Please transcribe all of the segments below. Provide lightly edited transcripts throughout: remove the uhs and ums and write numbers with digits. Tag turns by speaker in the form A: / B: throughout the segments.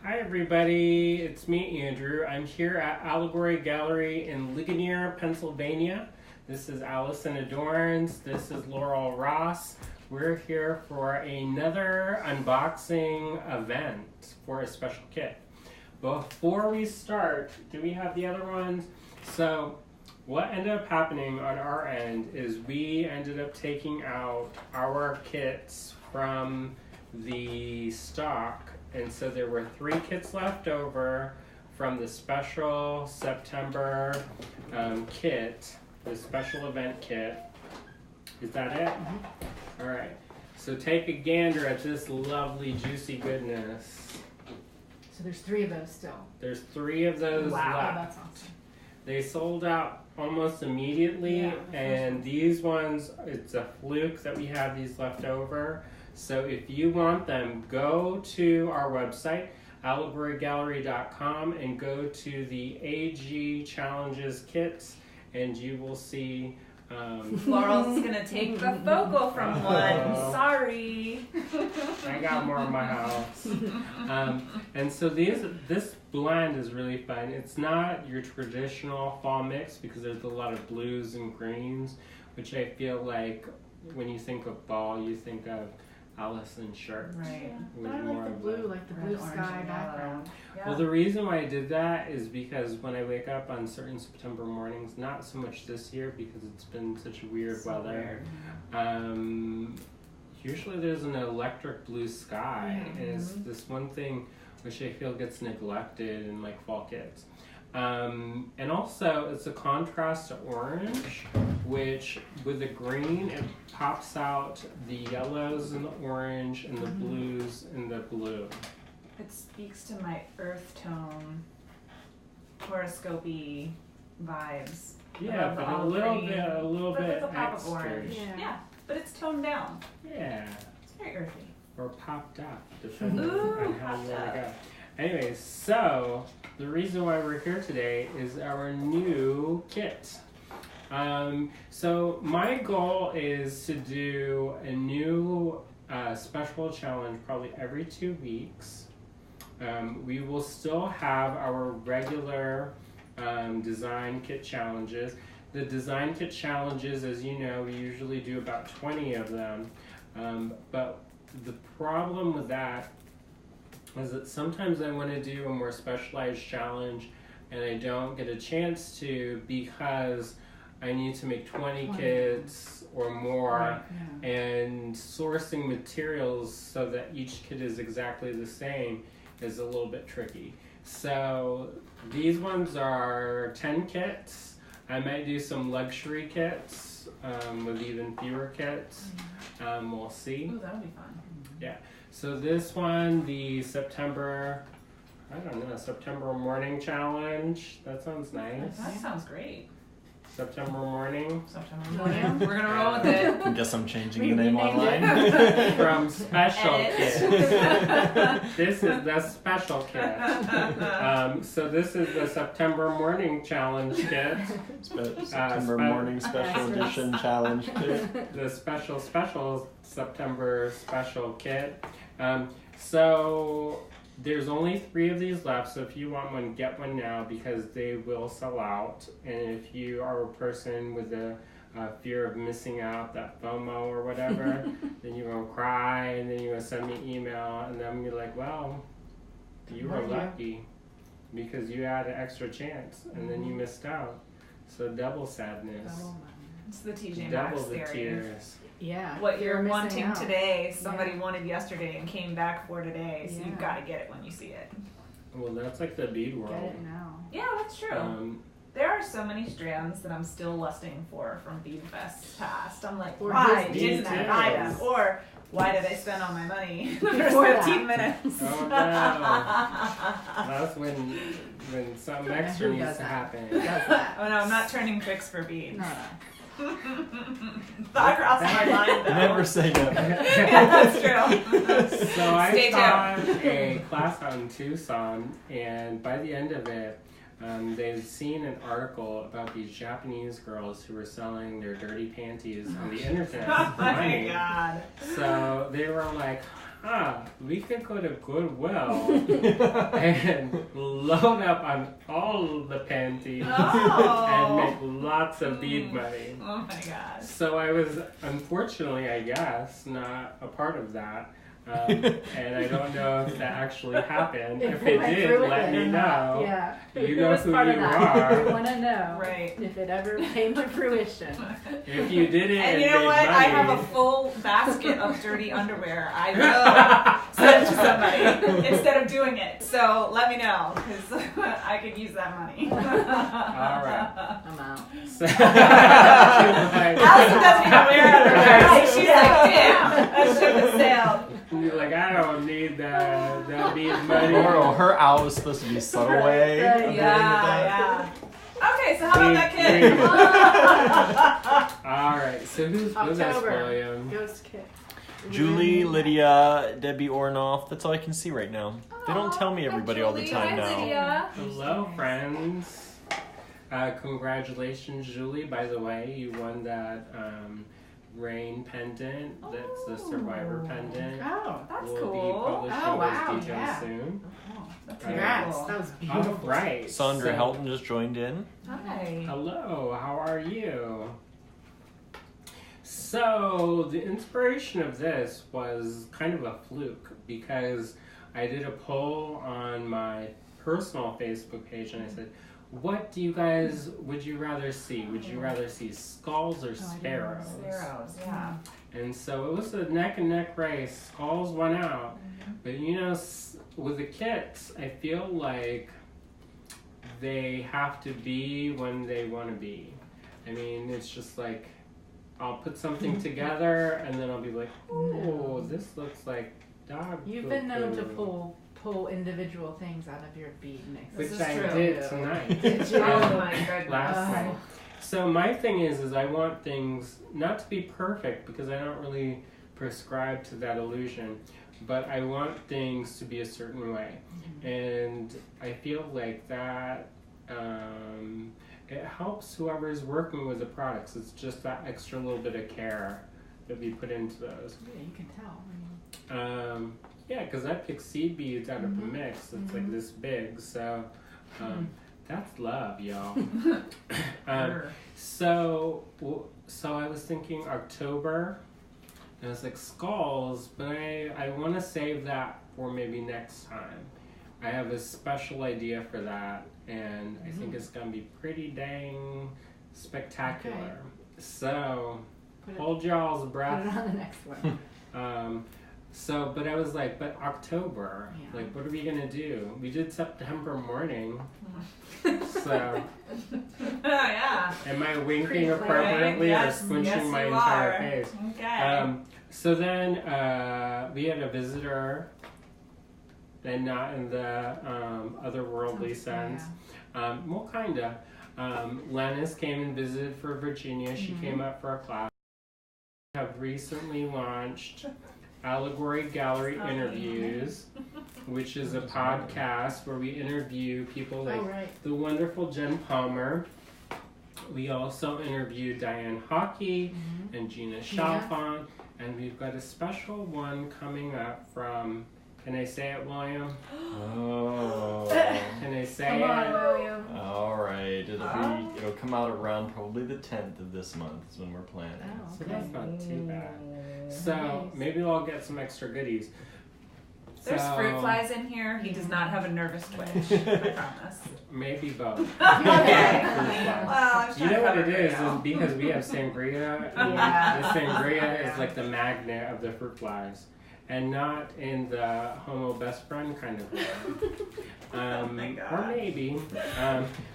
A: Hi everybody, it's me Andrew. I'm here at Allegory Gallery in Ligonier, Pennsylvania. This is Allison Adorns, this is Laurel Ross. We're here for another unboxing event for a special kit. Before we start, do we have the other ones? So what ended up happening on our end is we ended up taking out our kits from the stock, and so there were 3 kits left over from the special September kit, the special event kit. Is that it? Mm-hmm. All right, so take a gander at this lovely juicy goodness.
B: So there's 3 of those still.
A: There's 3 of those left.
B: That's awesome.
A: They sold out almost immediately, and these ones, it's a fluke that we have these left over. So if you want them, go to our website, allegorygallery.com, and go to the AG Challenges kits, and you will see...
C: Laurel's is going to take the focal from one. Sorry.
A: I got more in my house. And so this blend is really fun. It's not your traditional fall mix because there's a lot of blues and greens, which I feel like when you think of fall, you think of Allison shirt.
B: Right. But I like the blue, like the blue sky background.
C: Yeah.
A: Well, the reason why I did that is because when I wake up on certain September mornings, not so much this year because it's been such weird weather. Usually there's an electric blue sky, and it's this one thing which I feel gets neglected in like fall kits. And also it's a contrast to orange, which with the green it pops out the yellows and the orange and the blues and the blue.
C: It speaks to my earth tone, horoscope-y vibes.
A: Yeah, but a little bit
C: with a pop
A: extra.
C: of orange. Yeah, but it's toned down.
A: Yeah.
C: It's very earthy.
A: Or popped up, depending on how you want to go.
C: up.
A: Anyways, so the reason why we're here today is our new kit. So my goal is to do a new special challenge probably every 2 weeks. We will still have our regular design kit challenges. The design kit challenges, as you know, we usually do about 20 of them. But the problem with that is that sometimes I want to do a more specialized challenge and I don't get a chance to because I need to make 20 kits or more, and sourcing materials so that each kit is exactly the same is a little bit tricky. So these ones are 10 kits. I might do some luxury kits with even fewer kits. We'll see.
C: Ooh, that'll be fun.
A: Yeah. So this one, the September morning challenge. That sounds nice.
C: That sounds great.
A: September morning.
C: September morning. We're going to roll with it.
D: I guess I'm changing the name online.
A: From special kit. This is the special kit. So this is the September morning challenge kit.
D: September morning special edition challenge kit.
A: The special September special kit. So there's only 3 of these left, so if you want one, get one now because they will sell out. And if you are a person with a fear of missing out, that FOMO or whatever, then you're going to cry and then you're going to send me an email and then you're like, well, you were lucky because you had an extra chance and then you missed out. So double sadness.
C: It's the TJ
A: Double
C: Maxx
A: the
C: theory.
A: tears.
B: Yeah.
C: What you're
B: missing
C: wanting
B: out.
C: today, somebody wanted yesterday and came back for today, so you've got to get it when you see it.
A: Well, that's like the bead world.
B: Get it now.
C: Yeah, that's true. There are so many strands that I'm still lusting for from Bead Fest past. I'm like,
B: Or
C: why
B: his
C: didn't I buy them?
B: details.
C: Or why did I spend all my money in the first
B: Before
C: 15 minutes?
A: Oh no. That's when something extra
B: Who
A: needs
B: does
A: to
B: that?
A: happen.
B: Does that?
C: Oh no, I'm not turning tricks for beads.
B: No.
C: Thought crossed my mind though.
D: Never say never.
C: Yeah, that's true.
A: So I
C: Stay
A: taught a class out in Tucson, and by the end of it, they'd seen an article about these Japanese girls who were selling their dirty panties on the internet
C: Oh
A: for
C: my
A: money.
C: god.
A: So they were like, we could go to Goodwill and load up on all the panties and make lots of bead money.
C: Oh my gosh.
A: So I was, unfortunately, I guess, not a part of that. And I don't know if that actually happened. If it did, let me know.
B: Yeah.
A: You know who you
B: We
A: are.
B: want to know
C: Right.
B: if it ever came to fruition.
A: If you did it
C: And
A: and
C: you know
A: made
C: what?
A: money,
C: I have a full basket of dirty underwear. I will send to somebody instead of doing it. So let me know, because I could use that money.
A: All right.
B: I'm out.
A: So,
C: Allison doesn't even wear underwear. She's like, damn, that ship has sailed.
A: you're like, I don't need that bead money.
D: Or her out was supposed to be subtle way.
B: Right.
D: of
C: Yeah,
D: doing
C: yeah. Okay, so how about that kid?
A: All right. So who's with us,
B: October.
A: William?
B: Ghost kit.
D: Julie, Lydia, Debbie Ornoff. That's all I can see right now. They don't tell me everybody all the time now.
A: Hello, friends. Congratulations, Julie. By the way, you won that rain pendant. That's the Survivor pendant.
B: Oh,
C: That's
A: we'll
C: cool.
A: be publishing
B: Oh, wow,
A: those details
B: yeah.
A: soon.
C: That's
B: congrats.
C: cool.
B: That was
A: All
B: beautiful.
A: right.
D: Sandra
A: so-
D: Helton just joined in.
C: Hi.
A: Hello, how are you? So, the inspiration of this was kind of a fluke because I did a poll on my personal Facebook page and I said, what do you guys, would you rather see? Would you rather see skulls or sparrows?
C: Sparrows, yeah.
A: And so it was a neck and neck race. Skulls won out. But you know, with the kits, I feel like they have to be when they want to be. I mean, it's just like, I'll put something together and then I'll be like, oh, this looks like dog
B: You've been known to
A: poo-poo.
B: pull individual things out of your bead mix.
A: Which
C: is
A: I
C: true.
A: did tonight.
B: Did you?
C: Oh my goodness.
A: Last night. So my thing is I want things not to be perfect because I don't really prescribe to that illusion, but I want things to be a certain way. And I feel like that it helps whoever's working with the products. It's just that extra little bit of care that we put into those.
B: Yeah, you can tell.
A: Yeah, because I pick seed beads out of a mix that's like this big, so that's love, y'all. So I was thinking October, and I was like skulls, but I want to save that for maybe next time. I have a special idea for that, and I think it's gonna be pretty dang spectacular.
B: Okay.
A: So
B: Put it-
A: hold y'all's
B: Put it
A: breath.
B: on the next one.
A: But I was like, but October,
B: Yeah.
A: like, what are we gonna do? We did September morning, so
C: Yeah.
A: am I winking
B: Pre-planned.
A: appropriately
C: Yes,
A: or squinching
C: yes,
A: my
C: you
A: entire
C: are.
A: face?
C: Okay.
A: So then we had a visitor, and not in the otherworldly sense. Well, kinda. Lennis came and visited for Virginia. She came up for a class. We have recently launched Allegory Gallery Interviews, which is a podcast where we interview people like the wonderful Jen Palmer. We also interviewed Diane Hockey and Gina Chalfant, and we've got a special one coming up from, can I say it, William?
D: Oh.
A: Can I say
B: Come on,
A: it?
B: William.
D: All right. It'll come out around probably the 10th of this month is when we're planning.
B: Oh,
A: So
B: okay.
A: that's not too bad. So
B: Nice.
A: maybe I'll get some extra goodies.
C: There's
A: So,
C: fruit flies in here. He does not have a nervous twitch. I promise.
A: Maybe both.
C: Okay.
A: Yeah.
C: Well, I was
A: You
C: trying
A: know
C: to
A: what
C: cover
A: it
C: for
A: is
C: you.
A: because we have sangria. And
C: Yeah.
A: The sangria
C: Yeah.
A: is like the magnet of the fruit flies, and not in the homo best friend kind of way.
C: my God.
A: Or maybe.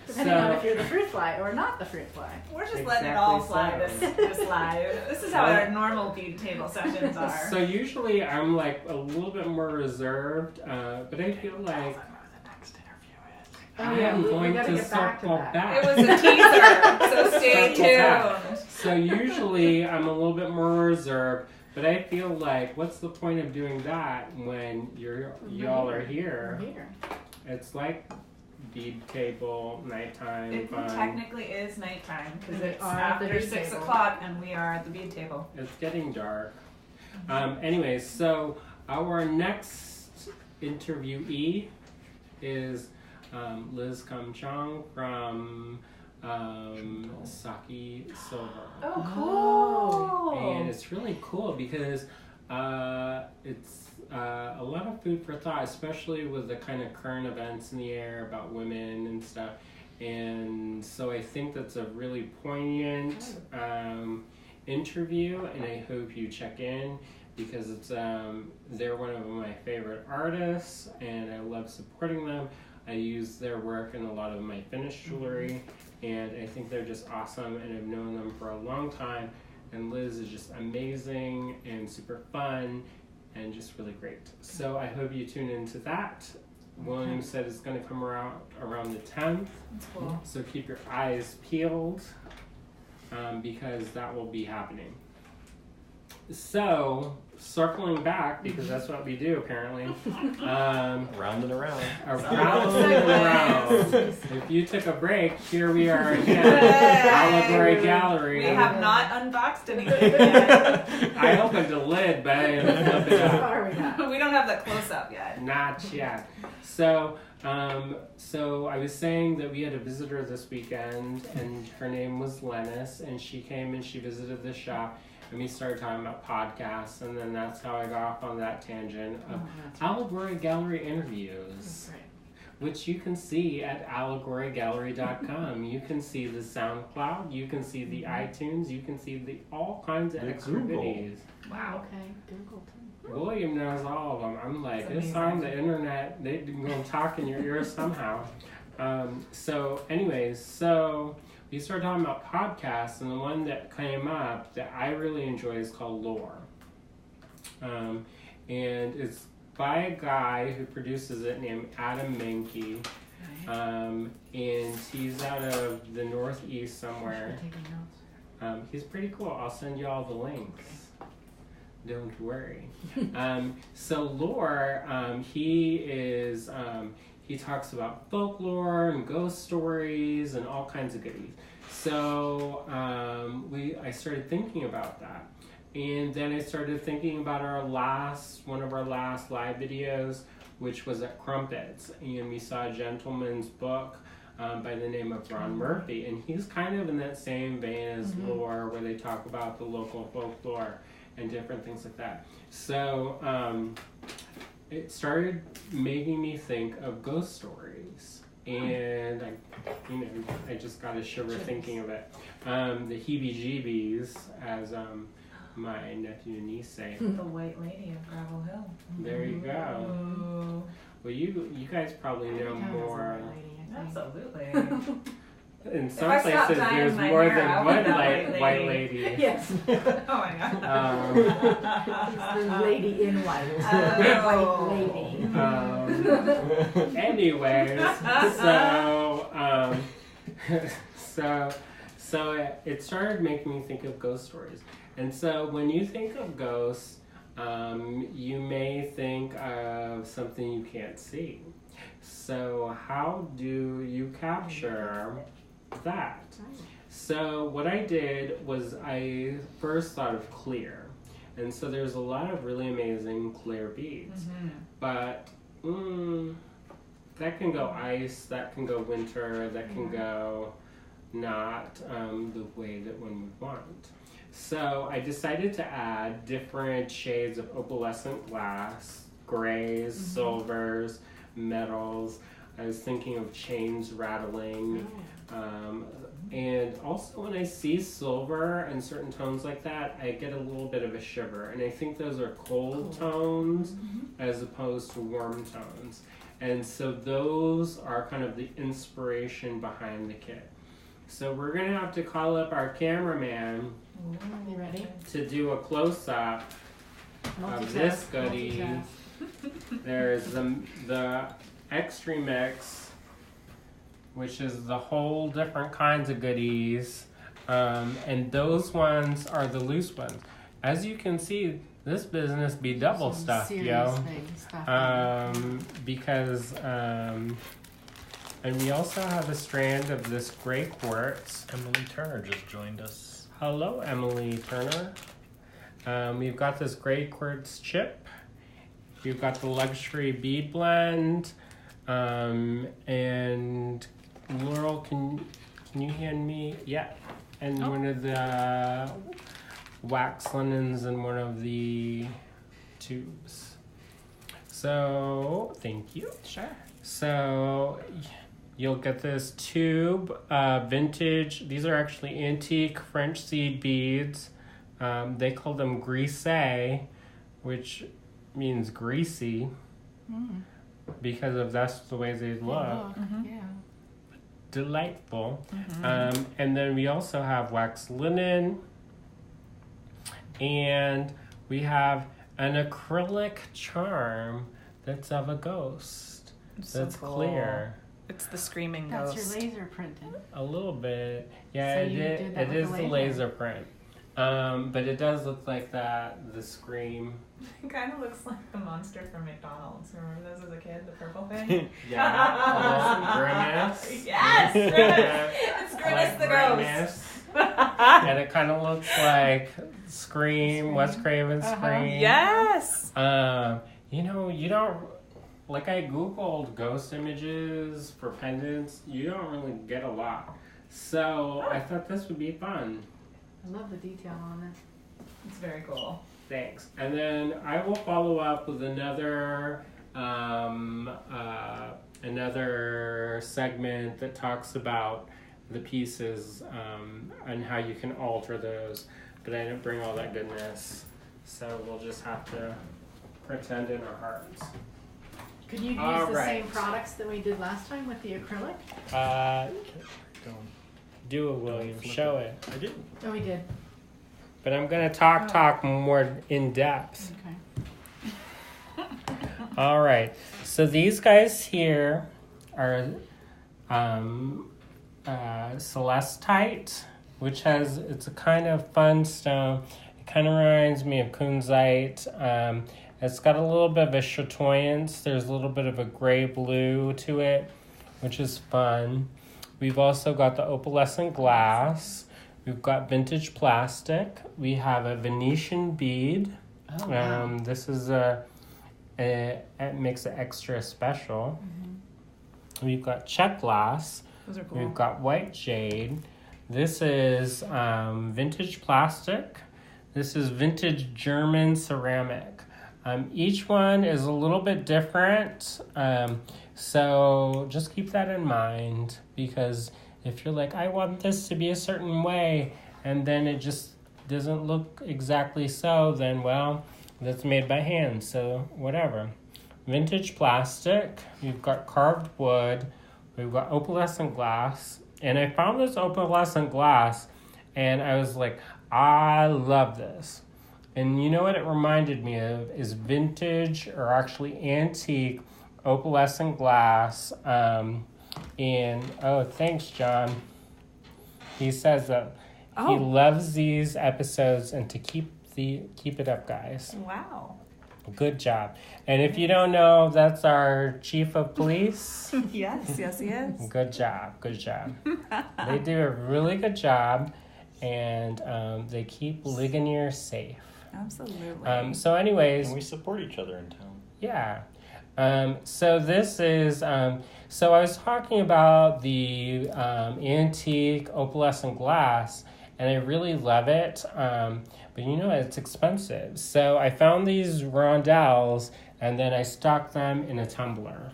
B: Depending on if you're the fruit fly or not the fruit fly.
C: We're just letting it all fly
A: Exactly
C: this live. This is how our normal bead table sessions are.
A: So usually I'm like a little bit more reserved, but I feel like I am
B: we
A: going
B: gotta
A: to
B: get back to
A: circle
B: that.
A: back.
C: It was a teaser, so stay
A: Circle back.
C: tuned.
A: So usually I'm a little bit more reserved, but I feel like what's the point of doing that when y'all are here?
B: We're here.
A: It's like bead table, nighttime
C: It
A: fun.
C: technically is nighttime because
B: We
C: it's
B: are at the
C: after
B: bead
C: 6
B: table.
C: o'clock and we are at the bead table.
A: It's getting dark. Anyways, so our next interviewee is Liz Kamchong from Saki Silver.
C: Oh, cool.
A: And it's really cool because it's a lot of food for thought, especially with the kind of current events in the air about women and stuff. And so I think that's a really poignant interview, and I hope you check in because it's they're one of my favorite artists, and I love supporting them. I use their work in a lot of my finished jewelry, and I think they're just awesome, and I've known them for a long time. And Liz is just amazing and super fun and just really great. So I hope you tune into that. William said it's going to come around the 10th.
C: That's cool.
A: So keep your eyes peeled because that will be happening. So, circling back, because that's what we do apparently.
D: Round and around.
A: Around and around. If you took a break, here we are again. Allegory Gallery.
C: We have not unboxed anything yet.
A: I opened the lid, but I didn't flip it up.
C: We don't have the close up yet.
A: Not yet. So I was saying that we had a visitor this weekend, and her name was Lennis, and she came and she visited the shop, and we started talking about podcasts, and then that's how I got off on that tangent of Allegory Gallery interviews, which you can see at allegorygallery.com. You can see the SoundCloud, you can see the iTunes, you can see all kinds of extra videos.
C: Wow.
B: Okay, Google too.
A: William knows all of them. I'm like, it's on the internet. They're going to talk in your ear somehow. So we started talking about podcasts, and the one that came up that I really enjoy is called Lore. And it's by a guy who produces it named Adam Menke. And he's out of the Northeast somewhere. He's pretty cool. I'll send you all the links. Don't worry. So Lore, he talks about folklore and ghost stories and all kinds of goodies. So I started thinking about that. And then I started thinking about one of our last live videos, which was at Crumpets. And we saw a gentleman's book by the name of Ron Murphy. And he's kind of in that same vein as Lore, where they talk about the local folklore and different things like that. So it started making me think of ghost stories. And I just got a shiver thinking of it. The heebie-jeebies, as my nephew and niece say.
C: The White Lady of Gravel Hill.
A: There you go.
C: Ooh.
A: Well, you guys probably know more.
C: Absolutely.
A: In some places, there's more than one white lady.
B: Yes.
C: Oh my god.
B: It's the lady in white.
C: Oh.
B: White lady.
A: Anyways, so it started making me think of ghost stories. And so when you think of ghosts, you may think of something you can't see. So how do you capture that? So what I did was I first thought of clear. And so there's a lot of really amazing clear beads. But that can go ice, that can go winter, that can go not the way that one would want. So I decided to add different shades of opalescent glass, grays, silvers, metals. I was thinking of chains rattling. And also when I see silver and certain tones like that, I get a little bit of a shiver. And I think those are cold tones as opposed to warm tones. And so those are kind of the inspiration behind the kit. So we're going to have to call up our cameraman
B: You ready?
A: to do a close-up of this goodie. There's the Extra Mix, which is the whole different kinds of goodies. And those ones are the loose ones. As you can see, this business be double stuffed, yo. Because, and we also have a strand of this gray quartz.
D: Emily Turner just joined us.
A: Hello, Emily Turner. We've got this gray quartz chip, We've got the luxury bead blend. And Laurel, can you hand me? Yeah. And one of the wax linens in one of the tubes. So, thank you.
C: Sure.
A: So, you'll get this tube, vintage. These are actually antique French seed beads. They call them grisé, which means greasy, because of that's the way they look.
B: Yeah.
A: Delightful. And then we also have wax linen, and we have an acrylic charm that's of a ghost. That's
C: cool.
A: clear.
C: It's the screaming
B: That's
C: ghost.
B: your laser printing.
A: A little bit. Yeah,
B: So
A: it
B: you did that
A: it
B: with
A: is
B: the
A: the
B: laser.
A: laser print. But it does look like that, the scream.
C: It kind of looks like the monster from McDonald's. Remember those as a kid, the purple thing?
A: Yeah. Grimace.
C: Yes! Grimace! It's Grimace the ghost.
A: And it kind of looks like Scream, Wes Craven's Scream.
C: Yes!
A: You know, you don't, like I Googled ghost images for pendants, you don't really get a lot. So I thought this would be fun.
B: I love the detail on it.
C: It's very cool.
A: Thanks. And then I will follow up with another segment that talks about the pieces and how you can alter those. But I didn't bring all that goodness, so we'll just have to pretend in our hearts.
B: Could you use
A: All
B: the
A: right.
B: same products that we did last time with the acrylic?
A: Do it, William. Show it.
D: I didn't.
B: Oh, we did.
A: But I'm gonna talk more in depth.
B: Okay.
A: All right. So these guys here are celestite, which it's a kind of fun stone. It kind of reminds me of kunzite. It's got a little bit of a chatoyance. There's a little bit of a gray blue to it, which is fun. We've also got the opalescent glass. We've got vintage plastic. We have a Venetian bead.
B: Oh, wow.
A: This is it makes it extra special. We've got check glass.
C: Those are cool.
A: We've got white jade. This is vintage plastic. This is vintage German ceramic. Each one is a little bit different. So just keep that in mind, because if you're like, I want this to be a certain way, and then it just doesn't look exactly so, then, well, that's made by hand, so whatever. Vintage plastic, we've got carved wood, we've got opalescent glass, and I found this opalescent glass, and I was like, I love this. And you know what it reminded me of is vintage, or actually antique, opalescent glass. And thanks, John. He says that he loves these episodes, and to keep it up, guys.
C: Wow.
A: Good job. And if you don't know, that's our chief of police.
C: Yes, he is.
A: Good job. They do a really good job, and they keep Ligonier safe.
C: Absolutely.
A: So anyways,
D: And we support each other in town.
A: yeah. So this is, so I was talking about the antique opalescent glass, and I really love it, but you know, it's expensive. So I found these rondelles, and then I stuck them in a tumbler.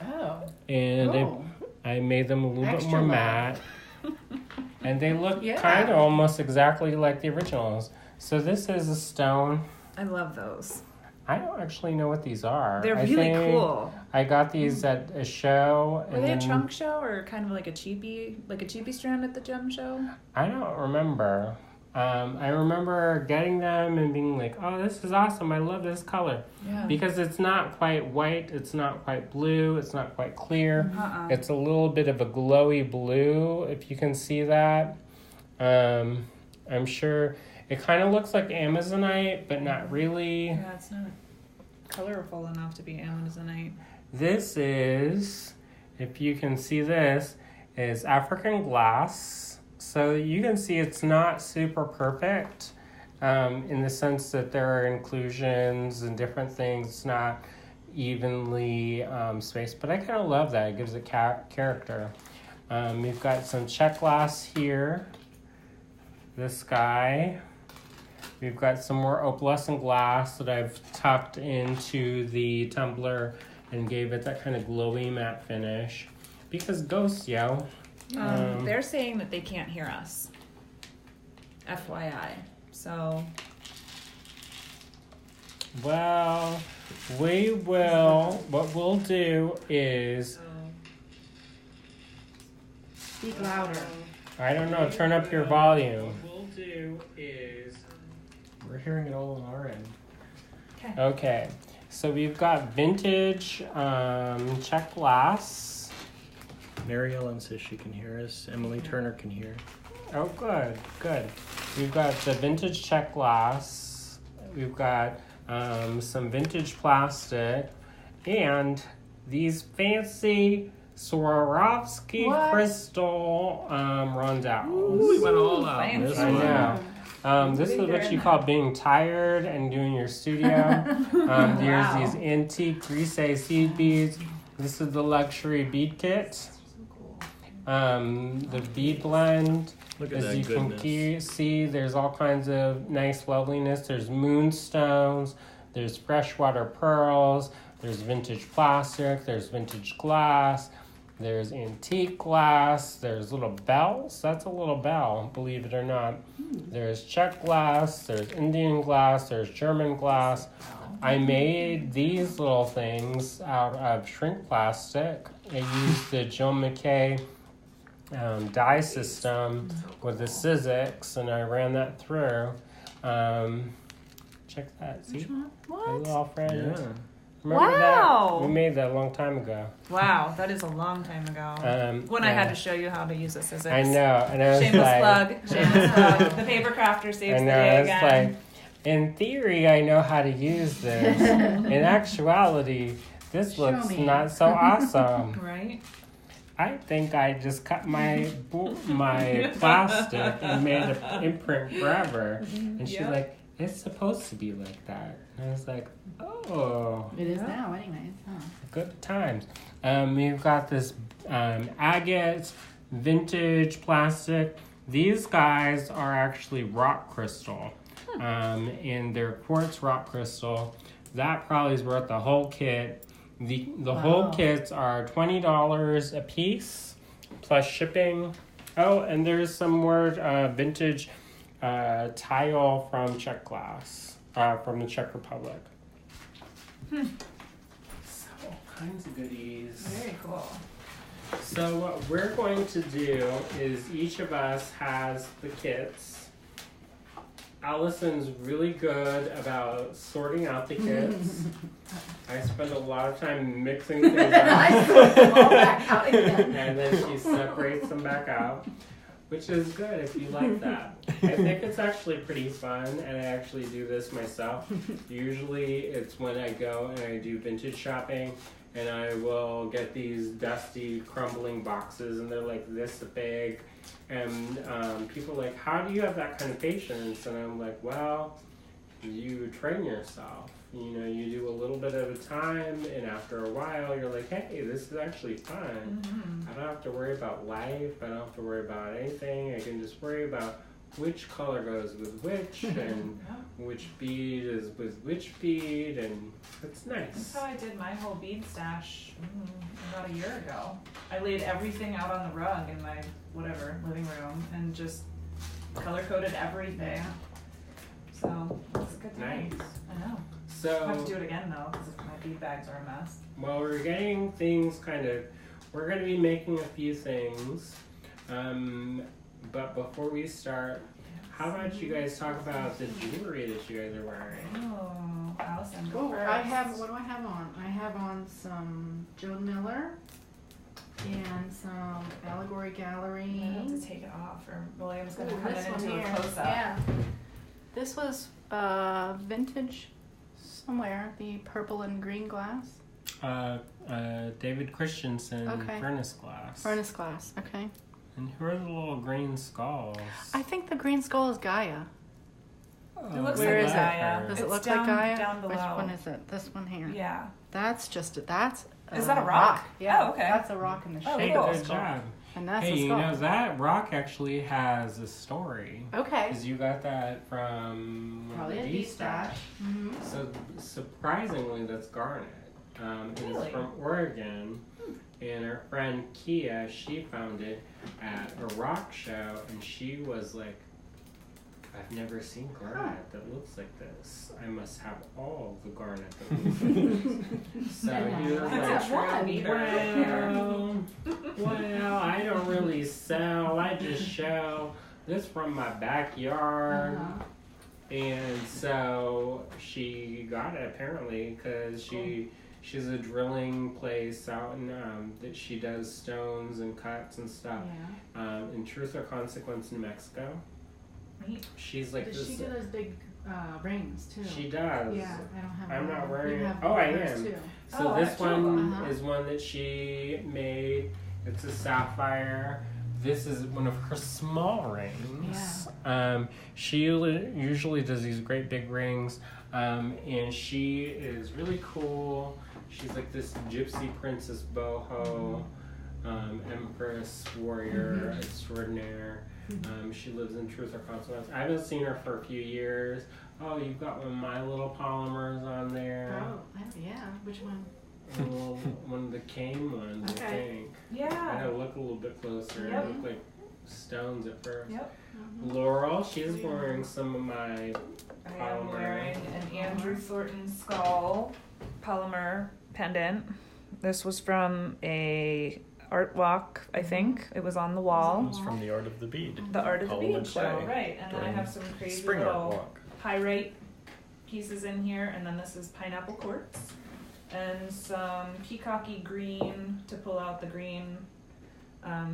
B: Oh.
A: And
B: Cool.
A: I made them a little bit
B: Extra
A: more
B: love.
A: matte. And they look
B: Yeah.
A: kind of almost exactly like the originals. So this is a stone.
C: I love those.
A: I don't actually know what these are.
C: They're
A: I
C: really
A: think
C: cool.
A: I got these at a show.
C: Were they a trunk show or kind of like a cheapie strand at the gem show?
A: I don't remember. I remember getting them and being like, oh, this is awesome. I love this color.
C: Yeah.
A: Because it's not quite white. It's not quite blue. It's not quite clear. It's a little bit of a glowy blue, if you can see that. I'm sure it kind of looks like Amazonite, but not really.
C: Yeah, it's not colorful enough to be Amazonite.
A: This is, if you can see this, is African glass. So you can see it's not super perfect. in the sense that there are inclusions and different things. It's not evenly spaced, but I kind of love that. It gives it character. We've got some check glass here. This guy. We've got some more opalescent glass that I've tucked into the tumbler and gave it that kind of glowy matte finish. Because ghosts, yo.
C: They're saying that they can't hear us. FYI. So.
A: Well, we will. What we'll do is.
B: Speak louder.
A: I don't know. Turn up your volume. What we'll do is. We're hearing it all on our end. Okay. So we've got vintage check glass.
D: Mary Ellen says she can hear us. Emily Turner can hear.
A: Oh, good, good. We've got the vintage check glass. We've got some vintage plastic. And these fancy Swarovski crystal rondelles.
D: Ooh, we went all out.
C: Fancy.
A: I know. This is what you call being tired and doing your studio. There's these antique Grise seed beads. This is the luxury bead kit. The bead blend.
D: Look at
A: As
D: that
A: you
D: goodness.
A: can see, there's all kinds of nice loveliness. There's moonstones. There's freshwater pearls. There's vintage plastic. There's vintage glass. There's antique glass. There's little bells. That's a little bell, believe it or not. There's Czech glass. There's Indian glass. There's German glass. I made these little things out of shrink plastic. I used the Joe McKay dye system with the Sizzix, and I ran that through. Check that. See?
C: What?
A: A little friend.
D: Yeah.
A: Remember
C: Wow.
A: that? We made that a long time ago.
C: Wow, that is a long time ago. When I had to show you how to use a scissors.
A: I know, and I was
C: Shameless
A: like,
C: plug. Shameless plug. The paper crafter saves
A: I
C: the
A: know,
C: day
A: it's
C: again.
A: like, in theory, I know how to use this. In actuality, this
B: Show
A: looks
B: me.
A: not so awesome.
C: Right?
A: I think I just cut my plastic and made an imprint forever. And she's
C: Yep.
A: like, it's supposed to be like that. And I was like, oh,
B: It is now, anyways. Huh?
A: good times. We've got this agate vintage plastic. These guys are actually rock crystal. And they're quartz rock crystal. That probably is worth the whole kit. The whole kits are $20 a piece plus shipping. Oh, and there's some more vintage tile from Czech glass from the Czech Republic. So all kinds of goodies.
C: Very cool.
A: So what we're going to do is each of us has the kits. Allison's really good about sorting out the kits. I spend a lot of time mixing things
B: I
A: up,
B: sort them all back out again.
A: and then she separates them back out, which is good if you like that. I think it's actually pretty fun, and I actually do this myself. Usually it's when I go and I do vintage shopping, and I will get these dusty, crumbling boxes, and they're like this big. And people are like, how do you have that kind of patience? And I'm like, well, you train yourself. You know, you do a little bit at a time, and after a while, you're like, hey, this is actually fun.
C: Mm-hmm.
A: I don't have to worry about life. I don't have to worry about anything. I can just worry about which color goes with which, and which bead is with which bead, and it's nice.
C: That's how I did my whole bead stash about a year ago. I laid everything out on the rug in my living room and just color coded everything. So it's a good
A: Nice.
C: thing. I know.
A: So
C: I have to do it again though because my bead bags are a mess.
A: well, we're getting things we're going to be making a few things. But before we start, how about you guys talk about the jewelry that you guys are wearing?
C: Oh, Allison, go
B: Oh,
C: first.
B: what do I have on? I have on some Joan Miller and some Allegory Gallery.
C: I have to take it off or William's going to
B: Ooh,
C: come
B: this
C: in and
B: one
C: do a
B: here.
C: close-up.
B: Yeah. This was vintage somewhere, the purple and green glass.
A: David Christensen
B: Okay.
A: furnace glass.
B: Furnace glass, okay.
A: And who are the little green skulls?
B: I think the green skull is Gaia.
C: It looks
B: Where
C: like
B: is it?
C: Gaia.
B: Does it
C: It's
B: look
C: down,
B: like Gaia?
C: down below.
B: Which one is it? This one here.
C: Yeah.
B: That's just that's.
C: Is that a rock?
B: Yeah.
C: Oh, okay.
B: That's a rock in the shape
C: Oh,
A: Hey,
B: of
C: cool.
B: a
A: good
B: skull.
A: job.
B: And that's
A: Hey,
B: a
A: you
B: skull.
A: know, that rock actually has a story.
B: Okay.
A: Because you got that from
B: Probably a
A: the
B: deep stash. Mm-hmm.
A: So surprisingly, that's garnet.
C: Really?
A: It's from Oregon, and our friend Kia, she found it at a rock show, and she was like, "I've never seen garnet that looks like this. I must have all the garnet that looks like this." So he was
C: That's
A: like,
C: one.
A: "Well, I don't really sell. I just show this from my backyard."
B: Uh-huh.
A: And so she got it apparently because she's a drilling place out in that she does stones and cuts and stuff
B: Yeah.
A: in Truth or Consequence, New Mexico.
C: Neat.
A: She's like
B: Does
A: this.
B: she do those big rings too?
A: She does.
B: Yeah, I don't have.
A: I'm
B: one.
A: not
B: We
A: wearing it.
B: have
A: Oh, I
B: those
A: am.
B: too.
A: So
C: Oh, I
A: this
C: have two of
A: one
B: them. Uh-huh.
A: is one that she made. It's a sapphire. This is one of her small rings. She usually does these great big rings, and she is really cool. She's like this gypsy princess boho, empress, warrior, extraordinaire. She lives in Truth or Consequence. I haven't seen her for a few years. Oh, you've got one of my little polymers on there.
B: Oh, yeah. Which one?
A: Well, one of the cane ones, I
B: Okay.
A: think. I
C: Yeah.
A: gotta look a little bit closer.
C: Yep.
A: It looked like stones at first.
C: Yep.
A: Laurel, she's wearing some of my
C: I am
A: polymer.
C: wearing an Andrew Thornton skull polymer pendant. This was from a art walk, I think. It was on the
D: It
C: wall.
D: was from the Art of the Bead.
C: The Art of the
D: Polymer
C: Bead show,
D: clay
C: right. And then I
D: during
C: have some crazy
D: Spring Art
C: little
D: Walk.
C: pyrite pieces in here, and then this is pineapple quartz. And some peacocky green to pull out the green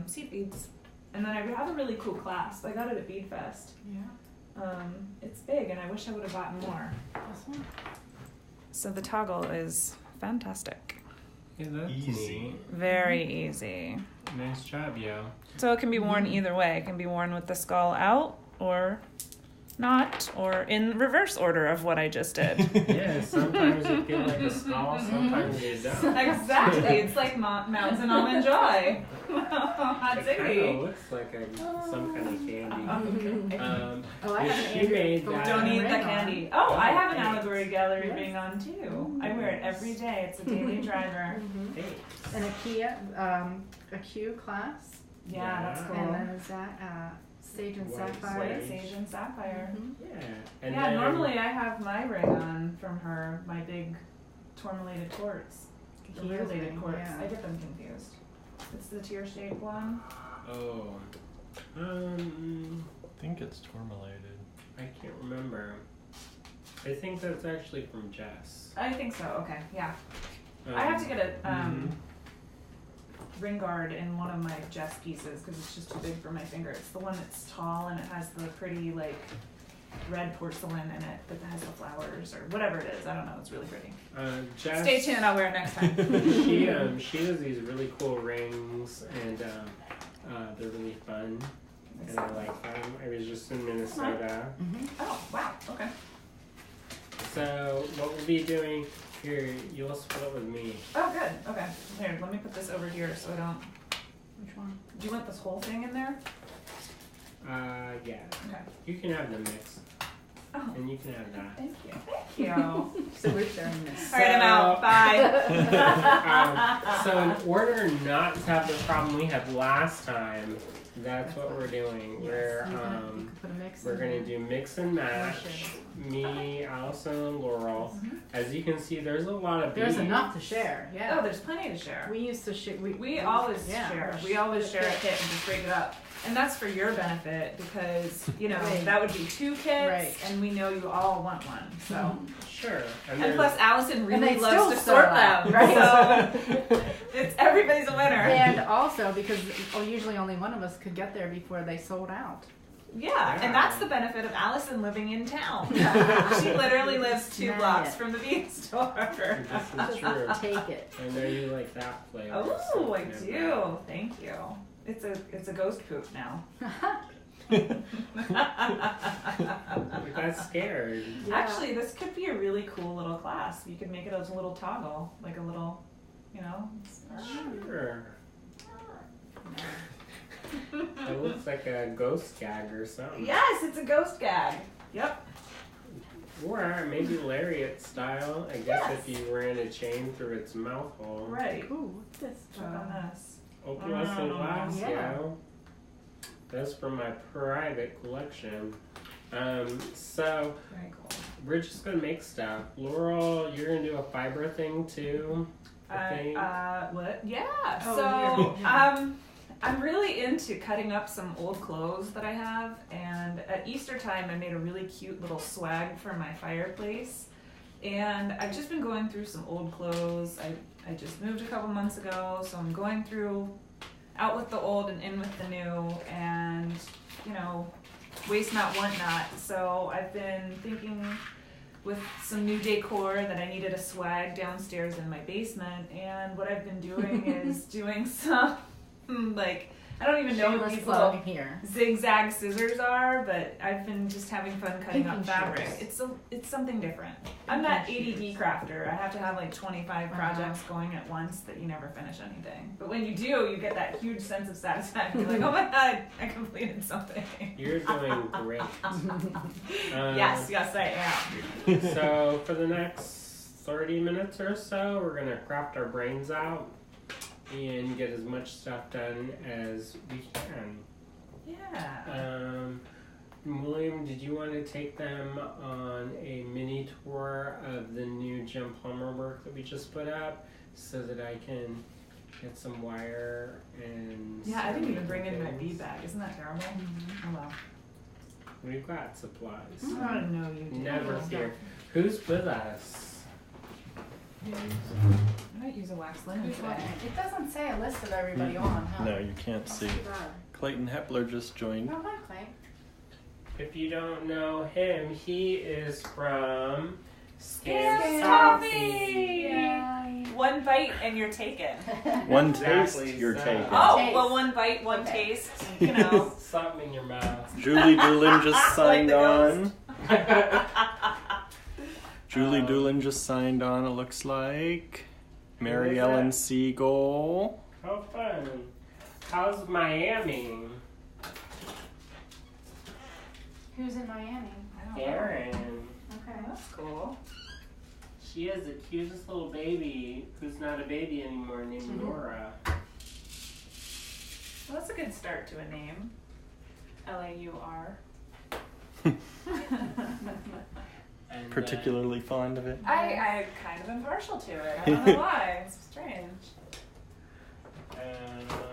C: seed beads. And then I have a really cool clasp. I got it at Bead Fest.
B: Yeah.
C: It's big, and I wish I would have bought more.
B: This one.
C: So the toggle is fantastic.
A: Yeah, that's
D: Easy.
C: Very easy.
A: neat. Nice job, yo.
C: So it can be worn either way. It can be worn with the skull out or not, or in reverse order of what I just did.
A: Yeah, sometimes you feel like a skull, sometimes you don't.
C: Exactly. It's like Mounds and Almond Joy. Hot
A: It kind of
C: diggity.
A: looks like some kind of candy.
B: Oh, I
A: Yeah,
B: have an
A: she
B: Andrew
A: made
B: Thornton
A: that.
C: Don't eat the
B: ring on.
C: candy. Oh, I have an
A: Thanks.
C: Allegory gallery
B: Yes.
C: ring on too. I wear it every day. It's a daily driver.
A: Thanks.
B: And a Kia, a Q class.
C: Yeah, that's cool.
B: And then is that Sage and
A: White
B: Sapphire.
C: White sage and sapphire.
B: Mhm.
A: Yeah. And
C: Yeah,
A: then,
C: normally I have my ring on from her, my big tourmalated quartz. The
B: Kia's
C: related
B: ring,
C: quartz.
B: yeah.
C: I get them confused. It's the tear shaped one.
A: Oh.
D: I think it's tourmalated.
A: I can't remember. I think that's actually from Jess.
C: I think so. Okay, yeah. I have to get a ring guard in one of my Jess pieces because it's just too big for my finger. It's the one that's tall and it has the pretty like red porcelain in it that has the flowers or whatever it is. I don't know. It's really pretty.
A: Jess,
C: Stay tuned. I'll wear it next time.
A: she does these really cool rings, and they're really fun, and I like them. I was just in Minnesota.
C: Oh wow. Okay.
A: So what we'll be doing here, you'll split with me.
C: Oh good. Okay. Here, let me put this over here so I don't.
B: Which one?
C: Do you want this whole thing in there?
A: Yeah.
C: Okay.
A: You can have the mix,
C: Oh.
A: and you can have that.
C: Thank you. Thank you.
B: So we're sharing this.
C: All right, I'm out. Bye.
A: So in order not to have the problem we had last time, that's what we're doing. We're
B: You can put a mix
A: we're
B: in
A: gonna
B: there.
A: do mix and match. Me, Allison, and Laurel. As you can see, there's a lot of
B: There's
A: beads.
B: enough to share.
C: Oh,
B: Yeah.
C: there's plenty to share.
B: We used to share.
C: We always
B: yeah,
C: share.
B: we're
C: We always
B: split
C: share a
B: it.
C: kit and just break it up. And that's for your benefit because, you know,
B: Right.
C: that would be 2 kits
B: Right.
C: and we know you all want one. So
A: Sure.
C: and plus Allison
B: And
C: really
B: they
C: loves
B: still
C: to
B: sell
C: sort
B: out,
C: them.
B: right?
C: So it's everybody's a winner.
B: And also because usually only one of us could get there before they sold out.
C: Yeah, and that's the benefit of Allison living in town. She literally lives 2
B: Snag
C: blocks
B: it.
C: from the bean store.
A: This is true.
B: Take it.
A: I know you like that flavor.
C: Oh,
A: so
C: I
A: yeah.
C: do. Thank you. It's a ghost poop now.
A: I got scared.
B: Yeah.
C: Actually, this could be a really cool little class. You could make it as a little toggle, like a little, you know.
A: Sure. It looks like a ghost gag or something.
C: Yes, it's a ghost gag. Yep.
A: Or maybe lariat style. I guess if you ran a chain through its mouth hole.
C: Right.
B: Ooh, what's this?
C: Check on this.
A: Open us and glass,
B: Yeah.
A: yeah. That's from my private collection. So
C: Very cool.
A: we're just gonna make stuff. Laurel, you're gonna do a fiber thing too. I think.
C: What? Yeah.
B: Oh,
C: So, I'm really into cutting up some old clothes that I have, and at Easter time I made a really cute little swag for my fireplace. And I've just been going through some old clothes. I just moved a couple months ago, so I'm going through out with the old and in with the new, and you know, waste not, want not. So I've been thinking with some new decor that I needed a swag downstairs in my basement, and what I've been doing is doing some like, I don't even know what
B: Shameless
C: these
B: plug
C: little
B: here.
C: zigzag scissors are, but I've been just having fun cutting up
B: Pinking
C: fabric.
B: shears.
C: It's something different. I'm that
B: Pinking
C: ADD crafter. I have to have like 25 projects going at once that you never finish anything. But when you do, you get that huge sense of satisfaction. You're like, oh my god, I completed something.
A: You're doing great.
C: Yes, I am.
A: So for the next 30 minutes or so, we're gonna craft our brains out and get as much stuff done as we can.
C: Yeah.
A: William, did you want to take them on a mini tour of the new Jen Palmer work that we just put up so that I can get some wire and
C: Yeah, I didn't even bring in my
A: things?
C: bead bag. Isn't that terrible? Oh well.
A: We've got supplies.
C: I don't know you.
A: Never fear. Who's with us?
C: I might use a wax linen today.
B: It doesn't say a list of everybody on, huh?
D: No, you can't see. Clayton Hepler just joined.
B: Oh, hi, Clay.
A: If you don't know him, he is from
C: Scam's
A: Coffee.
B: Yay.
C: One bite and you're taken.
D: One
A: Exactly
D: taste, you're
A: so.
D: taken.
C: Oh,
B: Taste.
C: well, one bite, one
B: Okay.
C: taste. You know.
A: Something in your mouth.
D: Julie Doolin just
C: Like
D: signed
C: the
D: on.
C: ghost.
D: Julie Doolin just signed on, it looks like. Mary
A: Who is
D: Ellen
A: that?
D: Siegel.
A: How fun. How's Miami?
B: Who's in Miami?
C: I don't know.
A: Erin.
B: Okay.
C: That's cool.
A: She is the cutest little baby who's not a baby anymore named Nora.
C: Well, that's a good start to a name. Laur.
A: And,
D: Particularly fond of it.
C: I'm kind of impartial to it. I don't know why. It's strange.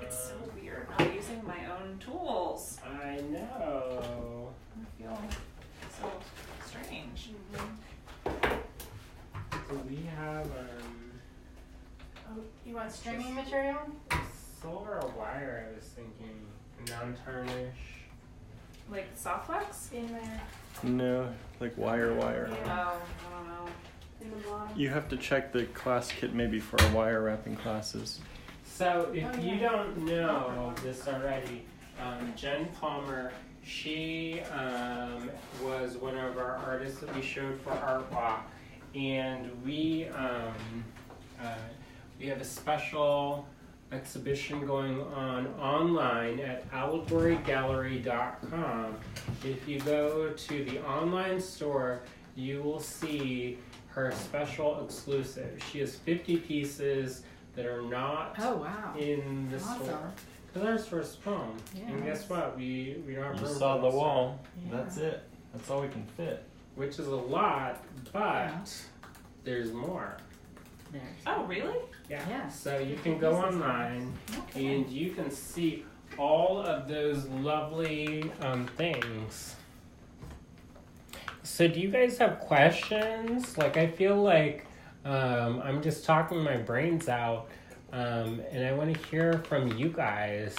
C: It's so weird not using my own tools.
A: I know.
C: I feel so strange.
A: So we have
B: Oh, you want stringing material?
A: solar wire, I was thinking. Non-tarnish.
C: Like soft flex?
B: In there.
D: No, like wire.
C: Oh, I don't know.
B: In the bottom.
D: You have to check the class kit maybe for our wire wrapping classes.
A: So if
B: Oh,
A: you
B: yeah.
A: don't know this already, Jen Palmer, she was one of our artists that we showed for Art Walk, and we have a special exhibition going on online at allegorygallery.com. If you go to the online store, you will see her special exclusive. She has 50 pieces that are not
B: Oh, wow.
A: in the
B: Awesome.
A: store. Because ours were small.
B: Yeah,
A: And guess what? We don't have
D: You
A: room
D: saw
A: for
D: the
A: them,
D: wall.
B: Yeah.
D: That's it. That's all we can fit.
A: which is a lot, but there's more.
B: There.
C: Oh, really?
A: Yeah.
B: Yeah.
A: So you can go online
C: Okay.
A: and you can see all of those lovely things. So do you guys have questions? Like, I feel like I'm just talking my brains out, and I want to hear from you guys.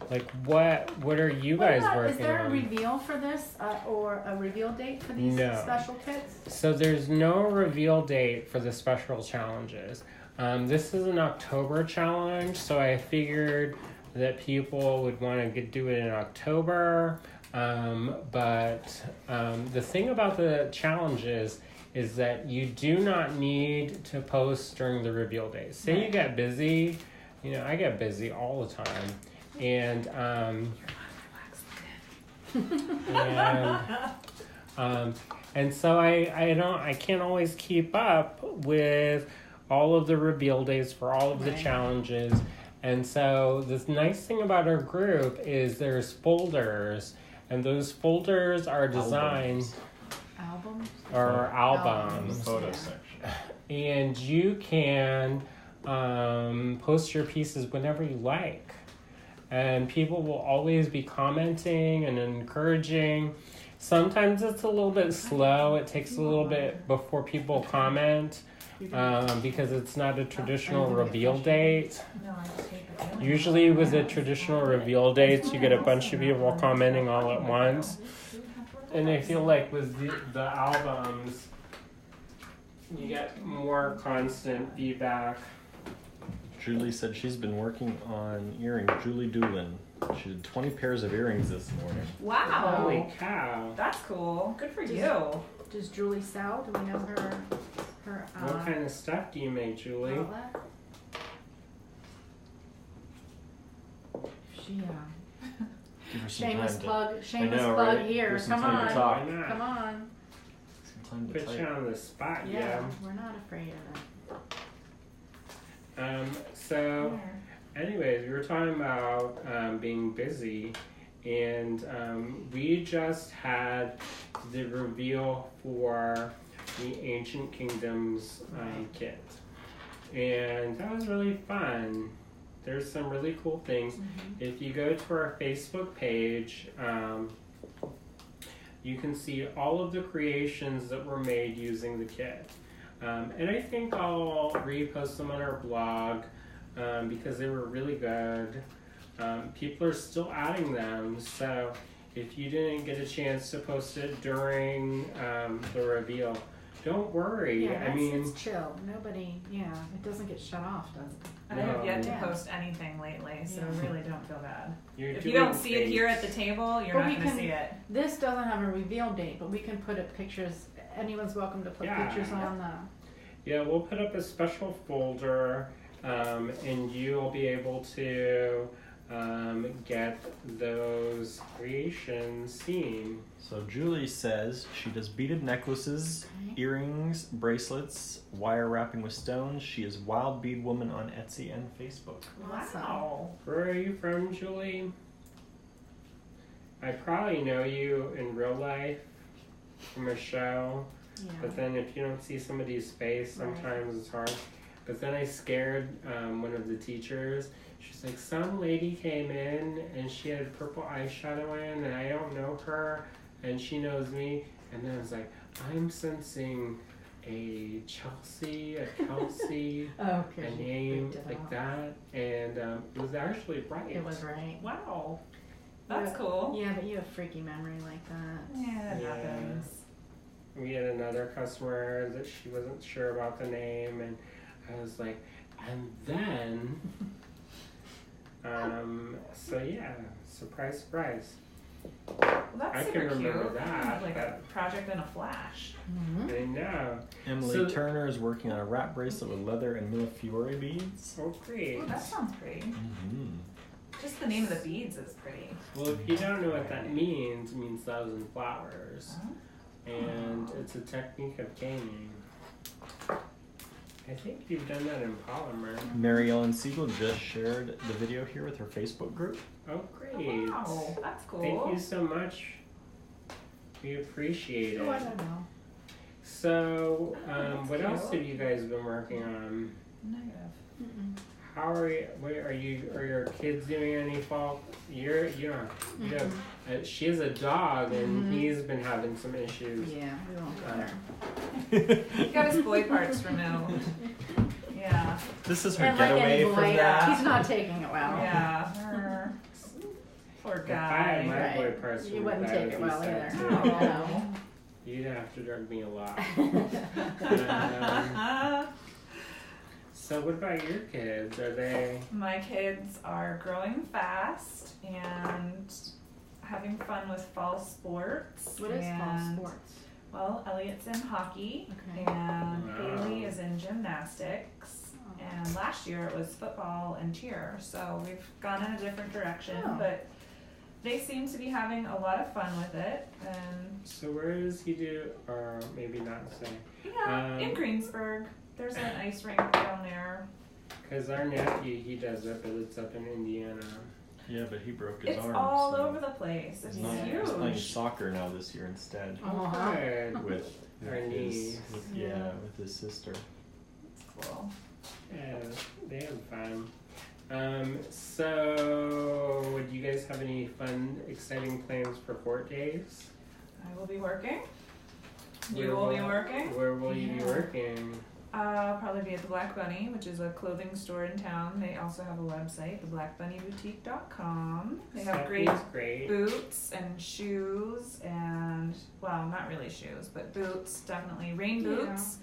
A: Like, what are you guys working
B: Is there a
A: on?
B: reveal for this, or a reveal date for these
A: No.
B: special kits?
A: So there's no reveal date for the special challenges. This is an October challenge, so I figured that people would want to do it in October. But the thing about the challenges is that you do not need to post during the reveal days. Say you get busy, I get busy all the time, and and so I can't always keep up with all of the reveal days for all of the challenges. And so this nice thing about our group is there's folders, and those folders are designed albums.
D: Photo section.
A: And you can post your pieces whenever you like. And people will always be commenting and encouraging. Sometimes it's a little bit slow. It takes a little bit before people comment because it's not a traditional reveal date. Usually with a traditional reveal date, you get a bunch of people commenting all at once. And I feel like with the albums, you get more constant feedback.
D: Julie said she's been working on earrings. Julie Doolin. She did 20 pairs of earrings this morning.
C: Wow.
A: Holy cow.
C: That's cool. Good for you.
B: Does Julie sell? Do we know her
A: What kind of stuff do you make, Julie?
B: outlet? She
D: Give her some
B: shameless
D: time
B: plug
D: right?
B: here.
D: Give her some
B: Come
D: time
B: on.
D: to talk.
A: Why not?
B: Come on.
D: Some time to
A: Put
D: type.
A: you on the spot,
B: Yeah, we're not afraid of it.
A: So, anyways, we were talking about being busy, and we just had the reveal for the Ancient Kingdoms kit, and that was really fun. There's some really cool things. If you go to our Facebook page, you can see all of the creations that were made using the kit. And I think I'll repost them on our blog because they were really good. People are still adding them, so if you didn't get a chance to post it during the reveal, don't worry.
B: Yeah, it's chill. Nobody, it doesn't get shut off, does it?
C: I have yet to
B: Yeah.
C: post anything lately, so really don't feel bad. If you
A: doing
C: don't see it here at the table, you're not going to see it.
B: This doesn't have a reveal date, but we can put up pictures. Anyone's welcome to put pictures on the...
A: Yeah, we'll put up a special folder, and you'll be able to get those creations seen.
D: So Julie says she does beaded necklaces, earrings, bracelets, wire wrapping with stones. She is Wild Bead Woman on Etsy and Facebook.
C: Wow.
A: Where are you from, Julie? I probably know you in real life from a show, but then if you don't see somebody's face, sometimes it's hard. But then I scared one of the teachers. She's like, some lady came in and she had purple eyeshadow in, and I don't know her, and she knows me. And then I was like, I'm sensing a Chelsea, a Kelsey, a name like that. And it was actually right.
B: It was right.
C: Wow. That's cool.
B: Yeah, but you have freaky memory like that.
C: Yeah, that happens.
A: We had another customer that she wasn't sure about the name, and I was like, and then, so yeah, surprise, surprise.
C: Well, that's
A: I
C: super
A: can remember
C: cute.
A: that.
C: Like a project in a flash.
A: I know.
D: Emily Turner is working on a wrap bracelet with leather and Millefiori beads.
A: Oh, great.
C: Ooh, that sounds pretty.
D: Mm-hmm.
C: Just the name of the beads is pretty.
A: Well, if you don't know what that means, it means 1,000 flowers. And it's a technique of gaming. I think you've done that in polymer.
D: Mary Ellen Siegel just shared the video here with her Facebook group.
A: Oh, great.
C: Wow, that's cool.
A: Thank you so much. We appreciate it.
B: Oh, I don't know.
A: So, what else have you guys been working on?
C: Negative.
A: How are you? Are your kids doing any fall? You know, she has a dog, and he's been having some issues.
B: Yeah, we won't go there.
C: He got his boy parts removed. Yeah.
D: This is her
B: And like
D: getaway
B: any
D: from
B: boy,
D: that.
B: he's not taking it well.
C: Yeah. Poor
A: If I had
C: guy.
A: my boy parts
B: You
A: removed,
B: wouldn't
A: I
B: take
A: would
B: it
A: be
B: well
A: sad
B: either.
A: too.
B: No.
A: You'd have to drug me a lot. So what about your kids? Are they?
C: My kids are growing fast and having fun with fall sports.
B: What is fall
C: and,
B: sports?
C: Well, Elliot's in hockey,
B: Okay.
C: and
A: Wow.
C: Haley is in gymnastics. And last year it was football and cheer, so we've gone in a different direction.
B: Oh.
C: But they seem to be having a lot of fun with it. And
A: So where does he do? Or maybe not say.
C: yeah, in Greensburg, there's an ice rink down there.
A: Because our nephew, he does it, but it's up in Indiana.
D: Yeah, but he broke his
C: It's
D: arm.
C: all
D: so
C: over the place. It's
D: he's playing
C: huge.
D: soccer now this year instead.
B: Uh-huh.
A: Good.
D: With
A: Our
D: his,
A: niece.
C: Yeah.
D: with his sister.
C: Cool.
A: Yeah, they have fun. So, do you guys have any fun, exciting plans for Fort Days?
C: I will be working. You
A: Where
C: will be working.
A: Where will you be
B: Yeah.
A: working?
C: I'll probably be at the Black Bunny, which is a clothing store in town. They also have a website, theblackbunnyboutique.com. They have great
A: Stephanie's great.
C: boots and shoes and, well, not really shoes, but boots, definitely. Rain
B: Yeah.
C: boots,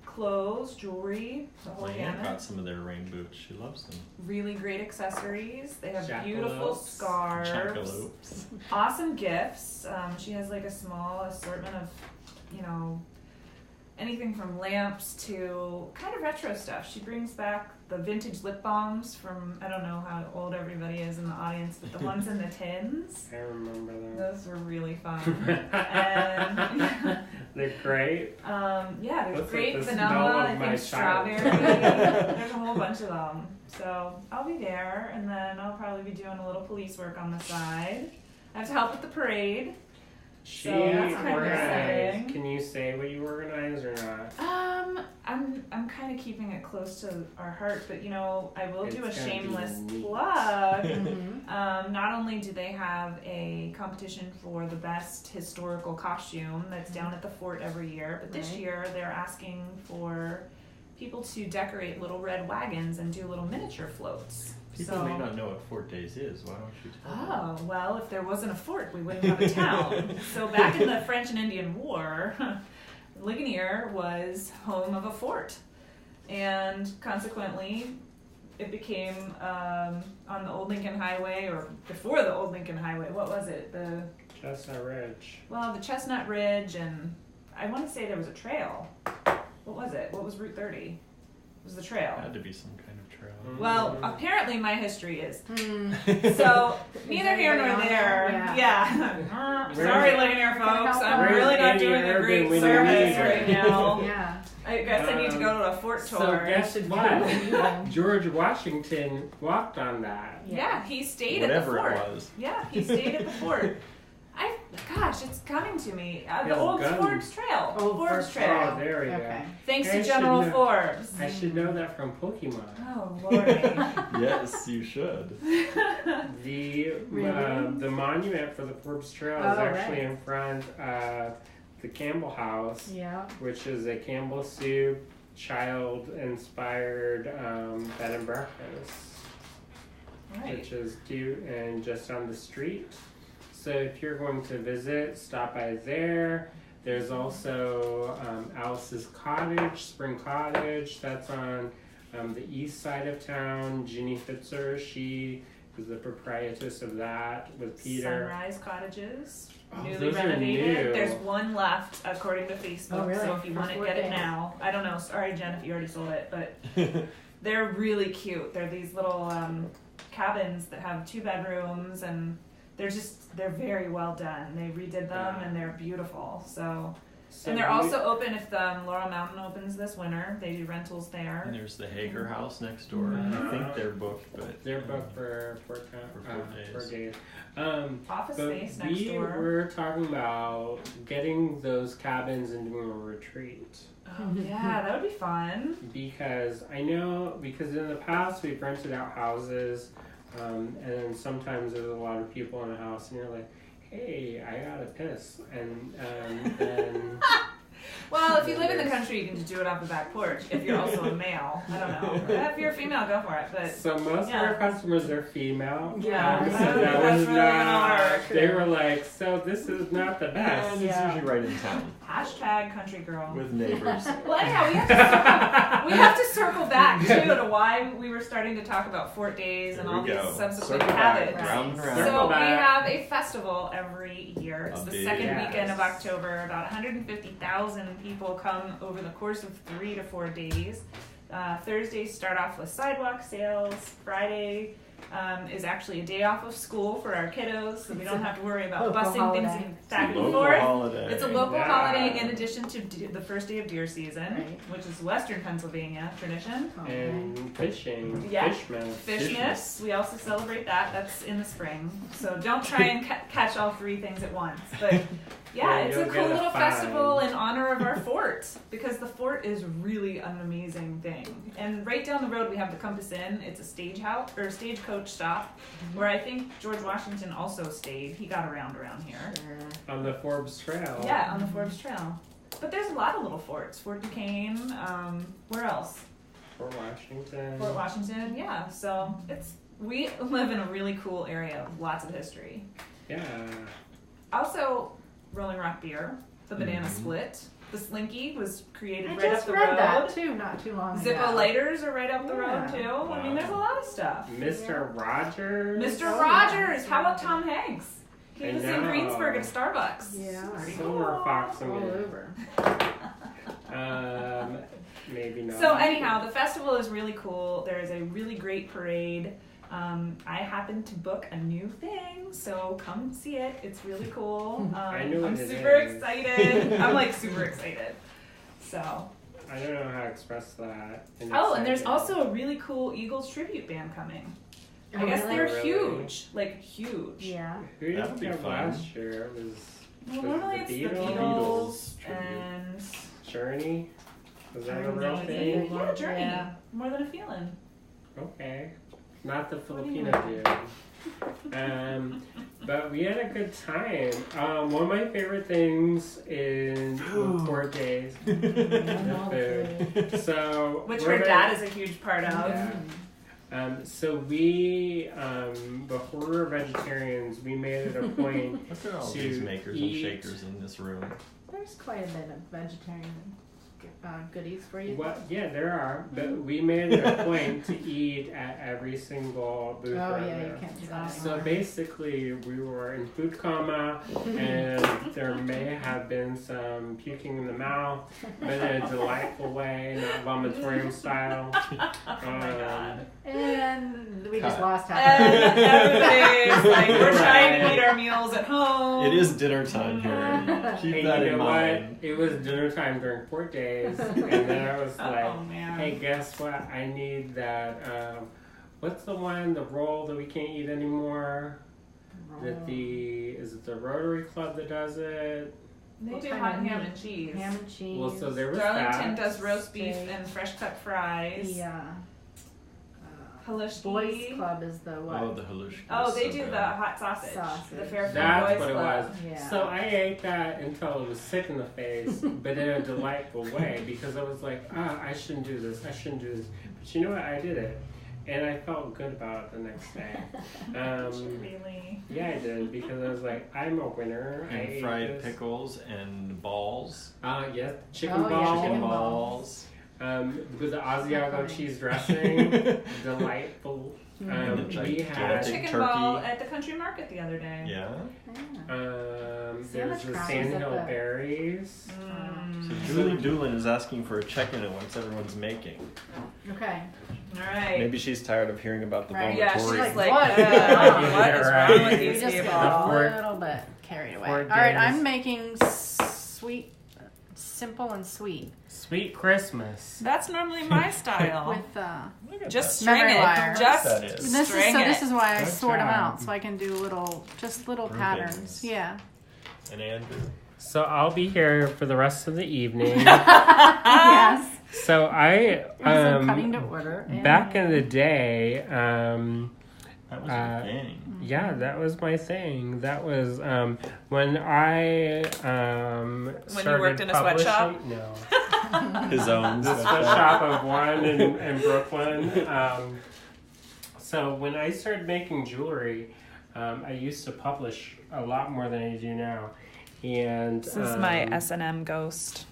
C: clothes, jewelry, the whole
D: My aunt got
C: gamut.
D: some of their rain boots. She loves them.
C: Really great accessories. They have
A: Jackalopes.
C: beautiful scarves.
D: Chocolops.
C: Awesome gifts. She has like a small assortment of, you know, anything from lamps to kind of retro stuff. She brings back the vintage lip balms from, I don't know how old everybody is in the audience, but the ones in the tins.
A: I remember them.
C: Those were really fun. And
A: They're great.
C: yeah, there's
A: What's
C: grape,
A: the smell
C: vanilla,
A: of
C: I
A: my
C: think strawberry.
A: childhood?
C: There's a whole bunch of them. So I'll be there, and then I'll probably be doing a little police work on the side. I have to help with the parade.
A: She
C: So that's kind of
A: organized.
C: exciting.
A: Can you say what you organize or not?
C: I'm kind of keeping it close to our heart, but you know, I will do a
A: It's gonna be
C: shameless
A: neat.
C: plug.
B: Mm-hmm.
C: Not only do they have a competition for the best historical costume that's down at the fort every year, but this
B: Right.
C: year they're asking for people to decorate little red wagons and do little miniature floats.
D: People
C: So-
D: may not know what Fort Days is. Why don't you tell them?
C: Oh, well, if there wasn't a fort, we wouldn't have a town. So back in the French and Indian War, Ligonier was home of a fort. And consequently, it became on the Old Lincoln Highway, or before the Old Lincoln Highway, what was it?
A: Chestnut Ridge.
C: The Chestnut Ridge, and I want to say there was a trail. What was it? What was Route 30? It was the trail.
D: Had to be some kind of trail.
C: Well, apparently my history is.
B: Hmm.
C: So, neither here nor
B: anybody on
C: there.
B: there?
C: Yeah.
A: Where's-
C: Sorry, Ligonier folks.
B: help
C: I'm
B: out?
C: really not
A: Where's
C: doing
A: Andy
C: a
A: Urban
C: great
A: when you
C: service
A: need her?
C: right now.
B: Yeah.
C: I guess I need to go to a fort
A: So
C: tour.
A: guess
B: Should
A: what?
B: go.
A: George Washington walked on that.
C: Yeah, he stayed
D: Whatever
C: at the
D: it
C: fort.
D: was.
C: Yeah, he stayed at the fort. Gosh, it's coming to me. The
A: Yes,
C: old
A: guns.
C: Forbes Trail.
B: Old
C: Forbes
B: Forbes
C: Trail.
A: Oh, there we
B: Okay.
C: Thanks
A: I
C: to
A: should
C: General
A: know.
C: Forbes.
A: go. I should know that from Pokemon.
C: Oh, lordy.
D: Yes, you should.
A: The monument for the Forbes Trail is
B: Oh,
A: actually
B: right.
A: in front of the Campbell House,
B: Yeah.
A: which is a Campbell Soup child-inspired bed and breakfast,
C: Right.
A: which is cute and just on the street. So if you're going to visit, stop by there. There's also Alice's Cottage, Spring Cottage. That's on the east side of town. Ginny Fitzer, she is the proprietress of that with Peter.
C: Sunrise Cottages.
A: Oh,
C: Newly
A: those are
C: renovated.
A: new.
C: There's one left according to Facebook.
B: Oh, really?
C: So if you
B: For
C: want it,
B: 4
C: get it
B: days.
C: now. I don't know. Sorry, Jen, if you already sold it, but they're really cute. They're these little cabins that have 2 bedrooms, and they're very well done. They redid them,
A: Yeah.
C: and they're beautiful. So
A: So
C: and they're
A: we-
C: also open if Laurel Mountain opens this winter. They do rentals
D: And
C: there.
D: there's the Hager House next door.
A: Mhm.
D: I think they're booked, but
A: They're booked for 4 days.
C: Office
A: But
C: space next
A: we
C: door.
A: were talking about getting those cabins and doing a retreat.
C: Oh, yeah, that would be fun.
A: Because I know, because in the past we've rented out houses, and then sometimes there's a lot of people in a house, and you're like, hey, I gotta piss. And then.
C: Well, if you live in the country, you can just do it off the back porch. If you're also a male, I don't know. If you're a female, go for it. But
A: So most of
C: Yeah.
A: our customers are female.
C: Yeah.
A: So
C: I don't
A: that
C: think
A: was
C: that's really gonna
A: not.
C: work.
A: They were like, so this is not the best.
D: and it's
B: Yeah.
D: usually right in town.
C: Hashtag country girl.
D: With neighbors.
C: Well, anyhow, we have to circle back too to why we were starting to talk about Fort Days and
D: Here
C: all
D: we
C: these
D: go.
C: subsequent
D: Circle back,
C: habits.
D: round and round.
C: So
A: Circle
C: we
A: back.
C: have a festival every year. It's
D: A
C: the
D: big-
C: second
A: Yes.
C: weekend of October. About 150,000 people come over the course of 3 to 4 days. Thursdays start off with sidewalk sales. Friday is actually a day off of school for our kiddos, so we don't have to worry about
B: Local
C: busing things
B: holiday.
C: back and
D: Local
C: forth.
D: holiday.
C: It's a local
A: Yeah.
C: holiday in addition to the first day of deer season,
B: Right.
C: which is Western Pennsylvania tradition.
B: Okay.
A: And fishing.
C: Yeah.
A: Fishmas.
C: Fishmas, we also celebrate that. That's in the spring. So don't try and catch all 3 things at once. But yeah,
A: Yeah,
C: it's a
A: you'll
C: cool
A: get a
C: little
A: fine.
C: festival in honor of our fort because the fort is really an amazing thing. And right down the road we have the Compass Inn. It's a stagecoach stop where I think George Washington also stayed. He got around here.
B: Sure.
A: On the Forbes Trail.
C: Yeah, on the Forbes Trail. But there's a lot of little forts. Fort Duquesne. Where else?
A: Fort Washington.
C: Fort Washington. Yeah. So we live in a really cool area with lots of history.
A: Yeah.
C: Also, Rolling Rock beer, the banana
D: Mhm.
C: split, the Slinky was created
B: I
C: right
B: just
C: up the
B: read
C: road.
B: that too, not too long
C: Zippo
B: ago.
C: lighters are right up the road
B: Yeah.
C: too. I mean, there's a lot of stuff.
A: Mr. Rogers.
C: Mr.
B: Oh,
C: Rogers.
B: yeah.
C: How about Tom Hanks? He
A: I
C: was in
A: know.
C: Greensburg at Starbucks.
B: Yeah.
C: Pretty
A: Silver
C: cool.
A: Fox.
B: All over.
A: Maybe not.
C: So anyhow, the festival is really cool. There is a really great parade. I happened to book a new thing, so come see it. It's really cool.
A: I know
C: I'm
A: what it
C: super
A: is.
C: excited. I'm like super excited. So.
A: I don't know how to express that.
C: Oh, and there's
A: excitement.
C: also a really cool Eagles tribute band coming. I
B: Oh,
C: guess
B: really?
C: they're
A: Really?
C: huge, like huge.
B: Yeah.
A: Who did
D: That'd be
A: you
D: fun.
A: last year? It was
C: Well,
A: Was
C: normally
A: it
C: it's
A: the
C: the
A: Beatles?
C: Beatles
D: tribute.
C: and
A: Journey. Was that a
B: Journey's
A: real
B: always
A: thing?
B: big.
C: yeah, Journey.
B: Yeah.
C: More Than a Feeling.
A: Okay. Not the
C: What do you
A: Filipino dude. But we had a good time. One of my favorite things in 4 days, the food. So
C: Which
A: we're
C: her dad is a huge part of.
A: Yeah. So we, before we were vegetarians, we made it a point.
D: Look at all
A: to
D: these makers
A: eat-
D: and shakers in this room.
B: There's quite a bit of vegetarian goodies for you.
A: What? Yeah, there are. But we made it a point to eat at every single booth.
B: Oh
A: around
B: yeah, you
A: there.
B: can't do that
A: So
B: anymore.
A: basically, we were in food coma, and there may have been some puking in the mouth, but in a delightful way, not vomitorium style.
C: Oh my god.
B: And we just
D: Cut.
B: lost half.
C: And everybody's like, we're trying to eat our meals at home.
D: It is dinner time here. Keep
A: Hey,
D: that
A: you
D: in
A: know
D: mind.
A: what? It was dinner time during 4 days, and then I was like,
C: Oh man.
A: hey, guess what? I need that, what's the one, the roll that we can't eat anymore? Is it the Rotary Club that does it?
C: They
B: What
C: do
B: kind
C: hot
B: of
C: ham
B: meat?
C: and cheese.
B: Ham and cheese.
A: Well, so there was
C: Darlington
A: that.
C: does roast beef
B: Steak.
C: and fresh cut fries.
B: Yeah.
C: Halushki.
B: Boys Club is the what?
D: Oh, the halushki.
C: Oh,
D: is
C: they
D: so
C: do
D: good.
C: the hot sausage.
B: Sausage.
C: The Fairfield
A: That's
C: Boys
A: what it
C: Club.
A: was.
B: Yeah.
A: So I ate that until it was sick in the face, but in a delightful way, because I was like, I shouldn't do this. I shouldn't do this. But you know what? I did it. And I felt good about it the next day.
C: Really?
A: Yeah, I did, because I was like, I'm a winner. I
D: And
A: ate
D: fried
A: this.
D: pickles and balls.
A: Yes, chicken
B: Oh, yeah,
A: balls.
B: chicken
D: balls.
A: With the Asiago
B: Pepperoni.
A: cheese dressing. Delightful.
D: And the
A: We
D: gigantic
A: had
C: Chicken
D: turkey.
C: ball at the country market the other day.
D: Yeah.
B: Yeah.
A: there's the
B: Sandwich
A: Sandhill
B: crowns at the-
A: berries.
D: So
C: Mm.
D: Julie Doolin is asking for a check-in at once everyone's making.
B: Okay.
C: All right.
D: Maybe she's tired of hearing about the
B: Right.
C: Yeah, she's
D: vomitorium.
C: like,
B: What?
C: what
A: Yeah,
C: is
A: right.
C: wrong with
B: We
C: these
B: just
C: people?
B: got a
A: Fort-
B: little bit carried away. All
A: Fort
B: right,
A: Days.
B: I'm making sweet, simple and sweet
A: Sweet Christmas.
C: That's normally my style.
B: with
D: Look at
C: Just
D: that.
C: string
B: Memory
C: it.
B: wire.
C: Just
D: That is.
B: this
C: string it.
B: this is why I
A: Good
B: sort them
A: job.
B: out so I can do little
D: Groupings.
B: patterns. Yeah.
D: And Andrew.
A: So I'll be here for the rest of the evening.
B: Yes.
A: So I
B: I'm cutting to order. and-
A: back in the day,
D: That was your thing.
A: yeah, that was my thing. That was when I started
C: worked in a sweatshop?
A: publishing- No.
D: His own.
A: The sweatshop of one in Brooklyn. So when I started making jewelry, I used to publish a lot more than I do now. And
C: This is my S&M ghost.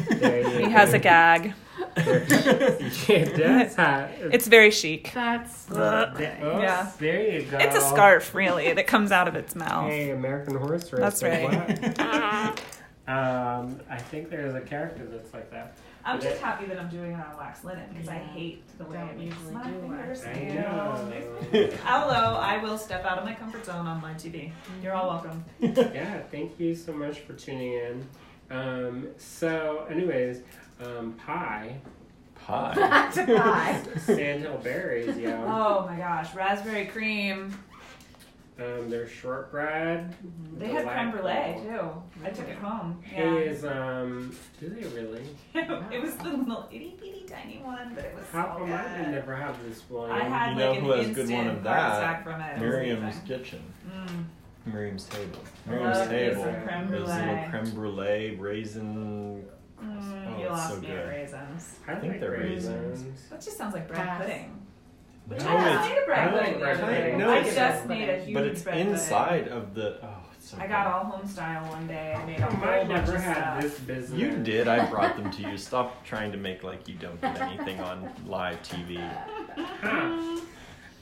A: there you
C: He has
A: go.
C: a gag.
A: It does have.
C: It's very chic.
B: That's
C: Yeah.
A: There you go.
C: It's a scarf, really, that comes out of its mouth.
A: Hey, American Horse Race.
C: That's
A: like
C: right.
A: what? I think there's a character that's like that.
C: I'm just happy that I'm doing it on wax linen because I hate the way
B: Don't
C: it makes
B: usually
C: my
B: do
C: fingers
B: wax.
A: I
C: feel.
A: know.
C: Although I will step out of my comfort zone on live TV. You're all welcome.
A: Yeah, thank you so much for tuning in. So, anyways, pie,
D: Pie.
B: Back to pie.
A: sandhill berries, yeah.
C: Oh my gosh, raspberry cream.
A: They're shortbread.
C: They had creme brulee
A: delightful.
C: too. I took it home.
A: Is do they really?
C: It was the little itty bitty tiny one, but it was
A: How
C: so
A: come I
C: good.
A: never have this one?
C: I had
D: You know
C: like
D: who
C: an
D: has a good one
C: instant
D: of
C: card
D: that?
C: sack from it. It was
D: Miriam's
C: amazing.
D: kitchen.
C: Mm.
D: Miriam's table.
C: Love
D: Miriam's
C: me
D: table.
C: some creme
D: There's
C: brulee.
D: little creme brulee, raisin. Oh,
C: You
D: it's
C: lost
D: so
C: me
D: good.
C: at raisins.
A: I
D: think
A: like
D: they're
A: raisins.
C: That just sounds like bread
B: Pass.
C: pudding.
D: No,
C: I just made a bread
A: I like
C: pudding the
A: bread
C: other day.
A: pudding.
D: No,
C: I
D: it's-
C: just made a huge
D: but it's
C: bread pudding.
D: inside of the. Oh, it's so
C: I
D: good.
C: got all home style one day. I made a
A: How
C: whole
A: come I
C: bunch
A: never
C: of
A: had
C: stuff.
A: this business?
D: You did. I brought them to you. Stop trying to make like you don't get anything on live TV.
A: Huh.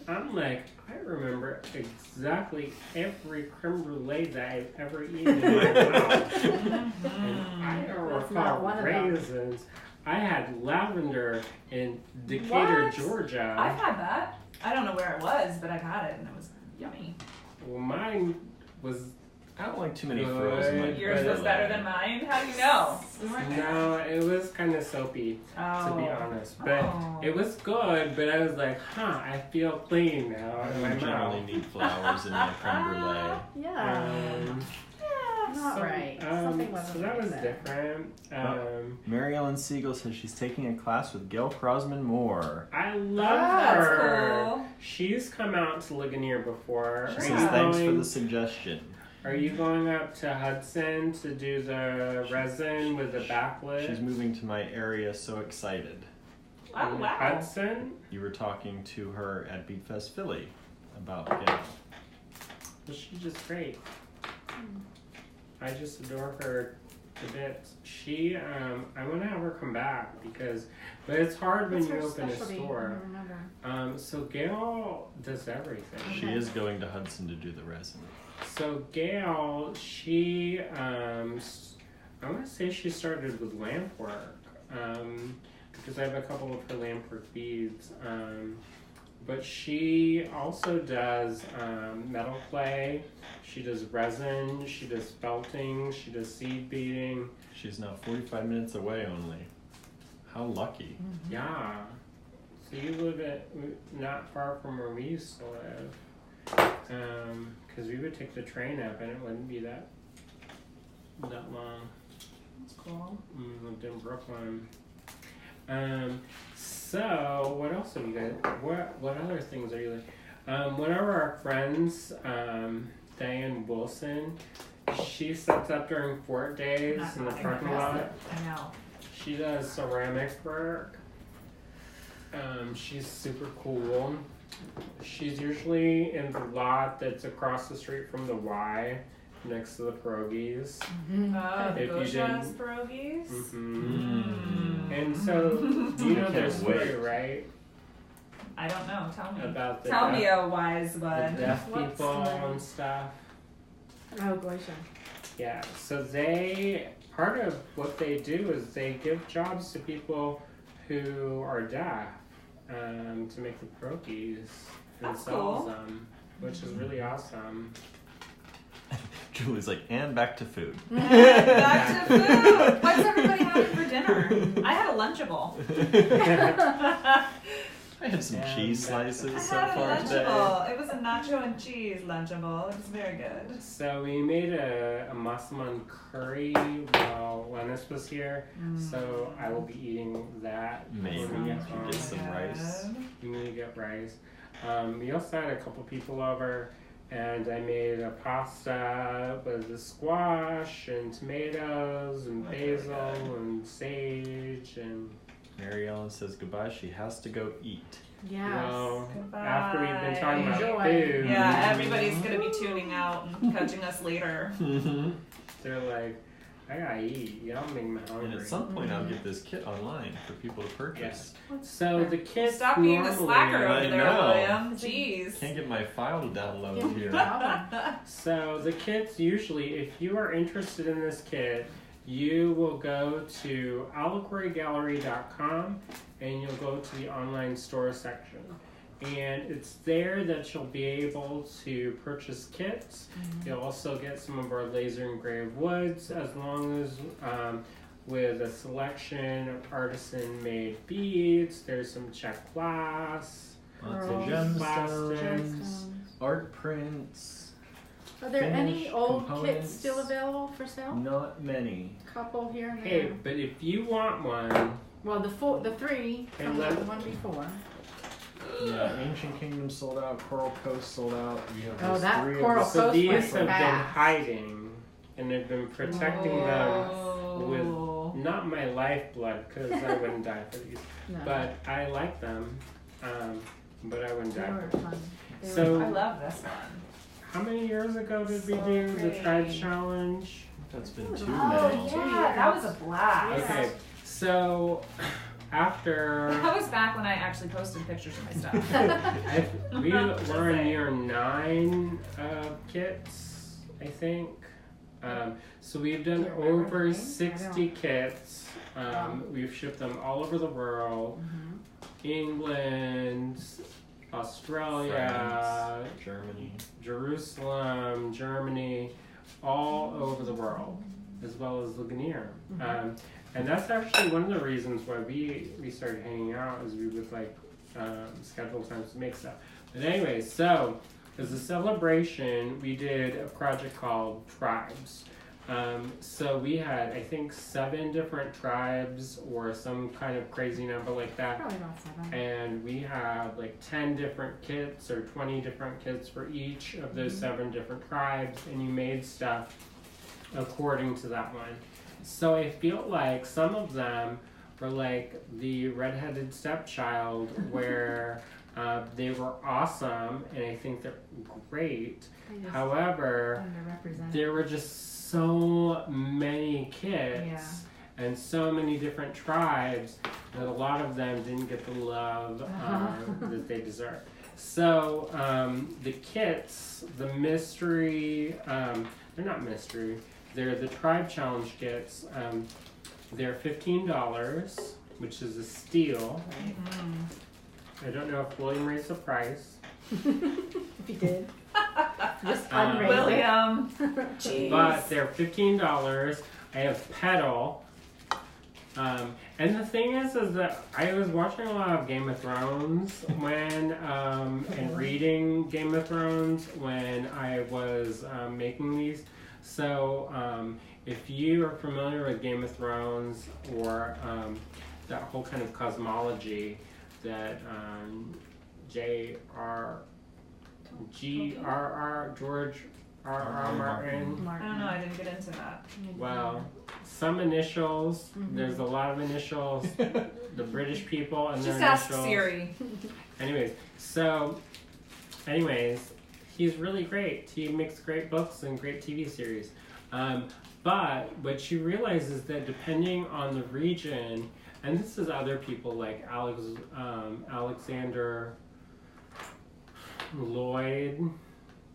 A: I'm like, I remember exactly every creme brulee that I've ever eaten in my mouth. And I don't
B: That's
A: recall
B: not one of them.
A: raisins. I had lavender in Decatur,
C: What?
A: Georgia.
C: I've had that. I don't know where it was, but I've had it and it was yummy.
A: Well, mine was
D: I don't like too many
A: Good.
D: frozen. Like
C: Yours was
D: creme
C: better
D: brulee.
C: than mine? How do you know? We weren't there.
A: no, it was kind of soapy,
C: Oh.
A: to be honest. But
C: Oh.
A: it was good. But I was like, I feel clean now in my
D: I generally
A: mouth.
D: need flowers in my creme brulee.
B: Yeah. Not
A: so,
B: right. Something
A: so
B: wasn't
A: that
B: right
A: was
B: there.
A: different.
D: Mary Ellen Siegel says she's taking a class with Gail Crosman Moore.
A: I love
C: That's
A: her.
C: cool.
A: She's come out to Ligonier before.
D: She
A: Are
D: says
A: you
D: thanks for
A: going-
D: the suggestion.
A: Are you going up to Hudson to do the resin with the backlit?
D: She's moving to my area, so excited.
C: Oh,
A: In
C: wow.
A: Hudson?
D: You were talking to her at Beat Fest Philly about Gail.
A: Well, she's just great. I just adore her to bits. She, I want to have her come back because, but it's hard when
B: What's
A: you
B: her
A: open a
B: specialty? I
A: store.
B: don't remember.
A: So Gail does everything.
D: She is going to Hudson to do the resin.
A: So Gail, she, I want to say she started with lamp work, because I have a couple of her lamp work beads. But she also does metal clay. She does resin. She does felting. She does seed beading.
D: She's now 45 minutes away only. How lucky.
A: Yeah. So you live not far from where we used to live. Because we would take the train up and it wouldn't be that long.
C: That's cool.
A: We lived in Brooklyn. So what else have you guys? What other things are you like? One of our friends, Diane Wilson, she sets up during Fort Days in the
C: Not
A: parking
C: impressive.
A: lot.
C: I know.
A: She does ceramic work. She's super cool. She's usually in the lot that's across the street from the Y, next to the pierogies.
C: The
A: If you
C: Gosha's
A: didn't-
C: pierogies.
A: Mm-hmm. And so, you know their
D: Can't
A: story,
D: wait.
A: right?
C: I don't know. Tell me.
A: About the
C: Tell
A: deaf,
C: me, oh wise
A: the
C: one.
A: deaf
B: What's
A: people
B: the-
A: and stuff.
B: Oh, Glacier.
A: Yeah, so part of what they do is they give jobs to people who are deaf to make the pierogies and
C: That's
A: sells
C: cool.
A: them, which is really awesome.
D: Julie's like, and back to food.
C: Back to food. What's everybody having for dinner? I had a Lunchable.
D: I had some
A: And
D: cheese
A: back to
D: slices
C: I
D: so
C: had a
D: far today.
C: Lunchable. It was a nacho and cheese Lunchable. It was very good.
A: So we made a massaman curry while Lennis was here, so I will be eating that.
D: Maybe
A: when we get
D: if you
A: home.
D: get some rice.
A: We need to get rice. We also had a couple people over, and I made a pasta with the squash and tomatoes and
C: That's really
A: basil
C: good.
A: and sage and.
D: Mary Ellen says goodbye. She has to go eat.
B: Yes.
A: Well,
C: Goodbye.
A: after we've been talking about
B: Enjoy.
A: food.
C: Yeah, everybody's gonna be tuning out and catching us later.
A: They're like, I gotta eat. Y'all make me hungry.
D: And at some point, I'll get this kit online for people to purchase.
A: So the kits
C: Stop being the
A: normally-
C: slacker over
D: I
C: there,
D: know.
C: William. Jeez.
D: Can't get my file to download here.
A: So the kits usually, if you are interested in this kit, you will go to allegorygallery.com and you'll go to the online store section. And it's there that you'll be able to purchase kits. You'll also get some of our laser engraved woods, as long as with a selection of artisan made beads. There's some check glass,
D: Lots
B: Pearls,
D: of
A: plastics.
D: gemstones, art prints.
B: Are there any
D: Finished
B: old
D: components.
B: kits still available for sale?
D: Not many.
B: Couple here and there.
A: Hey, but if you want one,
B: Well, the three
A: Hey,
B: from the
A: let-
B: one before.
D: Yeah, Ancient Kingdom sold out. Coral Coast sold out. We have
B: Oh,
D: those
B: that
D: 3
B: Coral
D: of
A: so
B: Coast
A: these
B: went
A: have been
B: fast.
A: hiding and they've been protecting them with
C: Oh.
A: not my lifeblood, because I wouldn't die for these,
B: No.
A: but I like them, but I wouldn't
B: they
A: die
B: were
A: for them.
B: fun. They were
A: So-
C: I love this one.
A: How many years ago did we
C: So
A: do the
C: pretty.
A: Tribe Challenge?
D: That's been
B: Oh,
D: 2
C: Oh
D: now.
C: yeah, that was a blast.
A: Okay, so after
C: That was back when I actually posted pictures of my stuff.
A: we
C: Just
A: were in
C: saying.
A: year 9 kits, I think. So we've done
B: Do you remember the
A: over
B: name?
A: 60 kits. We've shipped them all over the world. England, Australia,
D: France, Germany.
A: Jerusalem, Germany, all over the world, as well as Ligonier. And that's actually one of the reasons why we started hanging out, is we would like schedule times to make stuff. But anyway, so as a celebration, we did a project called Tribes. So we had, I think, 7 different tribes or some kind of crazy number like that.
B: Probably about 7.
A: And we had like 10 different kits or 20 different kits for each of those 7 different tribes, and you made stuff according to that one. So I feel like some of them were like the redheaded stepchild, where they were awesome, and I think they're great. However,
B: Underrepresented.
A: there were just so many kits
B: Yeah.
A: and so many different tribes that a lot of them didn't get the love that they deserve. So the kits, the mystery, they're not mystery, they're the Tribe Challenge kits. They're $15, which is a steal. I don't know if William raised the price.
B: If you did. Just
A: Um,
B: unrated.
C: William. Jeez.
A: But they're $15. I have pedal. And the thing is that I was watching a lot of Game of Thrones when, and reading Game of Thrones when I was making these. So if you are familiar with Game of Thrones or that whole kind of cosmology that George R.R. Martin.
C: I don't know, I didn't get into that.
A: Well, some initials. There's a lot of initials. The British people and
C: Just
A: their
C: ask
A: initials.
C: Siri.
A: Anyways, he's really great. He makes great books and great TV series. But what you realize is that depending on the region, and this is other people like Alexander Lloyd,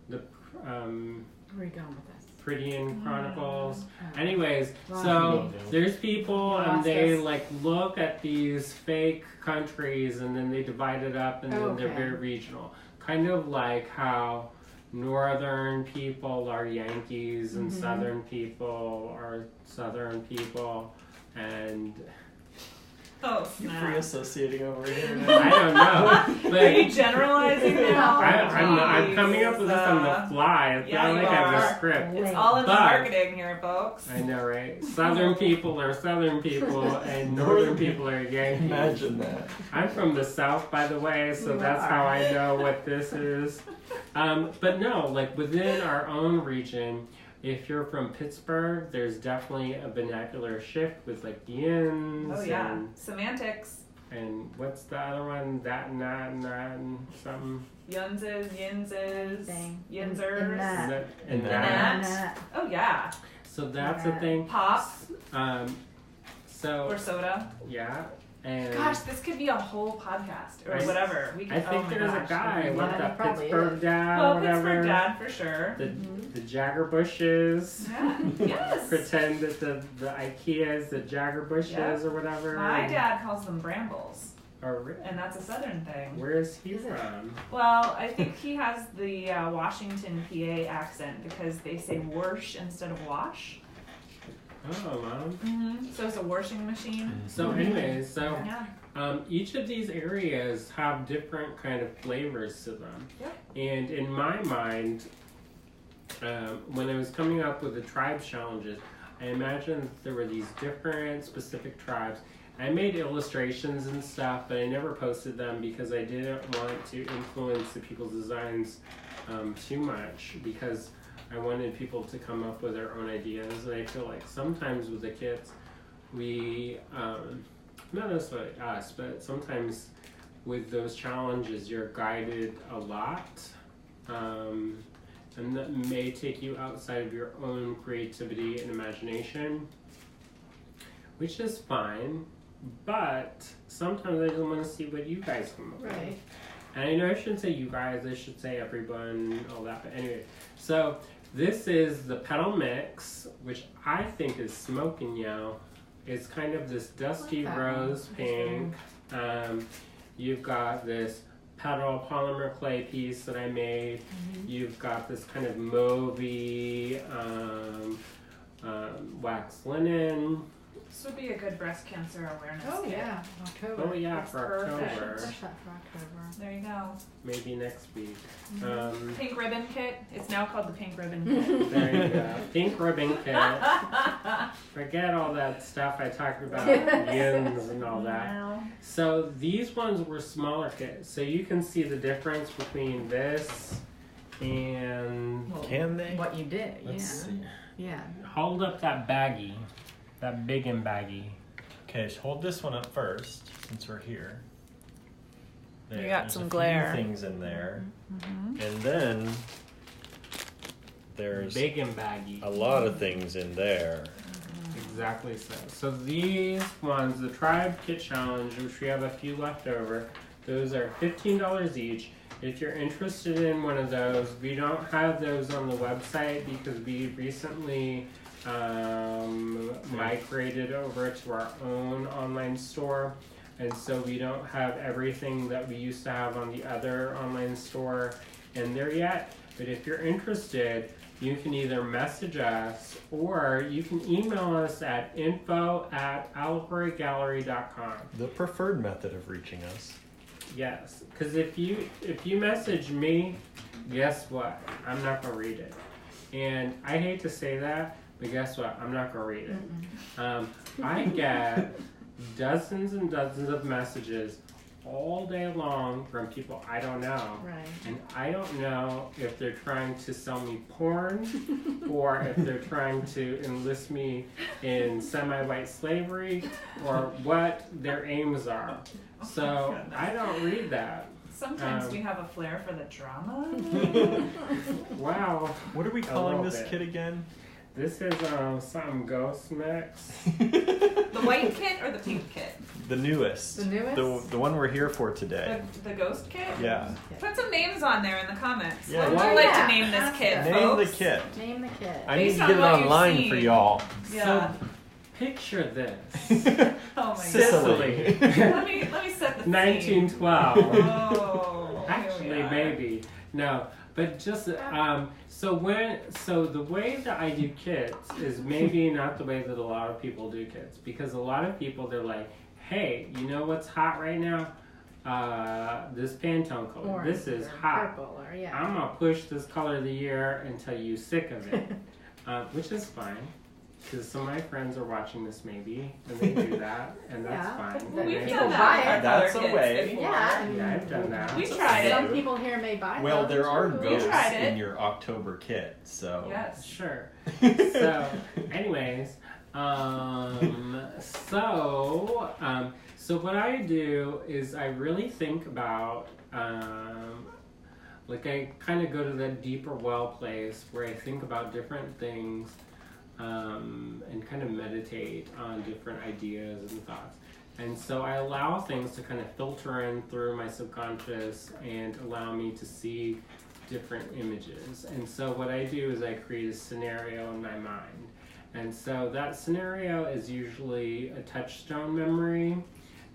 A: the
B: Where are you going with this?
A: Prydian Chronicles.
B: Oh.
A: Anyways,
B: Wow.
A: so there's people
B: You
A: and
B: lost
A: they
B: us.
A: like look at these fake countries and then they divide it up and then they're
B: Okay.
A: very regional. Kind of like how northern people are Yankees and southern people are southern people, and
C: Oh,
D: You
C: snap.
D: free associating over here
A: I don't know.
C: Are you
A: But
C: generalizing now?
A: I'm coming up with this on the
C: Jeez.
A: fly. It's
C: yeah,
A: not
C: you
A: like I have
C: are.
A: a script.
C: It's all in the
A: But-
C: marketing here, folks.
A: I know, right? Southern people are southern people, and northern people are Yankees.
D: Imagine that.
A: I'm from the South, by the way, so
B: You
A: that's
B: are.
A: how I know what this is. But no, like within our own region, if you're from Pittsburgh, there's definitely a vernacular shift with like the yins
C: Oh yeah, semantics.
A: and what's the other one? That and something.
C: Yunzes, yinzes,
B: Thing.
C: yinzers.
B: And that.
A: And
C: that.
A: that.
C: Oh yeah.
A: So that's the
B: Yeah.
A: thing.
C: Pop
A: So
C: or soda.
A: yeah, and
C: Gosh, this could be a whole podcast or
A: I-
C: whatever. We could,
A: I think
C: oh my
A: there's
C: gosh.
A: a guy
B: Yeah,
A: with
B: there
A: that
B: probably
A: Pittsburgh
B: is.
A: dad
C: Well,
A: or whatever.
C: Pittsburgh dad for sure.
A: The Jagger bushes.
C: Yeah. Yes.
A: Pretend that the IKEA is the Jagger bushes
C: Yep.
A: or whatever.
C: My dad calls them brambles,
A: Or
C: and that's a southern thing.
A: where is he
B: Is it?
A: from?
C: Well, I think he has the Washington, PA accent because they say wash instead of wash.
A: Oh, mom.
C: Mm-hmm. So it's a washing machine.
A: So, anyways, so
C: Yeah.
A: each of these areas have different kind of flavors to them.
C: Yep.
A: And in my mind, when I was coming up with the tribe challenges, I imagined that there were these different specific tribes. I made illustrations and stuff, but I never posted them because I didn't want to influence the people's designs too much, because I wanted people to come up with their own ideas. And I feel like sometimes with the kits, we, not necessarily us, but sometimes with those challenges, you're guided a lot. And that may take you outside of your own creativity and imagination, which is fine. But sometimes I just want to see what you guys come up with.
B: Right.
A: And I know I shouldn't say you guys, I should say everyone, all that. But anyway, so this is the petal mix, which I think is smoking yellow. It's kind of this dusty
B: I like that
A: rose
B: one.
A: pink. You've got this petal polymer clay piece that I made. You've got this kind of mauvey wax linen.
C: This would be a good breast cancer awareness
B: Oh
C: kit.
B: yeah, October.
A: Oh yeah,
C: That's
A: for
C: perfect.
A: October.
B: Push that for October.
C: There you go.
A: Maybe next week.
C: Pink ribbon kit. It's now called the pink ribbon kit.
A: There you go. Pink ribbon kit. Forget all that stuff I talked about, yins and all that.
C: Wow.
A: So these ones were smaller kits. So you can see the difference between this and...
D: Can they?
B: What you did,
D: Let's
B: yeah.
D: see.
B: Yeah.
A: Hold up that baggie. That big and baggy.
D: Okay, so hold this one up first, since we're here.
C: You got
D: there's
C: some
D: a few
C: glare.
D: things in there,
C: Mm-hmm.
D: and then there's
A: Big and baggy.
D: a lot of things in there.
A: Exactly so. So these ones, the Tribe Kit Challenge, which we have a few left over, those are $15 each. If you're interested in one of those, we don't have those on the website because we recently migrated over to our own online store. And so we don't have everything that we used to have on the other online store in there yet. But if you're interested, you can either message us or you can email us at info@allegorygallery.com.
D: The preferred method of reaching us.
A: Yes, because if you message me, guess what? I'm not gonna read it. And I hate to say that, but guess what? I'm not gonna read it. I get dozens and dozens of messages all day long from people I don't know.
B: Right.
A: And I don't know if they're trying to sell me porn or if they're trying to enlist me in semi-white slavery or what their aims are. So I don't read that.
C: Sometimes we have a flair for the drama.
A: Wow.
D: What are we
A: A
D: calling
A: little
D: this
A: bit.
D: kit again?
A: This is something ghost mix.
C: The white kit or the pink kit?
D: The newest.
B: The newest?
D: The one we're here for today.
C: The ghost kit?
D: Yeah.
C: Put some names on there in the comments.
D: Yeah,
C: What would
D: why
C: you like
B: not?
C: to name this kit,
D: Name
C: folks?
D: the kit.
B: Name the kid.
D: I need
C: Based
D: to
C: on
D: get it
C: what you've
D: online for
C: seen.
D: y'all.
C: Yeah.
A: Picture this.
C: Oh my
A: Sicily.
C: god. Let me set the scene.
A: 1912.
C: Oh.
A: Actually,
C: here we are.
A: maybe. No, but just so the way that I do kits is maybe not the way that a lot of people do kits, because a lot of people, they're like, hey, you know what's hot right now? This Pantone color.
B: Orange
A: This is
B: or
A: hot.
B: Purple or yeah.
A: I'm gonna push this color of the year until you're sick of it, which is fine. Because some of my friends are watching this maybe, and they do that, and that's
B: Yeah.
A: fine.
B: Well,
C: We've
A: And
C: done
B: buy
C: that
B: it.
C: with our
D: That's
C: color
D: a way.
C: kits before.
B: Yeah.
A: yeah, I've done that.
C: We tried it.
B: Some people here may buy
D: Well,
B: those
D: there are
B: too.
D: ghosts
C: tried it.
D: in your October kit, so.
C: Yes.
A: Sure. So, anyways, so what I do is I really think about, like I kind of go to that deeper well place where I think about different things and kind of meditate on different ideas and thoughts. And so I allow things to kind of filter in through my subconscious and allow me to see different images. And so what I do is I create a scenario in my mind. And so that scenario is usually a touchstone memory.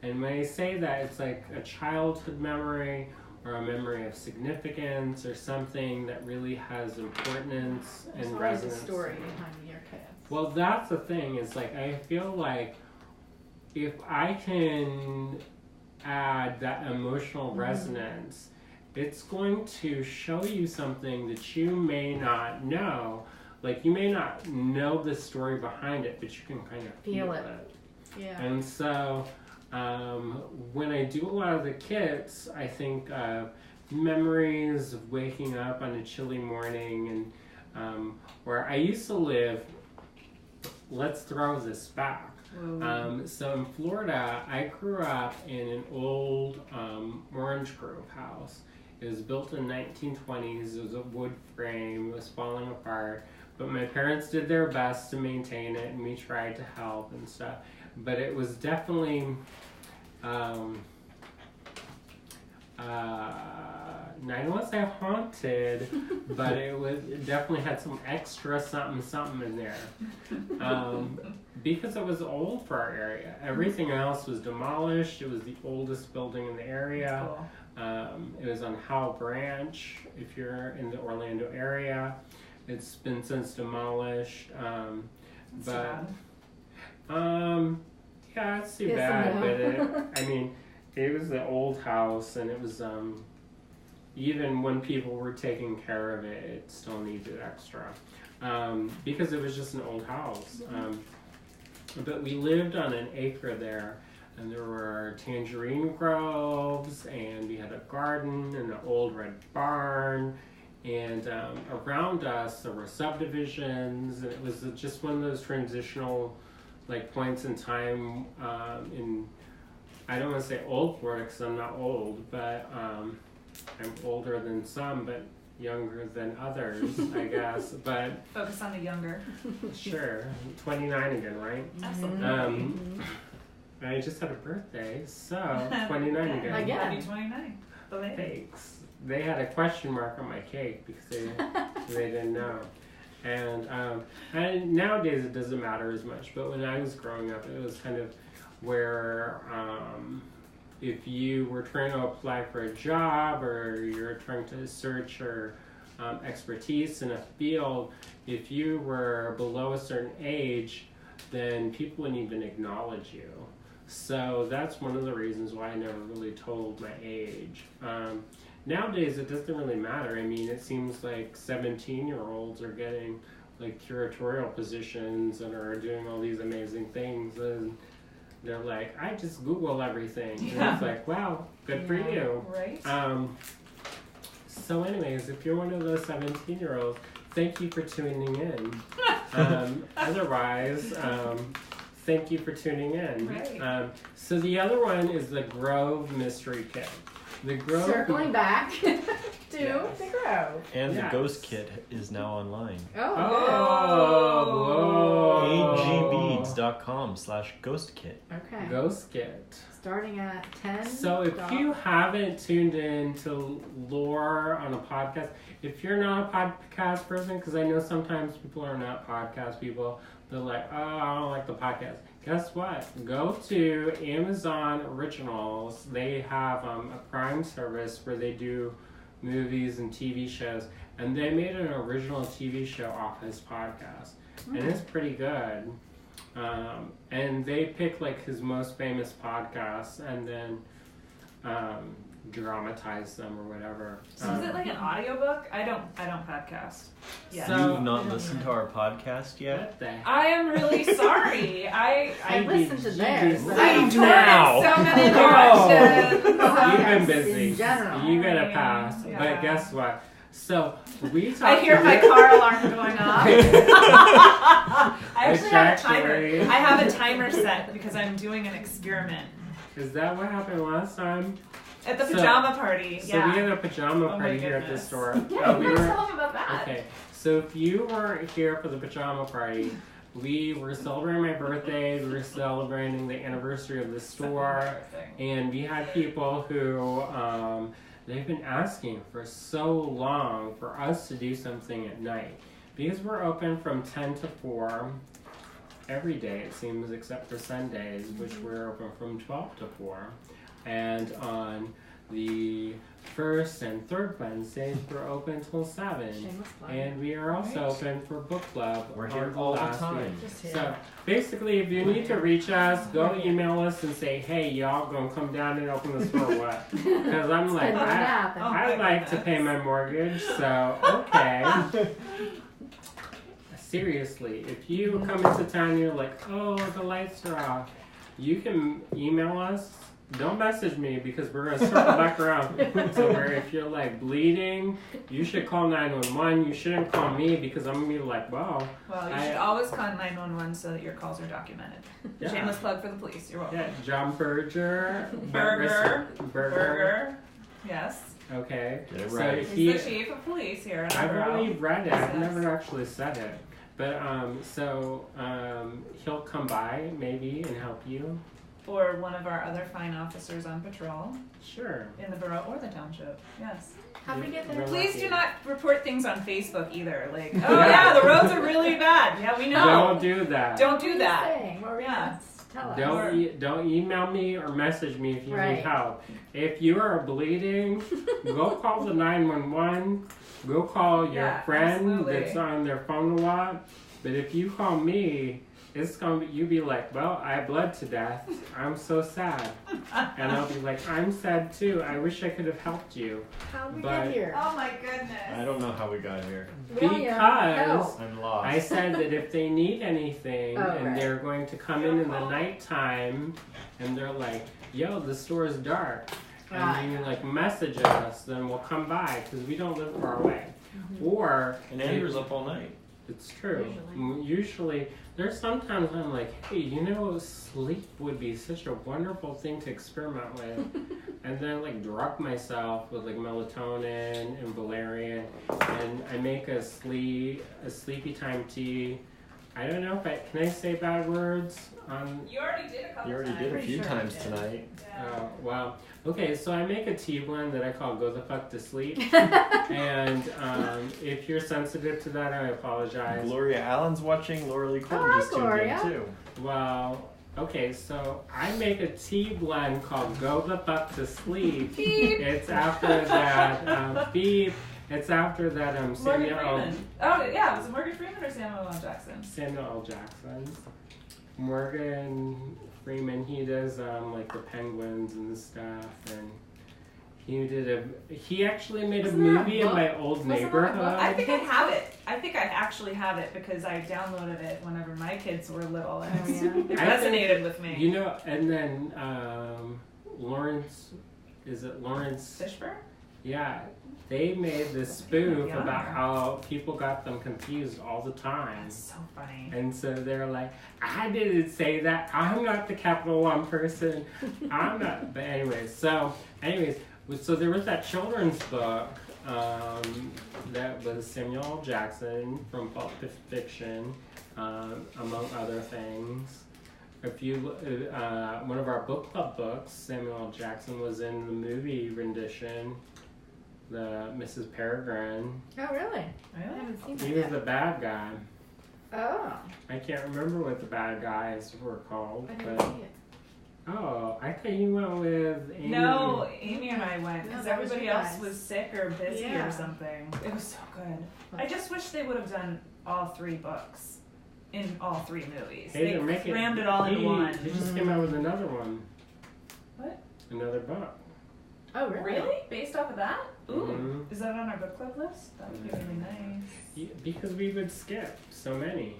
A: And when I say that, it's like a childhood memory or a memory of significance or something that really has importance and resonance.
B: The story behind your kids.
A: Well, that's the thing. It's like I feel like if I can add that emotional resonance, it's going to show you something that you may not know. Like, you may not know the story behind it, but you can kind of feel it.
B: Yeah.
A: And so when I do a lot of the kits, I think memories of waking up on a chilly morning and where I used to live. Let's throw this back. So in Florida, I grew up in an old orange grove house. It was built in the 1920s. It was a wood frame. It was falling apart. But my parents did their best to maintain it, and we tried to help and stuff. But it was definitely, I don't want to say haunted, but it definitely had some extra something in there. Because it was old for our area. Everything else was demolished. It was the oldest building in the area.
C: Cool.
A: It was on Howell Branch, if you're in the Orlando area. It's been since demolished.
C: Sad.
A: Yeah, it's too bad, but it was the old house, and it was, even when people were taking care of it, it still needed extra, because it was just an old house. But we lived on an acre there, and there were tangerine groves, and we had a garden and an old red barn. And around us, there were subdivisions, and it was just one of those transitional, like, points in time in, I don't want to say old Florida because I'm not old, but I'm older than some, but younger than others, I guess. But
C: focus on the younger.
A: Sure, 29 again, right?
C: Absolutely.
A: I just had a birthday, so 29 again.
B: Again.
C: Happy 29. Belated.
A: Thanks. They had a question mark on my cake because they didn't know. And nowadays it doesn't matter as much, but when I was growing up, it was kind of where if you were trying to apply for a job or you're trying to search your expertise in a field, if you were below a certain age, then people wouldn't even acknowledge you. So that's one of the reasons why I never really told my age. Nowadays, it doesn't really matter. I mean, it seems like 17-year-olds are getting like curatorial positions and are doing all these amazing things, and they're like, I just Google everything.
C: Yeah.
A: And it's like, wow, good for you.
C: Right.
A: So anyways, if you're one of those 17-year-olds, thank you for tuning in. Otherwise, thank you for tuning in.
C: Right.
A: So the other one is the Grove Mystery Kit. The Grove.
B: Circling back to
A: Yes.
B: the Grove.
D: And
A: Yes.
D: the Ghost Kit is now online.
A: Oh, whoa.
D: agbeads.com/ghostkit.
B: Okay.
A: Ghost Kit.
B: Starting at 10.
A: So if you haven't tuned in to lore on a podcast, if you're not a podcast person, because I know sometimes people are not podcast people, they're like, oh, I don't like the podcast. Guess what? Go to Amazon Originals. They have a Prime service where they do movies and TV shows, and they made an original TV show off his podcast, and it's pretty good. And they pick like his most famous podcasts and then dramatize them or whatever.
C: So is it like an audiobook? I don't podcast. Yeah.
A: So-
D: You've not listened to our podcast yet?
A: What the heck?
C: I am really sorry. I
B: listened to theirs. but
C: I've
D: do
C: heard
D: now.
C: so many
A: Oh.
C: directions.
A: You've been
B: in
A: busy.
B: general.
A: You got a pass.
C: Yeah.
A: But guess what? So we talked
C: I hear my car alarm going off. I actually have a timer.
A: Exactly.
C: I have a timer set because I'm doing an experiment.
A: Is that what happened last time?
C: At the pajama party.
A: So
C: Yeah.
A: we had a pajama
C: Oh my
A: party here at the
C: goodness.
A: store.
B: Yeah,
A: we
B: let's
A: were
B: tell them about that.
A: okay. So if you weren't here for the pajama party, we were celebrating my birthday. We were celebrating the anniversary of the store, and we had people who they've been asking for so long for us to do something at night because we're open from 10 to 4 every day, it seems, except for Sundays, which we're open from 12 to 4. And on the first and third Wednesdays, we're open till 7.
B: Shameless plug.
A: And we are also
C: Right.
A: open for book club.
D: We're
A: on
D: here all the
A: last
D: time.
A: week.
B: Just here.
A: So basically, if you need to reach us, go email us and say, hey, y'all gonna come down and open the store or what? Because I'm like,
B: Spend on that.
C: Oh,
A: I
C: my
A: like to
C: goodness.
A: pay my mortgage, so okay. Seriously, if you come into town and you're like, oh, the lights are off, you can email us. Don't message me because we're going to circle back around. So where if you're like bleeding, you should call 911. You shouldn't call me because I'm going to be like, wow.
C: Well, you
A: I-
C: should always call 911 so that your calls are documented.
A: Yeah.
C: Shameless plug for the police. You're welcome.
A: Yeah, John Berger.
C: Burger.
A: Burger.
C: Burger. Yes.
A: Okay.
D: Get it
A: So
D: right.
C: He's the chief of police here at
A: I've
C: Borough.
A: only read it. I've
C: Yes.
A: never actually said it. But he'll come by maybe and help you.
C: Or one of our other fine officers on patrol
A: Sure.
C: in the borough or the township. Yes.
B: How do we get there?
A: We're
C: Please
A: lucky.
C: do not report things on Facebook either. Like, oh yeah, the roads are really bad. Yeah, we know.
A: Don't do that.
C: Don't do that.
B: What were we
C: Yeah.
B: gonna tell us?
A: Don't email me or message me if you
B: Right.
A: need help. If you are bleeding, go call the 911. Go call your
C: Yeah,
A: friend
C: absolutely.
A: that's on their phone a lot. But if you call me, it's gonna be, you be like, well, I bled to death. I'm so sad. And I'll be like, I'm sad too. I wish I could have helped you.
B: How did we
A: But-
B: get here?
C: Oh my goodness.
D: I don't know how we got here.
B: We don't even
A: Because
B: know.
D: I'm lost.
A: I said that if they need anything
B: Oh,
A: and
B: right.
A: they're going to come in the nighttime and they're like, yo, the store is dark. And you like message us, then we'll come by because we don't live far away. Or
D: And Andrew's up all night.
A: it's true. Usually, there's sometimes I'm like, hey, you know, sleep would be such a wonderful thing to experiment with. And then like drug myself with like melatonin and valerian, and I make a sleepy time tea. I don't know if can I say bad words on.
C: You already did a couple
D: You already
C: times.
D: did a
B: Pretty
D: few
B: sure I
D: times
B: did.
D: tonight.
C: Yeah.
A: Wow. Okay, so I make a tea blend that I call "Go the fuck to sleep," and if you're sensitive to that, I apologize.
D: Gloria Allen's watching. Laura Lee Colton
B: Oh,
D: just tuned
B: Gloria.
D: in too.
A: Well, okay, so I make a tea blend called "Go the fuck to sleep."
C: Beep.
A: It's after that beep. It's after that
C: Morgan
A: Samuel
C: Freeman. Oh yeah, was it Morgan Freeman or Samuel L. Jackson?
A: Samuel L. Jackson. Morgan Freeman, he does like the penguins and stuff, and he actually made a
B: Wasn't there a
A: movie in
B: book?
A: my old
B: Wasn't there a
A: neighborhood.
B: book?
C: I think I have it. I think I actually have it because I downloaded it whenever my kids were little and
B: Oh, yeah.
C: it
A: I
C: resonated with me.
A: You know, and then Lawrence
C: Fishburne?
A: Yeah, they made this spoof
C: Yeah.
A: about how people got them confused all the time.
C: That's so funny.
A: And so they're like, I didn't say that. I'm not the Capital One person. I'm not. But anyways, so there was that children's book that was Samuel L. Jackson from Pulp Fiction, among other things. If you one of our book club books, Samuel L. Jackson was in the movie rendition, the Mrs. Peregrine.
B: Oh, really? I
C: Really?
B: haven't seen that
A: He was
B: yet.
A: the bad guy.
B: Oh,
A: I can't remember what the bad guys were called,
B: I didn't
A: but
B: see it.
A: oh, I thought you went with Amy.
C: No, Amy and I went
B: No,
C: because
B: that was
C: everybody
B: you
C: else
B: guys.
C: was sick or busy
B: Yeah.
C: or something. It was so good. I just wish they would have done all 3 books in all 3 movies.
A: Hey,
C: They
A: they're making
C: crammed it all into one.
A: They just came out with another one.
C: What?
A: Another book.
B: Oh, really?
C: Really? Based off of that? Ooh.
A: Mhm.
C: Is that on our book club list? That would be really nice.
A: Because we would skip so many.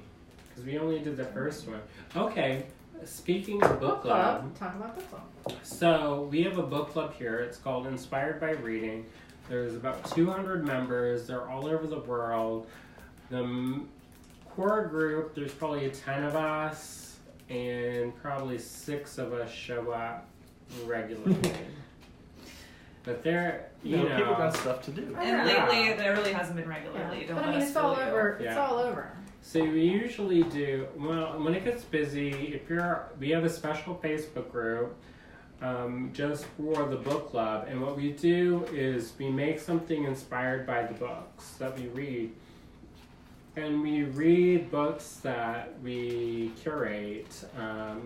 A: Because we only did the first one. Okay, speaking of book club.
B: Talk about book club.
A: So we have a book club here. It's called Inspired by Reading. There's about 200 members. They're all over the world. The core group, there's probably 10 of us, and probably 6 of us show up regularly. But they're, you know.
D: people got stuff to do.
C: And
A: Yeah.
C: lately, there really hasn't been regularly.
B: Yeah.
C: Don't
B: But I
C: let
B: mean,
C: us
B: it's all
C: fool you.
B: over. It's
A: Yeah.
B: all over.
A: So we usually do, well, when it gets busy, we have a special Facebook group just for the book club. And what we do is we make something inspired by the books that we read. And we read books that we curate.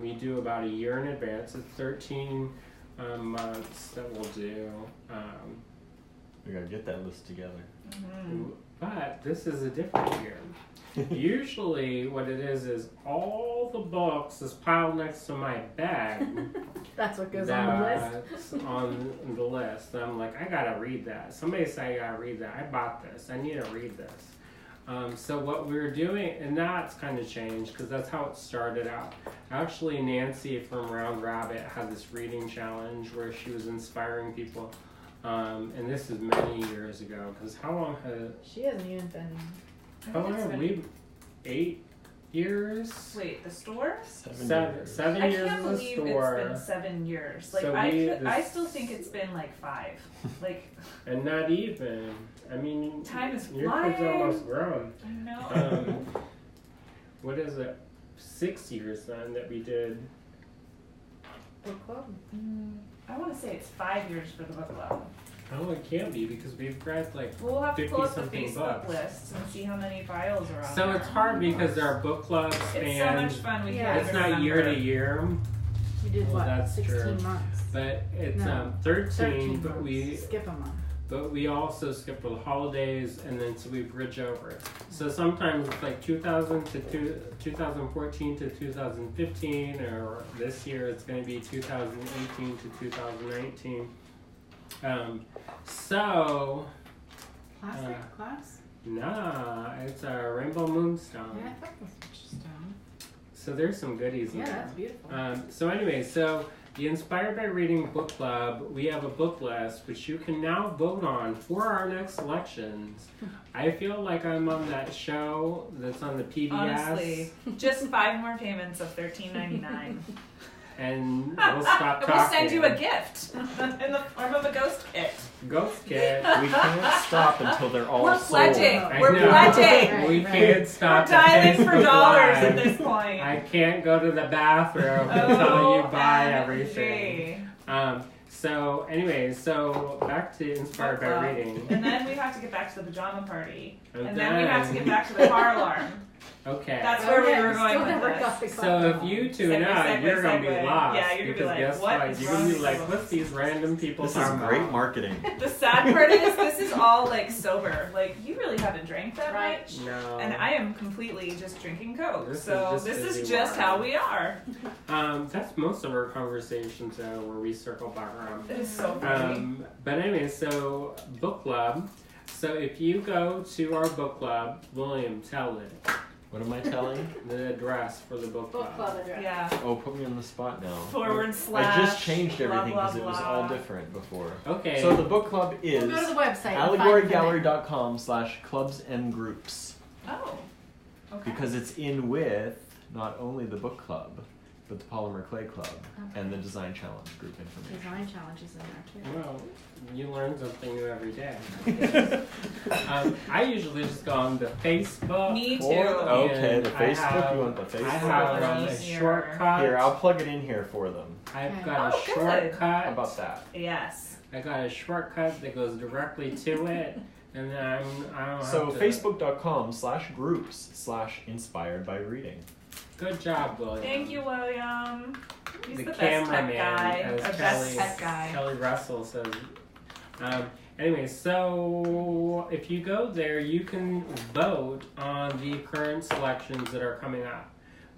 A: We do about a year in advance. It's 13 months that we'll do.
D: We gotta get that list together.
C: Mhm.
A: But this is a different year. Usually what it is all the books is piled next to my bed.
B: That's what goes on the list.
A: That's on the list. I'm like, I gotta read that. Somebody say I gotta read that. I bought this. I need to read this. So what we're doing, and that's kind of changed because that's how it started out. Actually, Nancy from Round Rabbit had this reading challenge where she was inspiring people. And this is many years ago. Because how long has...
B: She hasn't even been.
A: How long have we? 8 years?
C: Wait, the store?
A: 7
D: years.
C: I
A: years
C: can't
A: in the
C: believe
A: store.
C: it's been 7 years. Like
A: So
C: I still think it's been like 5. Like
A: And not even. I mean,
C: Time is
A: your
C: flying.
A: kid's almost grown.
C: I know.
A: What is it? 6 years then that we did.
B: Book club?
C: I want to say it's 5 years for the book club.
A: Oh, it can't be because we've read like.
C: We'll have to pull up the
A: 50-something
C: Facebook
A: books.
C: list and see how many files are on
A: So
C: there.
A: it's hard because our book club
C: It's so
A: spans.
C: much fun. We
B: Yeah.
C: can't
A: It's
C: even
A: not year to
C: remember.
A: year,
B: We did
A: Well,
B: what?
A: that's
B: 16
A: true.
B: months.
A: but it's
B: No,
A: 13. But
B: months.
A: we
B: Skip a month.
A: also skip for the holidays, and then so we bridge over it. So sometimes it's like 2000 to 2014 to 2015, or this year it's going to be 2018 to 2019. So
B: Classic class?
A: nah, it's a Rainbow Moonstone.
B: Yeah, I thought this was just
A: So there's some goodies in
B: Yeah,
A: there.
B: that's beautiful.
A: So anyway, so the Inspired by Reading Book Club, we have a book list which you can now vote on for our next selections. I feel like I'm on that show that's on the PBS.
C: Honestly, just 5 more payments of $13.99.
A: And we'll stop
C: And
A: talking.
C: we'll send you a gift in the form of a ghost kit.
A: Ghost kit.
D: We can't stop until they're all
C: We're
D: sold.
C: pledging.
A: I
C: We're
A: know.
C: pledging.
A: We
B: Right.
A: can't stop.
C: We're dialing
A: the
C: for
A: Facebook
C: dollars
A: Live.
C: at this point.
A: I can't go to the bathroom until you buy everything.
C: OMG.
A: So anyway, so back to Inspired
C: Book
A: by
C: club.
A: Reading.
C: And then we have to get back to the pajama party.
A: And
C: And then we have to
A: then-
C: get back to the car alarm.
A: Okay.
C: That's
B: Oh,
C: where we
B: yeah,
C: were
B: you
C: going
B: still
C: with
B: never
C: this.
B: got the
A: So if you tune
C: Segue,
A: out,
C: segue,
A: you're gonna be
C: segue.
A: lost.
C: Yeah, you're gonna be
A: because
C: like,
A: guess
C: what
A: what?
C: is
A: You're gonna be
C: wrong
A: like,
C: with
A: what's these random people
D: This is
A: talking
D: great
A: about?
D: marketing.
C: The sad part is this is all like sober. Like you really haven't drank that
B: Right.
C: much.
A: No.
C: And I am completely just drinking Coke.
A: This is
C: so
A: just
C: this
A: busy
C: is just
A: water.
C: how we are.
A: That's most of our conversations where we circle back around.
C: It is so funny.
A: But anyway, so book club. So if you go to our book club, William, tell it
D: What am I telling?
A: the address for the book club.
B: Book club address.
C: Yeah.
D: Oh, put me on the spot now.
C: Forward slash.
D: I just changed
C: blah,
D: everything
C: blah,
D: because it was
C: blah.
D: all different before.
A: Okay.
D: So the book club is
B: We'll go to the website. and find the
D: allegorygallery.com/clubs and groups
C: Oh. Okay.
D: because it's in with not only the book club, but the Polymer Clay Club and the Design Challenge group information.
B: Design challenges in there too.
A: Well, you learn something new every day. I usually just go on the Facebook.
C: Me too.
D: Okay, the
A: And I
D: Facebook.
A: have-
D: You want the
A: I
D: Facebook?
A: have a
C: Easier.
A: shortcut.
D: Here, I'll plug it in here for them.
A: I've
B: Okay.
A: got
C: Oh,
A: a
C: good.
A: shortcut.
D: How about that?
C: Yes.
A: I got a shortcut that goes directly to it, and then I don't
D: So
A: have to.
D: facebook.com/groups/inspired by reading.
A: Good job, William.
C: Thank you, William. He's the,
A: The
C: best pet
A: cameraman,
C: guy.
A: as
C: Our
A: Kelly-
C: best pet guy.
A: Kelly Russell says. Anyway, so if you go there, you can vote on the current selections that are coming up.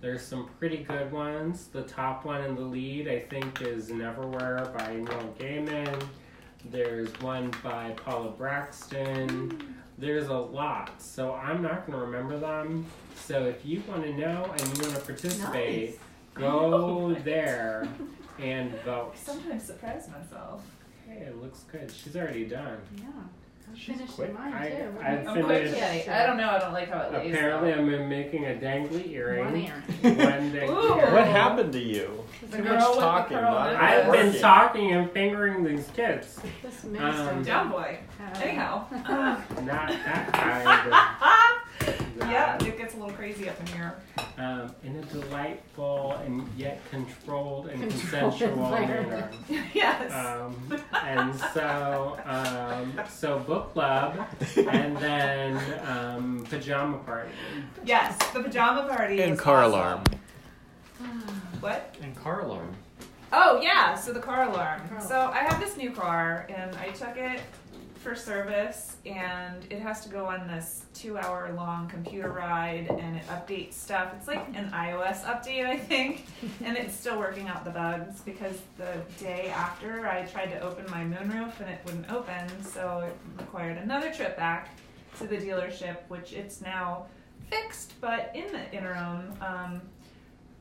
A: There's some pretty good ones. The top one in the lead, I think, is Neverwhere by Neil Gaiman. There's one by Paula Braxton. There's a lot, so I'm not going to remember them. So if you want to know and you want to participate,
B: Nice.
A: go there and vote.
C: I sometimes surprise myself.
A: Hey, it looks good. She's already done.
B: Yeah.
D: She's
B: Finished
D: quick.
B: mine
A: I
B: too.
C: I'm quick kitty. I don't know. I don't like how it lays.
A: Apparently,
C: though.
A: I'm making a dangly earring.
B: One earring.
A: One dangly
C: Ooh.
A: earring.
D: What happened to you?
C: The
D: Too
C: girl
D: much
C: with the
D: talking.
C: pearl
D: not
C: necklace.
A: I've been
D: working.
A: talking and fingering these kids.
B: This minister.
C: Down boy. Anyhow.
A: Not that kind.
C: Yeah, it gets a little crazy up in here.
A: In a delightful and yet controlled and
B: Controlled
A: consensual manner.
B: environment.
C: Yes.
A: And so book club, and then pajama party.
C: Yes, the pajama party.
D: And
C: is
D: car
C: awesome.
D: alarm.
C: What?
D: And car alarm.
C: Oh yeah, so the car alarm.
B: Car
C: So I have this new car and I took it for service and it has to go on this 2-hour long computer ride and it updates stuff. It's like an iOS update, I think, and it's still working out the bugs because the day after I tried to open my moonroof and it wouldn't open, so it required another trip back to the dealership, which it's now fixed, but in the interim,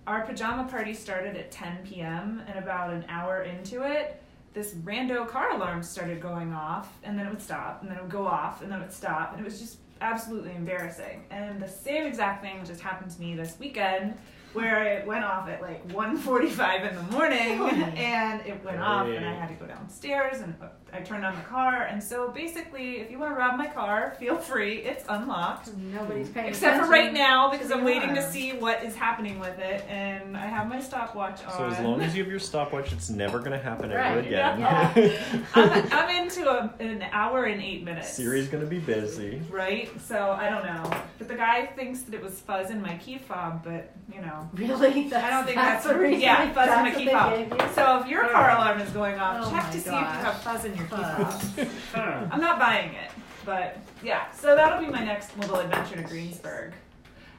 C: our pajama party started at 10 p.m. and about an hour into it, this rando car alarm started going off, and then it would stop, and then it would go off, and then it would stop, and it was just absolutely embarrassing. And the same exact thing just happened to me this weekend, where it went off at like 1:45 in the morning, and it went off, and I had to go downstairs, and I turned on the car, and so basically, if you want to rob my car, feel free, it's unlocked.
B: Nobody's paying
C: Except for
B: attention
C: right now, because
B: to
C: I'm
B: the
C: waiting to
B: alarm.
C: see what is happening with it, and I have my stopwatch on.
D: So as long as you have your stopwatch, it's never going to happen ever
B: Right.
D: again.
B: Yeah.
C: I'm into an hour and 8 minutes.
D: Siri's going to be busy.
C: Right? So I don't know. But the guy thinks that it was fuzz in my key fob, but you know.
B: Really?
C: I don't think that's
B: the reason.
C: yeah, fuzz in my
B: That's
C: key
B: what
C: fob.
B: they gave you?
C: So if your car alarm is going off,
B: Oh
C: check
B: my
C: to see if you
B: gosh.
C: have fuzz in your key fob.
B: Fuzz.
A: Huh.
C: I'm not buying it, but yeah. So that'll be my next little adventure to Greensburg.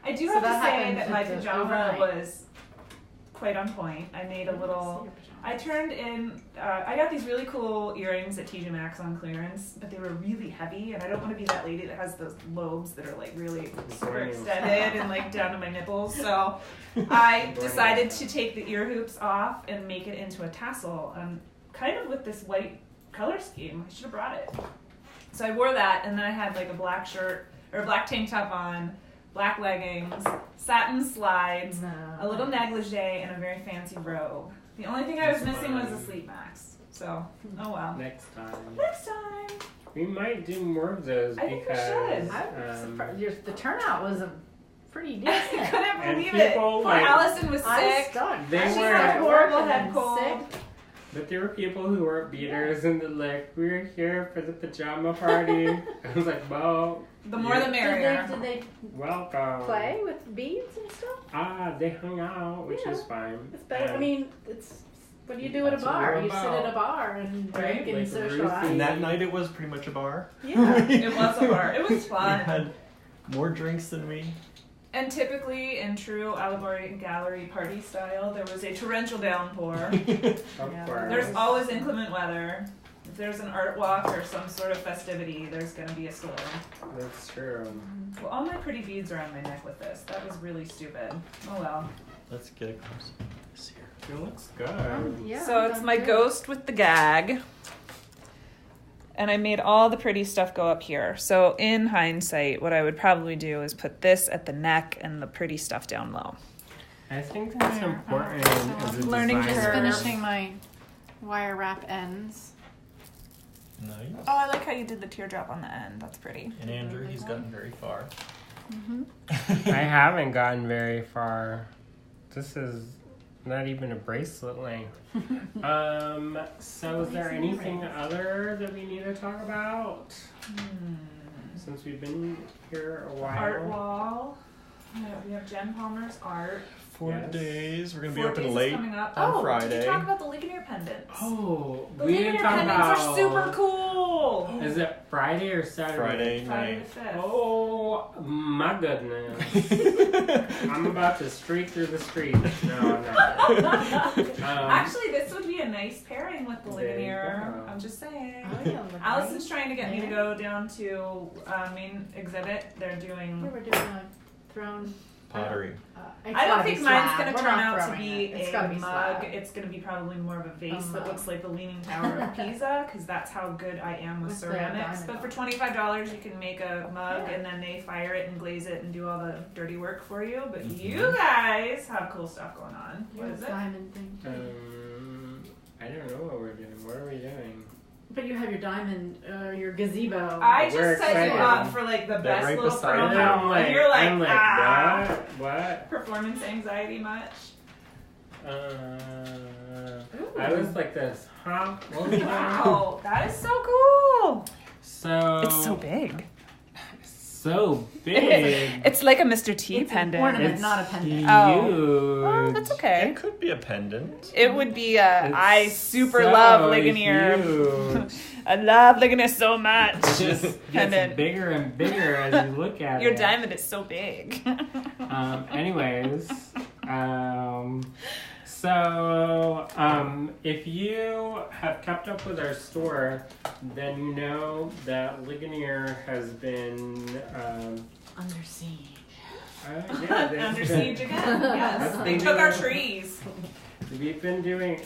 C: I do
B: So
C: have to
B: that
C: say
B: happens
C: that my
B: at the
C: pajama
B: overnight.
C: was quite on point. I made a little. I turned in. I got these really cool earrings at TJ Maxx on clearance, but they were really heavy, and I don't want to be that lady that has those lobes that are like really super
A: Right.
C: extended and like down to my nipples. So I decided to take the ear hoops off and make it into a tassel, kind of with this white color scheme. I should have brought it. So I wore that, and then I had like a black shirt or a black tank top on, black leggings, satin slides,
B: No.
C: a little negligee, and a very fancy robe. The only thing I was missing was a sleep mask. So, oh well.
A: Next time.
C: Next time.
A: We might do more of those
C: I think we
A: because
C: should.
B: I'm surprised. The turnout was pretty
C: I
B: decent.
C: couldn't
A: And
C: believe it.
A: people,
C: Poor
A: like-
C: Allison was
B: I
C: sick.
B: stuck.
A: They
C: She
A: were-
C: had horrible head
B: and
C: cold.
B: sick.
A: but there were people who weren't beaters and they're like, we're here for the pajama party. I was like, well,
C: The more the merrier.
B: Did they
A: welcome.
B: play with beads and stuff?
A: They hung out, which
B: Yeah.
A: is fine.
B: It's better. I
A: And
B: mean, it's what do you do at a
A: That's what
B: bar?
A: we're
B: You sit
A: about.
B: at a bar and
C: Right?
B: drink and
A: Like
B: socialize.
A: Ruthie.
D: And that night it was pretty much a bar.
B: Yeah.
C: It was a bar. It was
D: We
C: fun.
D: had more drinks than me.
C: And typically, in true Allegory Gallery party style, there was a torrential downpour.
A: Of
B: Yeah.
A: course.
C: There's always inclement weather. If there's an art walk or some sort of festivity, there's going to be a storm.
A: That's true.
C: Well, all my pretty beads are on my neck with this. That was really stupid. Oh well.
D: Let's get a close look at this here.
A: It looks good.
B: Yeah,
C: So it's
B: that's
C: my
B: good.
C: ghost with the gag. And I made all the pretty stuff go up here. So in hindsight, what I would probably do is put this at the neck and the pretty stuff down low.
A: I think that's
B: There,
A: important
B: so
A: as a
C: learning
A: designer.
C: curve.
B: finishing my wire wrap ends.
D: Nice.
C: Oh, I like how you did the teardrop on the end. That's pretty.
D: And Andrew, he's gotten very far.
A: I haven't gotten very far. This is not even a bracelet length. So is there anything other that we need to talk about? Since we've been here a while.
C: Art wall. Yeah, we have Jen Palmer's art.
D: 4
A: Yes.
D: days. We're gonna be
C: 4
D: open
C: days is
D: late
C: coming up.
D: on
C: Did
D: Friday.
C: you talk about the Ligonier pendants?
A: Oh,
C: The
A: we didn't
C: Ligonier
A: talk
C: pendants
A: about.
C: are super cool.
A: Is it Friday or Saturday?
D: Friday
C: Friday
D: night.
C: the 5th.
A: Oh my goodness! I'm about to streak through the streets. No.
C: Actually, this would be a nice pairing with the
A: There you
C: Ligonier.
A: go.
C: I'm just saying.
B: Oh, yeah, look
C: Allison's trying to get me to
B: Yeah.
C: go down to main exhibit. They're
B: We
C: doing
B: were doing a throne
D: pottery.
C: I don't think mine's going to
B: We're
C: turn
B: not
C: out to
B: throwing
C: be
B: it. It's
C: a
B: gotta be
C: mug.
B: slab.
C: It's going to be probably more of a vase that
B: mug.
C: looks like the Leaning Tower of Pisa, because that's how good I am with
B: With the
C: ceramics.
B: diamond
C: But for
B: on
C: $25, you can make a mug,
B: Yeah.
C: and then they fire it and glaze it and do all the dirty work for you. But
D: Mhm.
C: you guys have cool stuff going on. What is it?
B: Diamond thing.
A: I don't know what we're doing. What are we doing?
B: But you have your diamond, your gazebo.
C: I
A: We're
C: just set you
A: excited.
C: up for like the
D: They're
C: best
D: right
C: little
D: beside
C: promo,
D: you.
C: and you're like,
A: I'm like,
C: ah.
A: what?
C: Performance anxiety much?
A: I was like this, huh? What was that?
C: Wow, that is so cool.
A: So
C: It's so big.
A: So big.
C: It's like a Mr. T
B: It's an
C: pendant.
B: ornament,
A: It's
B: not a pendant.
A: huge.
C: Oh, that's okay.
D: It could be a pendant.
C: It would be
A: It's
C: I super
A: so
C: love Ligonier.
A: huge.
C: I love Ligonier so much.
A: It just gets
C: Pendant.
A: bigger and bigger as you look at
C: Your
A: it.
C: diamond is so big.
A: Anyways, if you have kept up with our store, then you know that Ligonier has been
B: Under siege.
C: Under siege again. Yes.
A: That's
C: They
A: been
C: took our
A: doing-
C: trees.
A: We've been doing,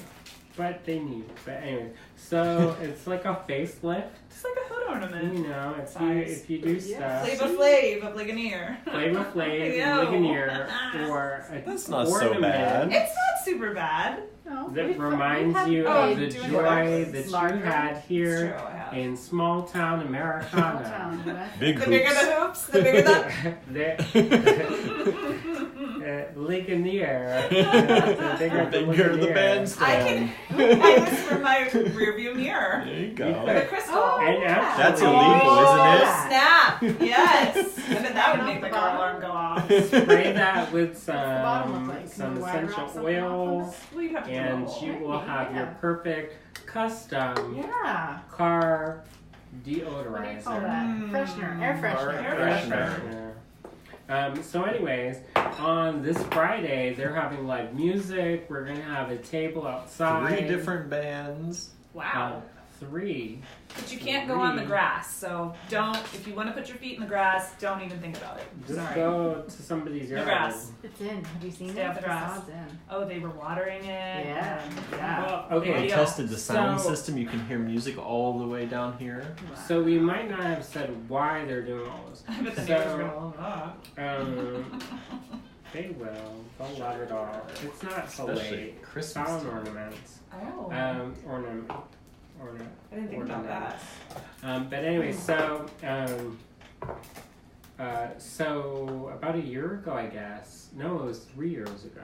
A: but they need. But anyway, so it's like a facelift.
C: It's like a hood ornament.
A: You know,
C: Size.
A: if you do stuff,
C: Flavor Flav of Ligonier.
A: Flavor Flav,
C: Yo.
A: Ligonier, or a
D: That's not so
A: ornament
D: bad.
C: It's not super bad.
B: No,
A: that reminds you
C: Oh,
A: of the
C: doing
A: joy
C: it
A: that
B: larger.
A: you had
C: It's
A: here
C: true, I have.
A: in small town Americana.
D: Big
C: The bigger the hoops, the bigger the.
A: Ligonier. The bigger
D: Bigger the
A: Ligonier.
D: bandstand.
C: I was from my rearview mirror.
D: There you
A: You
D: go.
C: With a crystal.
B: Oh,
A: And actually,
D: That's illegal, isn't it?
C: Snap! Yes! And then that would make the car alarm go off.
A: spray that with
B: bottom look like?
A: some
B: Can you wire wrap
A: essential
B: something off on
A: oils,
C: Well, you'd have to do
A: and
C: a whole-
A: you will have your
B: Yeah.
A: perfect custom
B: Yeah.
A: car
B: What do you call
A: deodorizer.
B: that? Freshener. Air freshener.
C: Air
A: freshener. So anyways, on this Friday, they're having live music. We're going to have a table outside.
D: 3 different bands.
C: Wow.
A: 3.
C: But you can't go on the grass, so don't, if you want to put your feet in the grass, don't even think about it.
A: Just
C: Sorry.
A: go to somebody's
C: No
A: yard.
C: grass.
B: It's in. Have you seen
C: Stay
B: it?
C: off the grass.
B: Facade's in.
C: Oh, they were watering it.
B: Yeah.
C: and-
B: Yeah.
A: Well,
C: Big
A: okay.
D: They
C: deal.
D: tested the sound
A: So-
D: system. You can hear music all the way down here.
A: So we might not have said why they're doing all this.
C: I bet the
A: So-
C: neighbors were all, oh.
A: They will. They'll love it all. It's not so
D: Especially
A: late.
D: Christmas
A: Sound
D: time.
A: ornaments.
C: Oh.
A: Ornament.
C: I didn't think about that.
A: But anyway, so about a year ago, I guess. No, it was 3 years ago.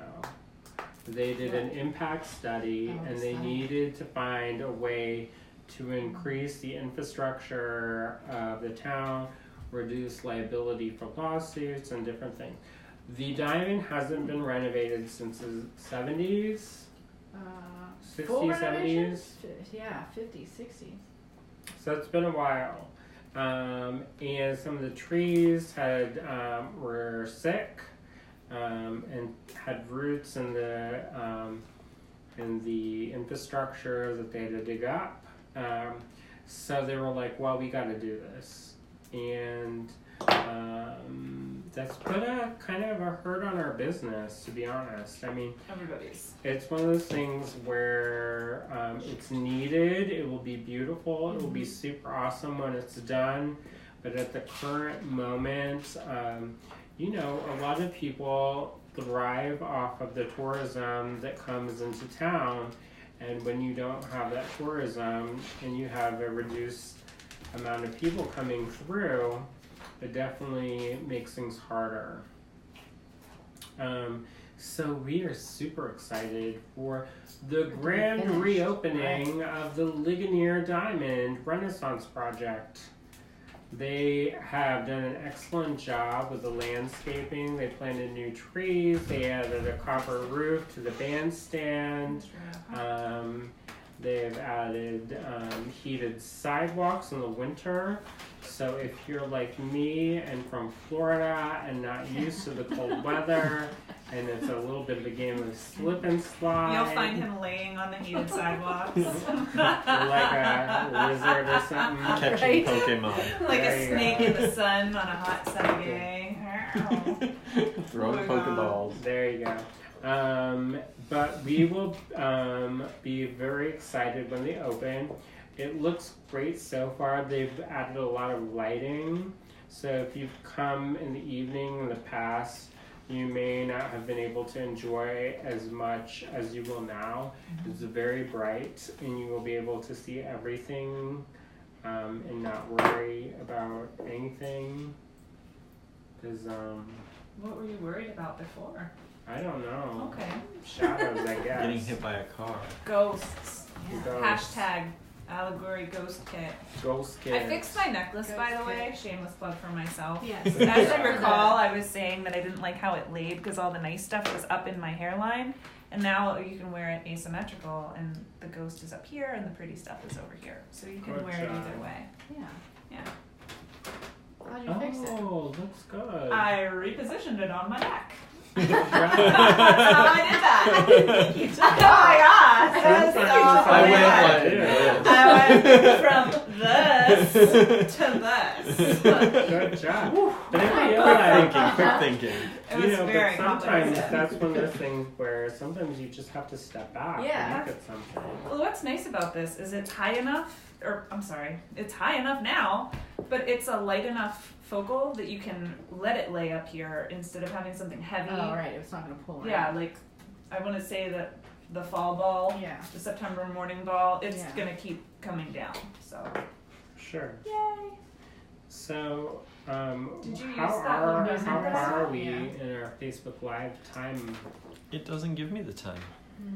A: They did an impact study,
B: Oh,
A: and they
B: study.
A: needed to find a way to increase the infrastructure of the town, reduce liability for lawsuits and different things. The diamond hasn't been renovated since the 70s, 60s,
B: Full
A: 70s.
B: renovations? Yeah, 50s, 60s.
A: So it's been a while. And some of the trees were sick and had roots in the infrastructure that they had to dig up. So they were like, well, we got to do this. And that's put a kind of a hurt on our business, to be honest. I mean,
C: Everybody's.
A: it's one of those things where it's needed, it will be beautiful, it will be super awesome when it's done, but at the current moment, a lot of people thrive off of the tourism that comes into town, and when you don't have that tourism and you have a reduced amount of people coming through, it definitely makes things harder. So we are super excited for the grand
B: finished.
A: reopening of the Ligonier Diamond Renaissance Project. They have done an excellent job with the landscaping. They planted new trees. They added a copper roof to the bandstand. They've added heated sidewalks in the winter. So if you're like me and from Florida and not used to the cold weather, and it's a little bit of a game of slip and slide.
C: You'll find him laying on the heated sidewalks.
A: Like a lizard or something.
D: Catching Pokemon.
C: Like
A: There
C: a
A: you
C: snake
A: go.
C: in the sun on a hot sunny day.
D: Throwing
C: Oh my God.
D: Pokeballs.
A: There you go. But we will be very excited when they open. It looks great so far. They've added a lot of lighting. So if you've come in the evening in the past, you may not have been able to enjoy as much as you will now. It's very bright, and you will be able to see everything and not worry about anything. Because,
C: What were you worried about before?
A: I don't know.
C: Okay.
A: Shadows, I guess.
D: Getting hit by a car.
C: Ghosts.
A: Ghosts.
C: Hashtag Allegory Ghost Kit.
A: Ghost kids.
C: I fixed my necklace, by
B: Ghost
C: the way.
B: kit.
C: Shameless plug for myself.
B: Yes.
C: As I recall, I was saying that I didn't like how it laid because all the nice stuff was up in my hairline. And now you can wear it asymmetrical, and the ghost is up here, and the pretty stuff is over here. So you can
A: Good
C: wear it
A: job.
C: either way.
B: Yeah.
C: Yeah.
B: How'd you fix it?
A: Oh, looks good.
C: I repositioned it on my neck.
A: Right.
C: That's how I did that. Oh my god! That's so
A: Sometimes
D: I went
C: funny.
D: like this.
C: I went from this to this.
A: Good job. But I feel
D: Quick
A: like,
D: thinking, quick thinking.
C: It was very
A: but sometimes
C: complicated.
A: that's one of those things where sometimes you just have to step back
C: Yeah.
A: and look at something.
C: Well, what's nice about this is it's high enough, it's high enough now, but it's a light enough focal that you can let it lay up here instead of having something heavy.
B: Oh, right. It's not gonna pull.
C: Yeah, like I want to say that the fall ball,
B: Yeah.
C: the September morning ball, it's
B: Yeah.
C: gonna keep coming down. So,
A: Sure.
C: yay!
A: So,
C: Did you
A: how
C: use that
A: are
C: one
A: how
C: number?
A: far are we
B: Yeah.
A: in our Facebook Live time?
D: It doesn't give me the time.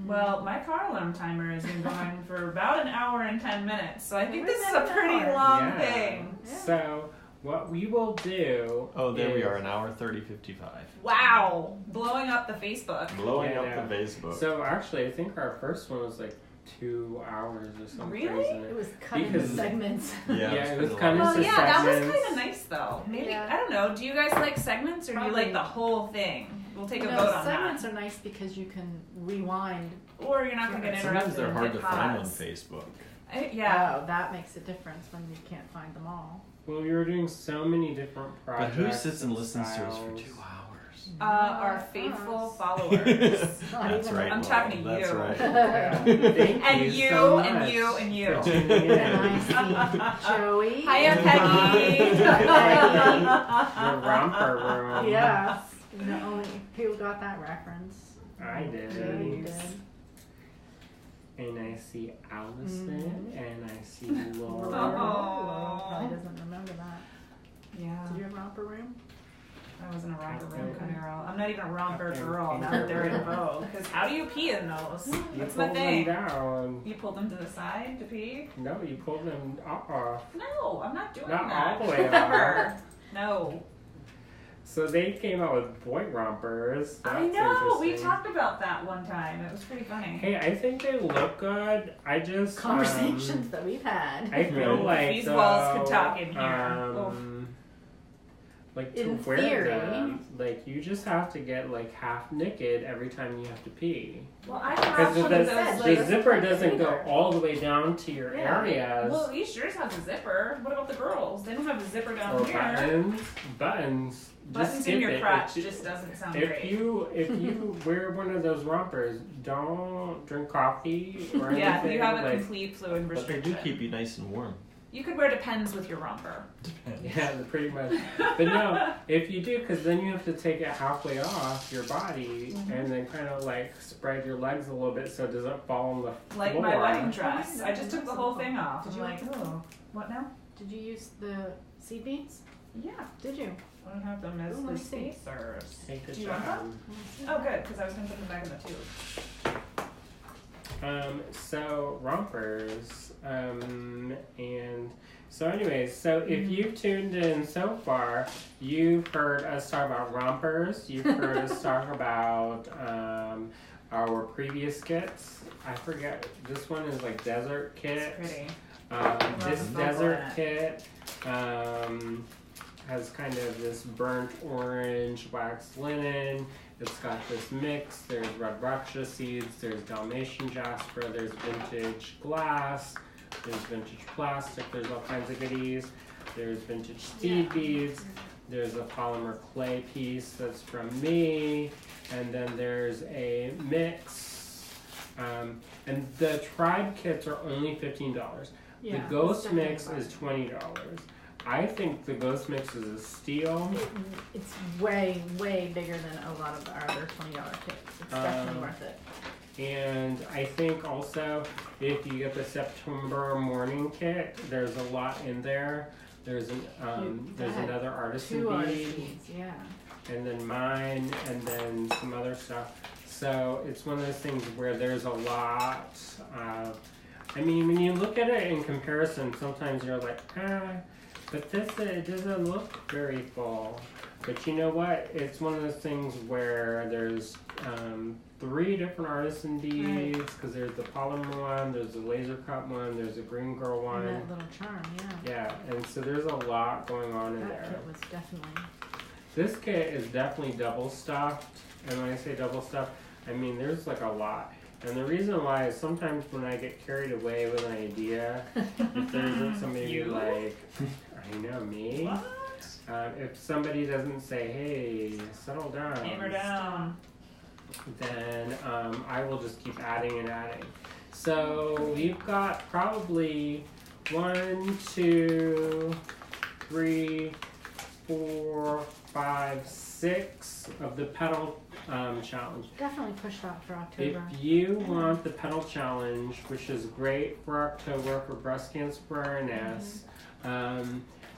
C: Well, my car alarm timer has been going for about an hour and 10 minutes, so I think
B: Where's
C: this is
B: that
C: a pretty
B: hour?
C: long
A: Yeah.
C: thing.
B: Yeah.
A: So, what we will do.
D: Oh, there we
A: is-
D: are, an hour 30:55.
C: Wow, blowing up the Facebook.
D: Blowing
A: Yeah,
D: up
A: yeah.
D: the Facebook.
A: So actually, I think our first one was like 2 hours or something.
C: Really?
A: crazy.
B: It was cut into
A: Because-
B: segments.
A: Yeah, it was
D: been a
A: kind
D: lot.
A: of-
C: Well, yeah, that was
A: segments.
C: kind of nice though. Maybe
B: Yeah.
C: I don't know. Do you guys like segments or do you
B: Probably.
C: like the whole thing? We'll take a
B: No,
C: vote on
B: segments
C: that.
B: are nice because you can rewind.
C: Or you're not going to get interrupted.
D: Sometimes they're
C: and
D: hard
C: hit
D: to find on
C: pause.
D: Facebook.
C: Yeah.
B: Oh, that makes a difference when you can't find them all.
A: Well, we were doing so many different
D: But
A: projects.
D: who sits and listens to us for
A: styles.
D: 2 hours?
C: Our faithful
B: Us.
C: followers.
D: That's right.
C: I'm
D: Mom,
C: talking to
D: that's
C: you.
D: Right.
A: Yeah. Thank
C: And
A: you
C: you,
A: so
C: and
A: much
C: you, and you.
A: for tuning in.
B: And I see Joey.
C: Hiya,
B: and
C: Peggy.
A: Your romper room.
B: Yes. The only who got that reference.
A: I did.
B: Joey did.
A: And I see Allison,
B: Mhm.
A: and I see
B: Laura.
A: Laura.
B: Laura probably doesn't remember that.
C: Yeah.
B: Did you have romper room?
C: I wasn't a romper room
A: Okay.
C: girl. I'm not even a romper
A: Okay.
C: girl now that they're in vogue. Because how do you pee in those?
A: You
C: That's
A: pulled
C: my
A: them
C: thing.
A: down.
C: You pulled them to the side to pee?
A: No, you pulled them off.
C: No, I'm not doing
A: Not
C: that.
A: all the way
C: Never. No.
A: So they came out with boy rompers.
C: I
A: That's
C: know. We
A: interesting.
C: talked about that one time. It was pretty funny.
A: Hey, I think they look good. I just
B: Conversations that we've had.
A: I feel
D: Right.
A: like
C: These walls could
A: though,
C: talk in here.
A: like to
B: In
A: wear
B: theory.
A: them, like you just have to get like half naked every time you have to pee.
C: Well, I
A: Because
C: have
A: the,
C: one of those
A: the
C: like.
A: zipper doesn't go
B: either.
A: all the way down to your
B: Yeah.
A: areas.
C: Well, these yours have a zipper. What about the girls? They don't have a zipper down
A: or
C: here.
A: buttons. Just
C: Buttons
A: skip
C: in your
A: it.
C: crotch
A: If-
C: just doesn't sound
A: If
C: great.
A: you wear one of those rompers, don't drink coffee or anything.
C: Yeah, you have a
A: like,
C: complete fluid
D: But they
C: restriction.
D: do keep you nice and warm.
C: You could wear Depends with your romper.
D: Depends.
A: Yeah, pretty much. But no, if you do, because then you have to take it halfway off your body
C: Mhm.
A: and then kind of like spread your legs a little bit so it doesn't fall on the
C: Like
A: floor.
C: my wedding dress.
B: Oh,
C: I just took the whole thing off.
B: Did
C: I'm
B: you
C: like,
B: have to-
C: oh, what now?
B: Did you use the seed beads?
C: Yeah,
B: Did you?
C: I don't have them as
B: Ooh, let
C: the
B: me see.
C: spacers.
A: Hey, good
C: Do you want
A: job.
C: Oh, good, because I was going to put them back in the tube.
A: So rompers, and so anyways, so if you've tuned in so far, you've heard us talk about rompers, you've heard us talk about our previous kits. I forget, this one is like desert kit.
C: It's pretty.
A: This
C: Love
A: desert
C: that.
A: kit, has kind of this burnt orange waxed linen. It's got this mix. There's red raksha seeds, there's Dalmatian jasper, there's vintage glass, there's vintage plastic, there's all kinds of goodies. There's vintage seed beads, there's a polymer clay piece that's from me, and then there's a mix. And the tribe kits are only $15.
B: Yeah,
A: The ghost
B: it's
A: mix
B: definitely
A: is $20. I think the ghost mix is a steal.
B: It's way, way bigger than a lot of our other $20 kits. It's definitely worth it.
A: And I think also if you get the September morning kit, there's a lot in there. There's another artisan
B: 2 artisan
A: bead,
B: beads, yeah.
A: and then mine, and then some other stuff. So it's one of those things where there's a lot. I mean, when you look at it in comparison, sometimes you're like, but this it doesn't look very full. But you know what? It's one of those things where there's 3 different artisan beads, because there's the polymer one, there's the laser cut one, there's a green girl one.
B: And that little charm, yeah.
A: Yeah, and so there's a lot going on in
B: That
A: there.
B: kit was definitely...
A: This kit is definitely double stuffed, and when I say double stuffed, I mean there's like a lot. And the reason why is sometimes when I get carried away with an idea, if there isn't somebody like, I know me.
C: What?
A: If somebody doesn't say, hey, settle down.
C: Hammer down.
A: Then I will just keep adding and adding. So we've got probably 1, 2, 3, 4, 5, 6 of the petal challenge.
B: Definitely push out for October.
A: If you want the petal challenge, which is great for October for breast cancer awareness,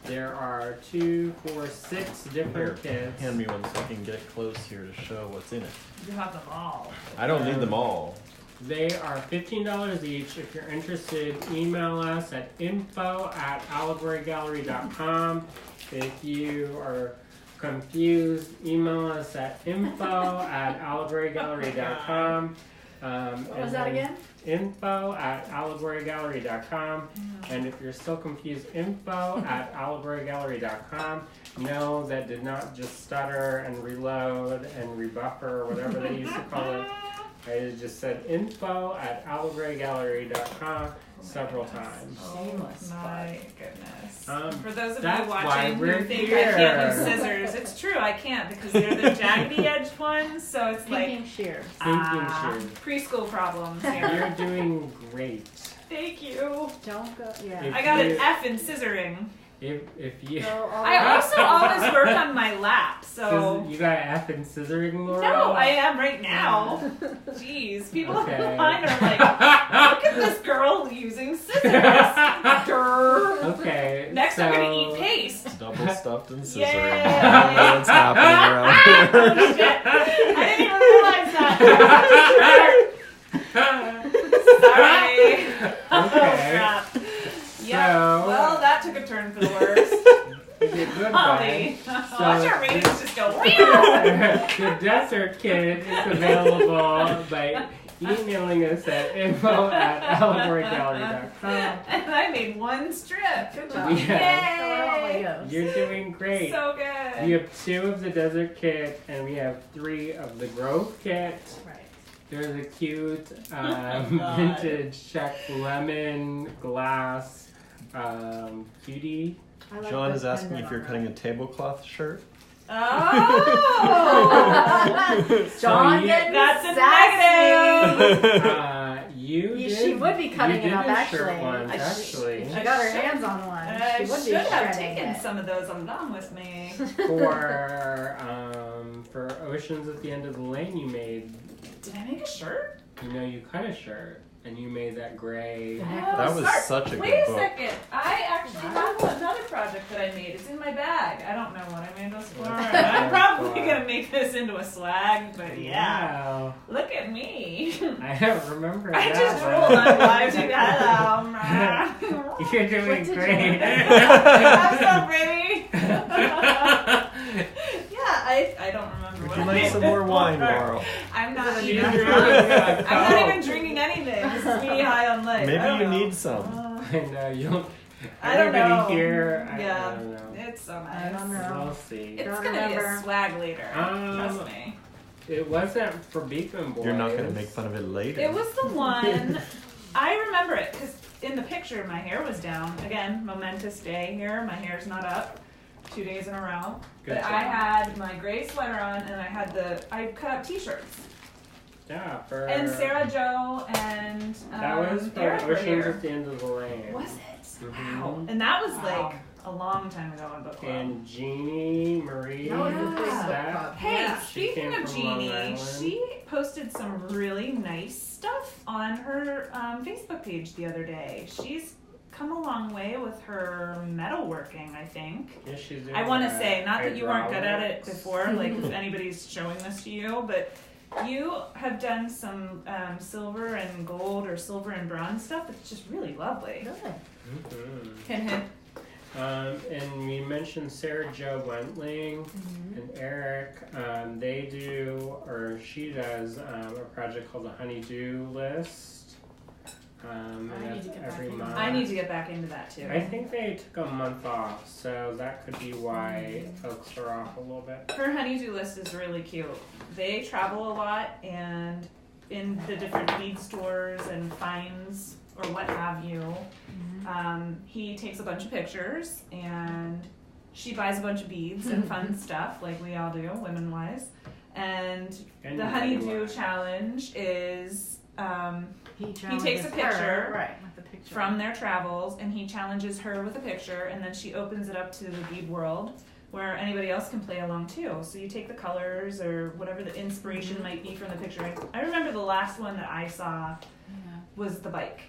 A: there are 2, 4, 6 different kits.
D: Hand me one so I can get close here to show what's in it.
C: You have them all.
D: I don't need them all.
A: They are $15 each. If you're interested, email us at info@allegorygallery.com. If you are confused, email us at info@allegorygallery.com.
B: What was that again?
A: info@allegorygallery.com. And if you're still confused, info@allegorygallery.com. No, that did not just stutter and reload and rebuffer or whatever they used to call it. I just said info@allegorygallery.com several times.
B: Shameless.
C: My goodness. For those of you
A: That's why
C: watching
A: we're
C: who think
A: here.
C: I can't use scissors, it's true, I can't, because they're the jaggedy edged ones, so it's
B: Thinking
C: like
B: shears.
A: Thinking shears.
C: preschool problems
A: You're
C: here.
A: doing great.
C: Thank you.
B: Don't go, yeah.
A: If
C: I got an
A: you-
C: F in scissoring.
A: If you
C: I also always work on my lap, so.
A: you got F in scissoring, Laura?
C: No, I am right now. Jeez, people
A: Okay.
C: online are like, look at this girl using scissors. Durr.
A: Okay.
C: Next,
A: so,
C: I'm gonna eat paste.
D: Double stuffed and scissoring.
C: Yay!
D: I don't know what's happening around here.
C: Oh, shit. I didn't even realize that. Sorry. Oh,
A: Okay.
C: crap. Yep.
A: So-
C: Well, that took a turn for the worse.
A: You did good,
C: Holly.
A: guys.
C: Watch our ratings just go.
A: The desert kit is available by emailing us at info@allegorygallery.com.
C: And I made 1 strip.
B: Good job.
A: Yeah.
B: Yay!
A: You're doing great.
C: So good.
A: We have 2 of the desert kit, and we have 3 of the grove kit.
B: Right.
A: There's a cute
C: God.
A: vintage Czech lemon glass cutie.
B: I like
D: John
B: the
D: is asking
B: pendant
D: if you're
B: on
D: cutting a tablecloth shirt.
C: Oh!
B: John
A: you-
B: getting
C: That's a
B: sassy.
A: You did,
B: She would be cutting
A: you
B: it up,
A: did a shirt
B: actually.
A: once,
B: I-
A: actually.
B: If she got her hands on one,
C: I
B: she would be
C: should have
B: shredding
C: taken
B: it.
C: some of those along with me.
A: For Oceans at the End of the Lane, you made,
C: Did I make a shirt?
A: you cut a shirt, and you made that gray.
D: That was
C: Smart.
D: such a
C: Wait
D: good
C: a
D: book.
C: second. I actually have another project that I made. It's in my bag. I don't know what I made this for. I'm probably gonna make this into a swag, but yeah.
A: Wow.
C: Look at me.
A: I don't remember
C: I
A: that
C: just
A: one.
C: rolled on live to hello.
A: You're doing
B: What did you
A: great.
C: I'm so pretty. Yeah, I don't remember
D: Would
C: what
D: you
C: I
D: like
C: made
D: some
C: this
D: more wine,
C: for.
D: Laurel?
C: I'm not
A: You're
C: even
A: doing
C: drunk.
A: good.
C: I'm not even drinking anything. This is me high on life.
D: Maybe
C: I don't
D: you
C: know.
D: need some.
A: I know,
C: I don't
A: Everybody
C: know.
A: here,
C: Yeah.
A: I don't know.
C: It's so
B: I
C: nice.
B: don't know.
A: We'll see.
C: It's
B: Don't
C: gonna be a
B: remember.
C: swag later. Trust me.
A: It wasn't for Beacon Boys.
D: You're not gonna make fun of it later.
C: It was the one. I remember it because in the picture my hair was down. Again, momentous day here. My hair's not up. 2 days in a row.
A: Good
C: But
A: job.
C: I had my gray sweater on and I cut up t-shirts.
A: Yeah, for.
C: And Sarah Jo and
A: That was for
C: Derek were
A: Oceans
C: here.
A: at the End of the Lane.
C: Was it?
A: Mhm.
C: Wow. And that was
B: Wow.
C: like a long time ago in book club.
A: And Jeannie Marie.
B: That was the
C: Yeah.
B: Facebook club.
C: Hey,
B: Yeah.
A: She
C: speaking
A: came
C: of
A: from Long
C: Jeannie,
A: Island.
C: she posted some really nice stuff on her Facebook page the other day. She's come a long way with her metalworking, I think.
A: Yeah, she's doing
C: I want to say, not that you weren't good at it
A: hydraulics.
C: before, like if anybody's showing this to you, but you have done some silver and gold or silver and bronze stuff that's just really lovely.
B: Good.
A: Mhm.
C: Hint, hint.
A: And we mentioned Sarah Jo Wentling and Eric. They do, or she does, a project called the Honeydew List. And
B: I need
A: that's
B: to get
A: every
B: back into
A: month.
C: I need to get back into that too.
A: I think they took a month off, so that could be why folks are off a little bit.
C: Her honeydew list is really cute. They travel a lot and in the different bead stores and finds or what have you. He takes a bunch of pictures and she buys a bunch of beads and fun stuff like we all do, women wise. And
A: And
C: the honeydew
A: anyway.
C: challenge is
B: He
C: takes a
B: challenges
C: picture
B: her, right, with the picture.
C: from their travels and he challenges her with a picture and then she opens it up to the bead world where anybody else can play along too. So you take the colors or whatever the inspiration might be from the picture. I remember the last one that I saw
B: Yeah.
C: was the bike.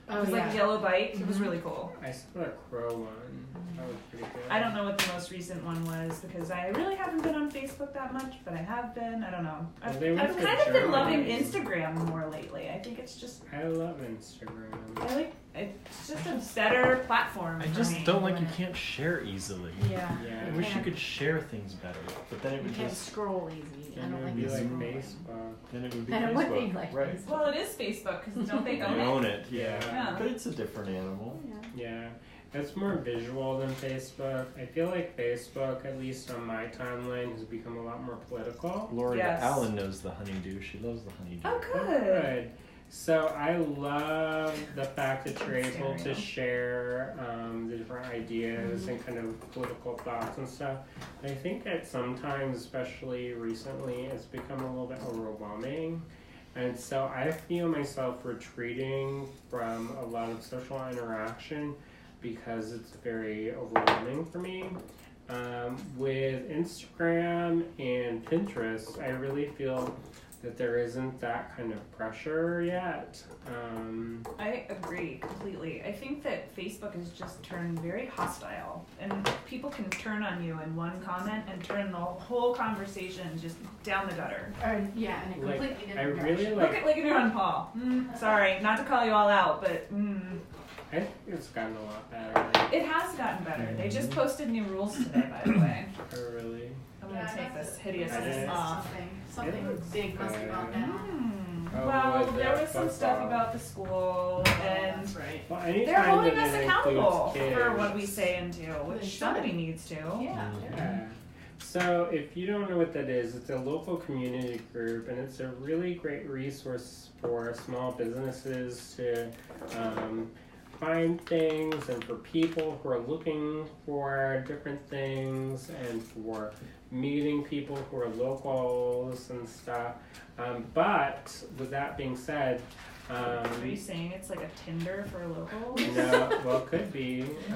C: It
B: Oh,
C: was like
B: yeah.
C: a yellow bike. It was
B: Mhm.
C: really cool.
A: I saw the crow one. That was pretty good.
C: I don't know what the most recent one was because I really haven't been on Facebook that much, but I have been. I don't know.
A: Well, they went
C: I've
A: for
C: kind of been loving
A: Germany.
C: Instagram more lately. I think it's just
A: I love Instagram.
C: it's just a better platform.
D: I
C: for
D: just
C: me.
D: don't like you can't share easily.
B: Yeah.
A: Yeah.
D: I
B: You
D: wish you
B: can't-
D: could share things better, but then it
B: You
D: would
B: can't
D: just
B: scroll easy. I
A: And
B: don't
A: it would
B: think
A: be
B: it's
A: like
B: scrolling.
A: Facebook.
D: then it would be
B: And it would be
D: Facebook.
B: like
D: right.
B: Facebook.
C: Well, it is Facebook because don't they
D: They
C: own it?
D: own it, yeah.
C: Yeah.
D: But it's a different animal.
A: Yeah, it's more visual than Facebook. I feel like Facebook, at least on my timeline, has become a lot more political.
D: Lori
C: Yes.
D: Allen knows the honeydew. She loves the honeydew.
C: Oh, good.
A: So I love the fact that you're
C: That's
A: able to
C: stereo.
A: share the different ideas and kind of political thoughts and stuff. I think that sometimes, especially recently, it's become a little bit overwhelming. And so I feel myself retreating from a lot of social interaction because it's very overwhelming for me. With Instagram and Pinterest, I really feel that there isn't that kind of pressure yet.
C: I agree completely. I think that Facebook has just turned very hostile, and people can turn on you in one comment and turn the whole conversation just down the gutter.
B: Yeah, and a
A: Like,
B: completely
A: I
B: different
A: really
B: direction.
C: Look at your Ron Paul. Sorry, not to call you all out, but
A: I think it's gotten a lot better.
C: it has gotten better. They just posted new rules today, by the way.
A: Oh, really?
C: I'm gonna
B: Yeah,
C: take
B: that's
C: this
B: it.
C: hideousness
A: Yeah.
C: off.
B: Something
A: looks
B: big must have gone
A: good.
B: down.
A: Oh,
C: Well,
A: with
C: there
A: the
C: was some
A: football.
C: stuff about the school, and
B: That's right.
A: Well, anytime
C: they're holding
A: that
C: us
A: it
C: accountable
A: includes
C: for what we
A: kids-
C: say and do, which
B: They
C: somebody
B: should.
C: needs to.
B: Yeah.
A: Yeah. So if you don't know what that is, it's a local community group, and it's a really great resource for small businesses to find things, and for people who are looking for different things, and for meeting people who are locals and stuff. But with that being said,
C: Are you saying it's like a Tinder for locals?
A: no, well, it could be. I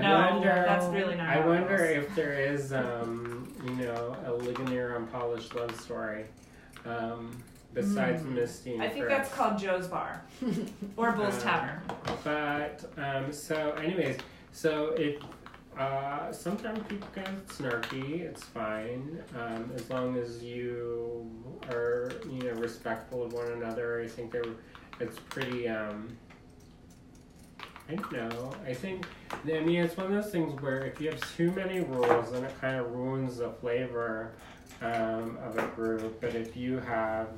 C: No,
A: wonder-
C: that's really not.
A: I
C: how it
A: wonder
C: goes.
A: if there is, a Ligonier Unpolished love story, besides Misty and
C: I think
A: Chris.
C: that's called Joe's Bar or Bull's
A: Um,
C: Tavern.
A: But, so anyways, so if, sometimes people get snarky, it's fine, as long as you are, respectful of one another. I think it's pretty, I don't know. It's one of those things where if you have too many rules, then it kind of ruins the flavor of a group. But if you have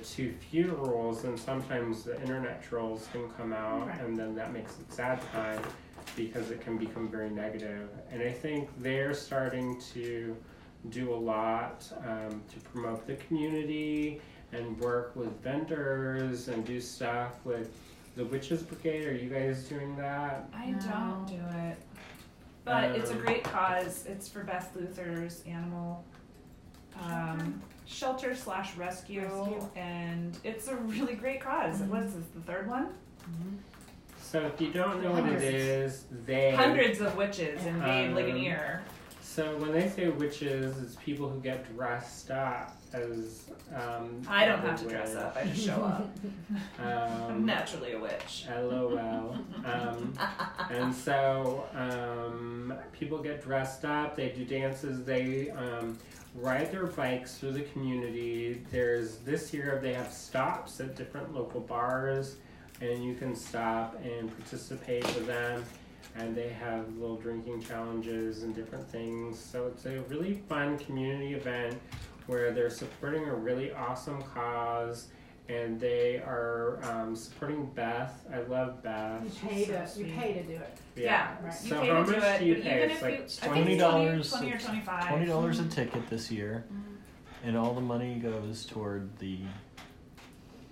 A: too few rules, then sometimes the internet trolls can come out,
B: Right.
A: and then that makes it sad time because it can become very negative. And I think they're starting to do a lot to promote the community and work with vendors and do stuff with the Witches Brigade. Are you guys doing that?
C: I
B: No.
C: don't do it. But it's a great cause. It's for Beth Luther's animal shelter / rescue, and it's a really great cause. What is this, the third one?
A: So if you don't know what
B: Hundreds.
A: it is, they
C: Hundreds of witches invade Ligonier.
A: So when they say witches, it's people who get dressed up as.
C: I don't have to dress up. I just show up. I'm
A: Um,
C: naturally a witch.
A: LOL. And so people get dressed up, they do dances, they ride their bikes through the community. This year they have stops at different local bars, and you can stop and participate with them. And they have little drinking challenges and different things. So it's a really fun community event where they're supporting a really awesome cause, and they are supporting Beth. I love Beth.
B: You pay to do it.
C: Yeah,
B: Right.
C: you
A: So
C: pay
A: how
C: to do
A: much
C: it,
A: do you
C: but
A: pay?
C: even
A: It's
C: if
A: like
C: you, I think it's
D: $20
C: 20 or 25.
D: $20 a ticket this year, and all the money goes toward the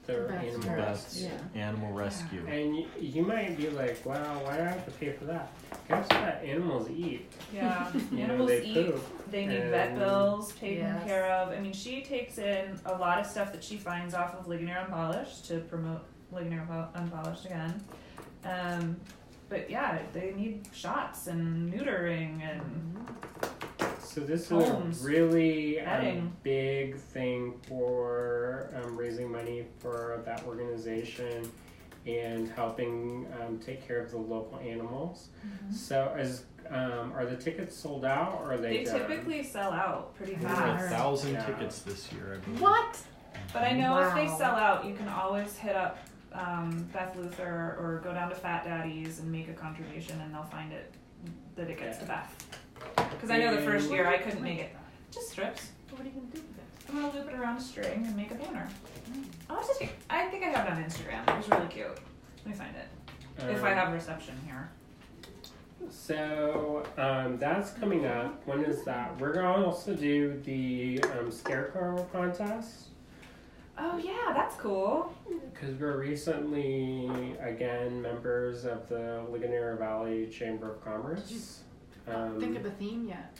A: Their
B: Beth's
A: animal
B: Right.
D: Beth's
B: Yeah.
D: animal rescue.
A: And you might be like, well, why do I have to pay for that? Guess what? Animals eat.
C: Yeah,
A: You know,
C: animals
A: they
C: eat.
A: poop.
C: They need vet
A: And-
C: bills taken
B: Yes.
C: care of. I mean, she takes in a lot of stuff that she finds off of Ligonier Unpolished to promote Ligonier Unpolished again. But yeah, they need shots and neutering and
A: So this
C: Homes.
A: is a really
C: Bedding.
A: big thing for raising money for that organization and helping take care of the local animals. So are the tickets sold out, or are they
C: they
A: done?
C: typically sell out pretty
D: There were
C: fast.
D: 1,000
A: Yeah.
D: tickets this year, I believe.
B: What?
C: But I know if they
B: Wow.
C: sell out, you can always hit up Beth Luther or go down to Fat Daddy's and make a contribution, and they'll find it that it gets to Beth. Because I know the first year I couldn't make it. Just strips.
B: What are you gonna do with it?
C: I'm gonna loop it around a string and make a banner. Oh, it's just, I think I have it on Instagram. It was really cute. Let me find it. If I have reception here.
A: So that's coming up. When is that? We're going to also do the scarecrow contest.
C: Oh yeah, that's cool.
A: Because we're recently, again, members of the Ligonier Valley Chamber of Commerce.
B: Think of a theme yet?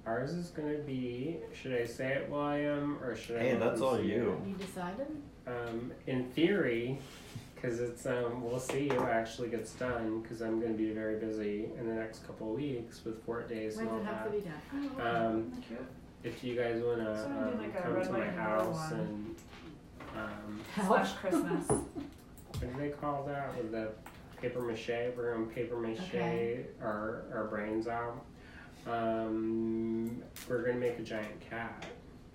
A: Ours is going to be, should I say it while I am, or should I?
D: Hey,
A: let
D: that's
A: them
D: all
A: see
D: you.
B: Have you decided?
A: it? In theory, because it's, we'll see what actually gets done, because I'm going to be very busy in the next couple of weeks with Fort Days
B: When
A: and all
B: does it have
A: that.
B: to be done?
C: Oh,
A: Um,
C: that's cute.
A: If you guys want to
C: So I'm gonna do like a
A: come
C: red,
A: to
C: white,
A: my
C: and blue
A: house
C: one.
A: and
C: Slash Christmas.
A: what do they call that with the paper mache? We're gonna paper mache
B: Okay.
A: our brains out. We're gonna make a giant cat,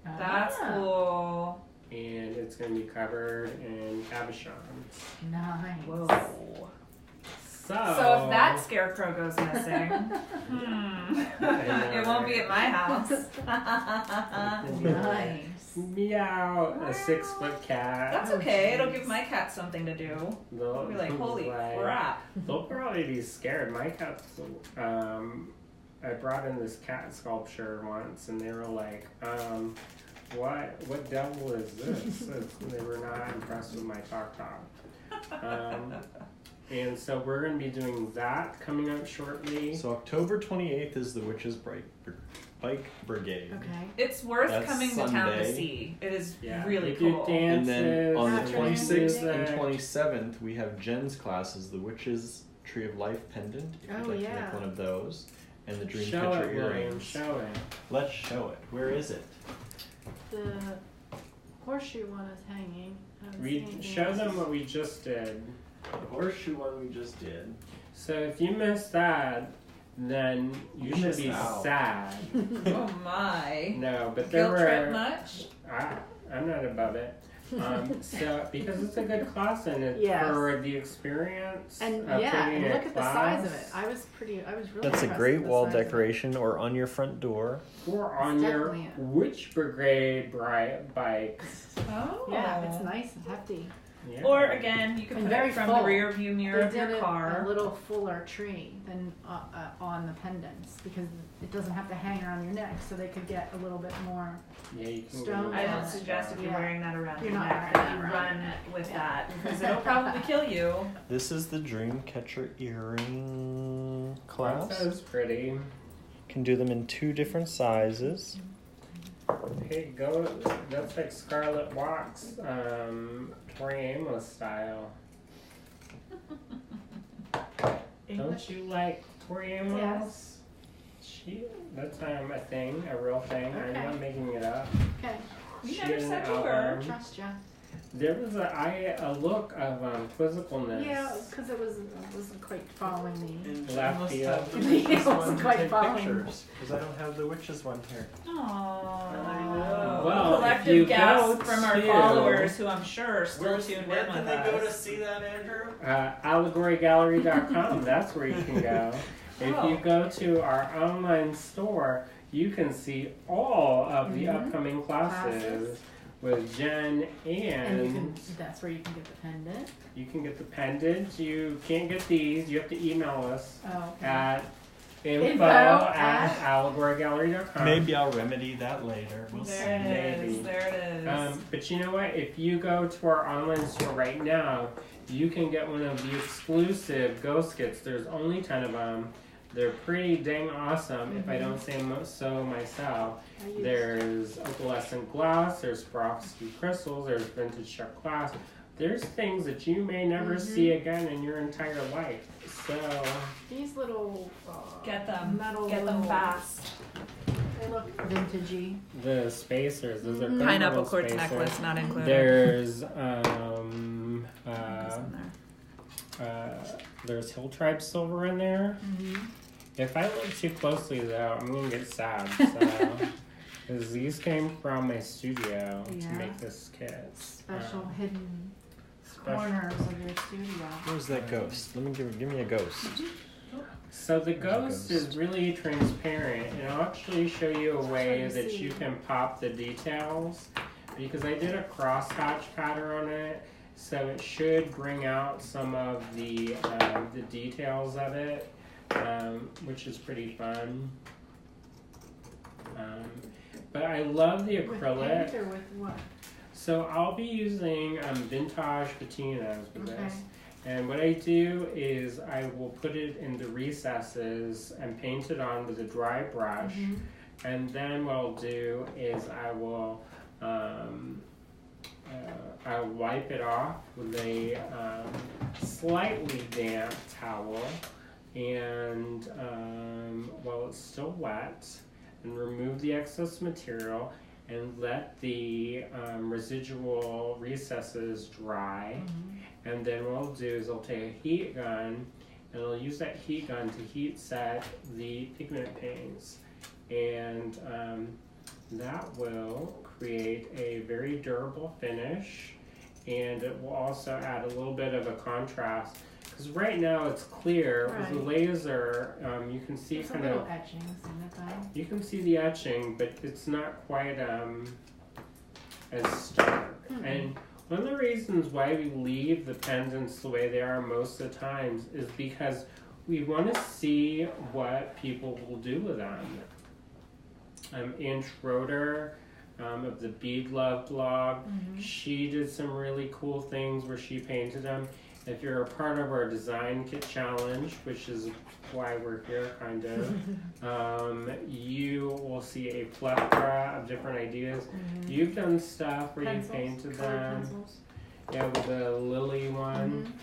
C: That's
B: Ah,
C: cool.
A: and it's gonna be covered in cabochons.
B: Nice.
C: Whoa.
A: So
C: So if that scarecrow goes missing, it won't be at my house.
B: Nice.
A: meow, a 6-foot cat.
C: That's okay. It'll give my cat something to do.
A: They'll
C: I'll be like, holy
A: like-
C: crap.
A: They'll probably be scared. My cats, I brought in this cat sculpture once, and they were like, what devil is this? They were not impressed with my talk. And so we're going to be doing that coming up shortly.
D: So October 28th is the Witches Bike Brigade.
B: Okay.
C: It's worth
D: That's
C: coming to town to
D: Sunday.
C: see. It is
A: Yeah,
C: really
A: we do
C: cool.
D: And
A: dances.
D: then on the
B: That's
D: 26th
B: romantic.
D: and 27th, we have Jen's classes, the Witches Tree of Life pendant, if you'd
B: Oh,
D: like to
B: yeah.
D: make one of those, and the Dream
A: Show
D: Catcher
A: it, William.
D: earrings.
A: Show it.
D: Let's show it. Where is it?
B: The horseshoe one is hanging. I haven't seen anything
A: Show
B: else.
A: them what we just did.
D: The horseshoe one we just did.
A: So if you missed that, then you should
D: missed
A: be
D: out.
A: sad.
C: Oh my.
A: No, but there
C: Guilt trip
A: were.
C: much?
A: I'm not above it. So because it's a good class and it's
B: Yes.
A: for the experience
B: And
A: of
B: yeah,
A: taking
B: and
A: a
B: look at the size of
A: class,
B: it. I was really
D: That's a
B: impressed
D: great
B: with the
D: wall
B: size of it.
D: decoration or on your front door.
A: or on your
B: definitely a-
A: Witch Brigade bikes.
C: Oh.
B: Yeah, it's nice and hefty.
A: Yeah.
C: Or again, you can
B: And
C: put
B: very
C: it from
B: full.
C: the rear view mirror
B: They
C: of your
B: did
C: car.
B: a little fuller tree than on the pendants because it doesn't have to hang around your neck, so they could get a little bit more.
A: Yeah, you can
B: Stone
A: go
C: I
B: Yeah.
C: don't suggest if you're
B: Yeah.
C: wearing that around
B: You're
C: your
B: not
C: neck
B: wearing
C: that you
B: that around
C: run
B: your neck.
C: with
B: Yeah.
C: that because it'll probably kill you.
D: This is the Dreamcatcher earring
A: That
D: class.
A: sounds pretty.
D: Can do them in 2 different sizes.
A: Hey, go. That's like Scarlet Walk's Tori Amos style. Don't you like Tori Amos?
B: Yes.
A: That's a thing, a real thing. I'm
B: Okay.
A: not making it up.
B: Okay,
C: You
A: She
C: never
A: had an
C: said you were.
A: album.
B: trust ya.
A: There was a look of quizzicalness.
B: Yeah, because it wasn't quite following me.
D: And
A: Left
D: I must
A: field.
D: have the
B: Yeah,
D: witches
B: it wasn't
D: one to
B: quite
D: take
B: following.
D: pictures because I don't have the witches one here.
C: Aww.
A: Well, if
C: Collective
A: you
C: gasp
A: go
C: from our
A: to-
C: followers who I'm sure are still tuned in with us.
D: see that, Andrew?
A: Allegorygallery.com. That's where you can go. If
C: Oh.
A: you go to our online store, you can see all of the
B: Mhm.
A: upcoming classes with Jen, and
B: That's where you can get the pendant.
A: you can get the pendant. You can't get these. You have to email us
B: Oh, okay.
A: at
B: Info
A: info@allegorygallery.com.
D: Maybe I'll remedy that later. We'll see.
C: There it
A: Maybe.
C: is. There it is.
A: But you know what? If you go to our online store right now, you can get one of the exclusive ghost kits. There's only 10 of them. They're pretty dang awesome, if I don't say so myself.
B: I use-
A: There's opalescent glass, there's Swarovski crystals, there's vintage Czech glass. There's things that you may never see again in your entire life. So,
B: These little
C: Get them.
B: metal
C: Get them
B: little-
C: fast.
B: They look vintagey.
A: the spacers, those are
C: Pineapple
A: little
C: quartz
A: spacers.
C: necklace not included.
A: There's there's Hill Tribe silver in there.
B: Mm-hmm.
A: If I look too closely though, I'm gonna get sad. So, because these came from my studio to
B: Yeah.
A: make this kit.
B: Special hidden
A: special-
B: corners of your studio.
D: Where's that ghost? Let me give me a ghost.
A: So the ghost is really transparent, and I'll actually show you a way
B: Let me
A: that
B: see.
A: you can pop the details, because I did a crosshatch pattern on it, so it should bring out some of the details of it, which is pretty fun. But I love the
B: With
A: acrylic.
B: paint or with what?
A: So I'll be using vintage patinas with
B: Okay.
A: this. And what I do is I will put it in the recesses and paint it on with a dry brush.
B: Mhm.
A: And then what I'll do is I'll wipe it off with a slightly damp towel, and while it's still wet, and remove the excess material and let the residual recesses dry.
B: Mhm.
A: And then what I'll do is I'll take a heat gun and I'll use that heat gun to heat set the pigment paints. And that will create a very durable finish, and it will also add a little bit of a contrast. Because right now it's clear with the
B: Right.
A: laser, you can see
B: There's a
A: kind
B: little
A: of,
B: etchings in it though.
A: you can see the etching, but it's not quite as stark.
B: Mm-mm.
A: And one of the reasons why we leave the pendants the way they are most of the times is because we want to see what people will do with them. Ann Schroeder of the Bead Love blog, she did some really cool things where she painted them. If you're a part of our design kit challenge, which is why we're here kind of, you will see a plethora of different ideas. You've done stuff where
B: Pencils,
A: you painted
B: colored
A: them.
B: pencils.
A: Yeah, with the lily one.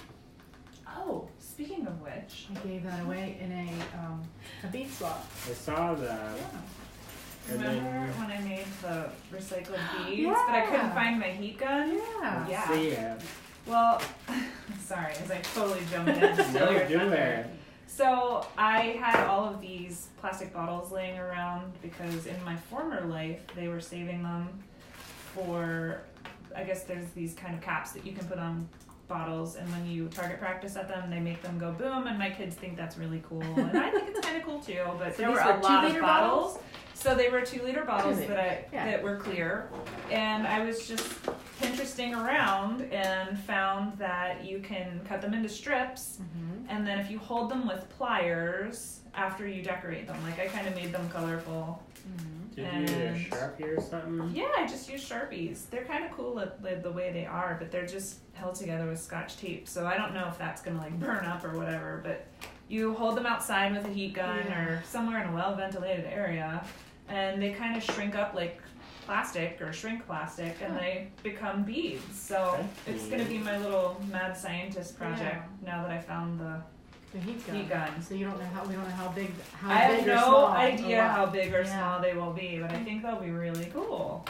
C: Oh, speaking of which,
B: I gave that away in a bead swap.
A: I saw that.
B: Yeah.
A: And
C: remember
A: then
C: when I made the recycled beads, but I couldn't
B: Yeah.
C: find my heat gun?
B: Yeah.
C: Yeah.
A: see it.
C: Well, sorry, as I totally jumped in. to steal
A: No,
C: your
A: do
C: thunder.
A: it.
C: So I had all of these plastic bottles laying around because in my former life they were saving them for I guess there's these kind of caps that you can put on bottles, and when you target practice at them, they make them go boom, and my kids think that's really cool, and I think it's kind of cool too. But
B: So
C: there
B: these
C: were a
B: were
C: lot
B: 2
C: of
B: liter
C: bottles. So they were 2-liter bottles
B: 2
C: that were clear, and I was just Pinteresting around and found that you can cut them into strips, and then if you hold them with pliers after you decorate them, like I kind of made them colorful.
A: Did you use a Sharpie or something?
C: Yeah, I just used Sharpies. They're kind of cool at the way they are, but they're just held together with Scotch tape. So I don't know if that's gonna like burn up or whatever. But you hold them outside with a heat gun or somewhere in a well-ventilated area, and they kind of shrink up like plastic or shrink plastic, and they become beads. So it's gonna be my little mad scientist project now that I found the heat gun.
B: So we don't know how big.
C: I have
B: big or
C: no
B: small
C: idea how big or
B: Yeah.
C: small they will be, but I think they'll be really cool.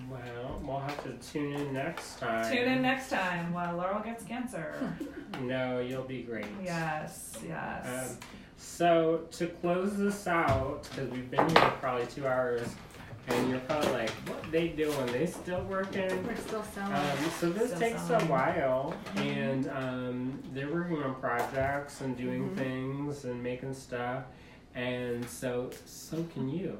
A: Well, we'll have to tune in next time.
C: Tune in next time while Laurel gets cancer.
A: No, you'll be great.
C: Yes, yes.
A: So to close this out, because we've been here probably 2 hours, and you're probably like, what they doing? They still working?
B: We're still selling.
A: So this
C: Still
A: takes
C: selling.
A: a while, and they're working on projects and doing things and making stuff, and so can you.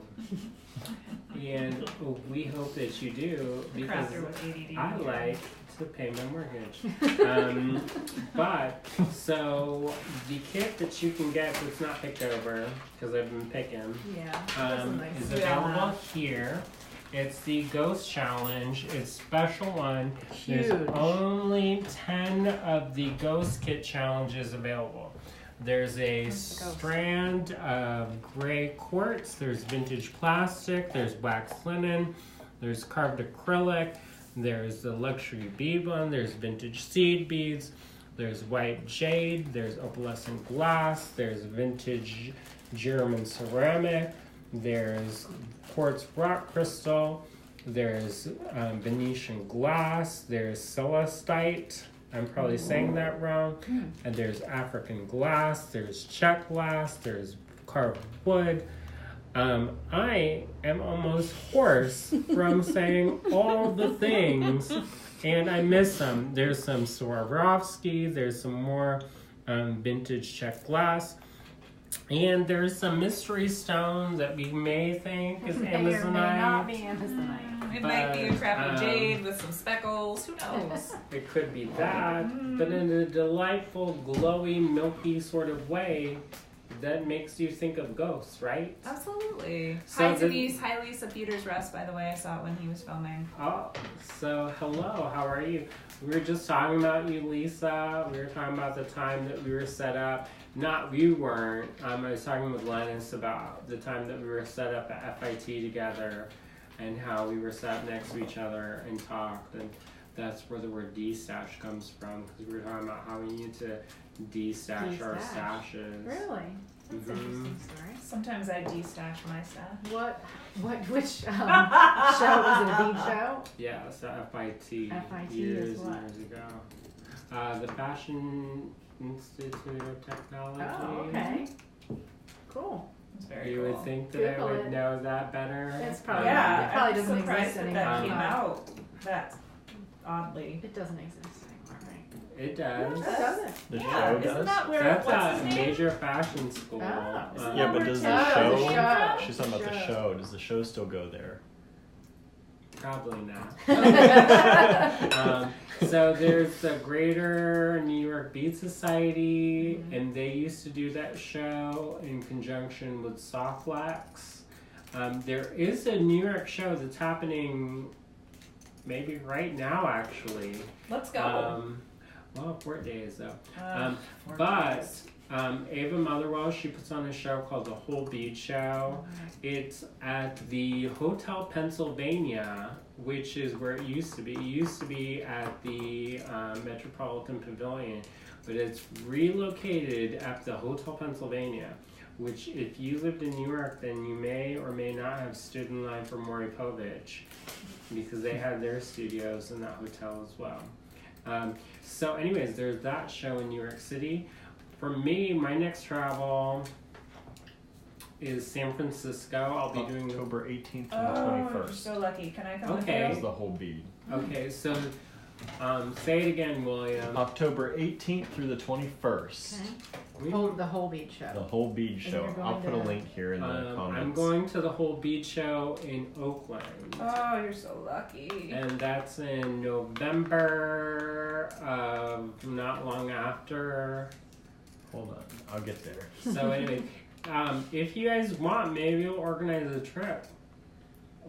A: And we hope that you do, because
C: Crafter with ADD.
A: I like to pay my mortgage. But so the kit that you can get that's not picked over, because I've been picking, is available here. It's the Ghost Challenge. It's special one.
B: Huge.
A: There's only 10 of the Ghost Kit challenges available. There's a strand of gray quartz, there's vintage plastic, there's wax linen, there's carved acrylic, there's the luxury bead one, there's vintage seed beads, there's white jade, there's opalescent glass, there's vintage German ceramic, there's quartz rock crystal, there's Venetian glass, there's celestite, I'm probably saying that wrong, and there's African glass, there's Czech glass, there's carved wood. I am almost hoarse from saying all the things, and I miss them. There's some Swarovski, there's some more vintage Czech glass, and there's some mystery stone that we may think is
B: May or may not be
A: Amazonite.
B: Amazonite.
C: It might be a crappy jade with some speckles. Who knows?
A: It could be that, but in a delightful, glowy, milky sort of way that makes you think of ghosts, right?
C: Absolutely.
A: So
C: Hi to Lisa Peters Rest, by the way. I saw it when he was filming.
A: Oh, so hello, how are you? We were just talking about you, Lisa. We were talking about the time that we were set up. Not, we weren't. I was talking with Linus about the time that we were set up at FIT together and how we were sat next to each other and talked. And that's where the word de-stash comes from, because we were talking about how we need to de-stash our stashes.
B: Really? That's an interesting story.
C: Sometimes I de-stash my stash.
B: Which show? Was it a bead show?
A: Yeah, so FIT,
B: FIT
A: years
B: is what?
A: and years ago. The Fashion Institute of Technology.
B: Oh, okay. Cool.
C: It's very
A: You
C: cool.
A: would think that
B: Google
A: I would
B: it.
A: know that better.
B: It's probably
C: Yeah,
B: it probably
C: I'm
B: doesn't
C: surprised
B: exist
C: that
B: anymore.
C: that came out that oddly.
B: It doesn't exist anymore, right?
A: It does.
B: Does it?
D: The
C: Yeah,
D: show
C: isn't
D: does?
C: that where
A: That's
C: what's
A: a
C: his name?
A: major fashion school.
B: Oh.
C: Isn't
D: Yeah,
C: that
D: but
C: where
D: does
C: Tim-
D: the show,
B: the show.
D: she's talking about the
B: Show.
D: show, does the show still go there?
A: Probably not. So there's the Greater New York Bead Society, and they used to do that show in conjunction with Softlax. There is a New York show that's happening maybe right now, actually.
C: Let's go.
A: Well, 4 days though.
C: 4
A: But
C: days.
A: Ava Motherwell, she puts on a show called The Whole Bead Show. It's at the Hotel Pennsylvania, which is where it used to be. It used to be at the Metropolitan Pavilion, but it's relocated at the Hotel Pennsylvania, which if you lived in New York, then you may or may not have stood in line for Maury Povich, because they had their studios in that hotel as well. So anyways, there's that show in New York City. For me, my next travel, is San Francisco. I'll be doing
D: October 18th
C: Oh,
D: and the
C: you're
D: 21st.
C: so lucky. Can I come
A: Okay.
D: That's
C: with
D: the whole bead.
A: Okay, so say it again, William.
D: October 18th through the 21st.
B: Okay.
A: We-
B: The whole beach show.
D: The whole bead show.
B: you're going
D: I'll put a
B: to-
D: link here in the comments.
A: I'm going to the whole beach show in Oakland.
C: you? Oh, you're so lucky.
A: And that's in November of not long after.
D: Hold on, I'll get there.
A: So anyway, if you guys want, maybe we'll organize a trip.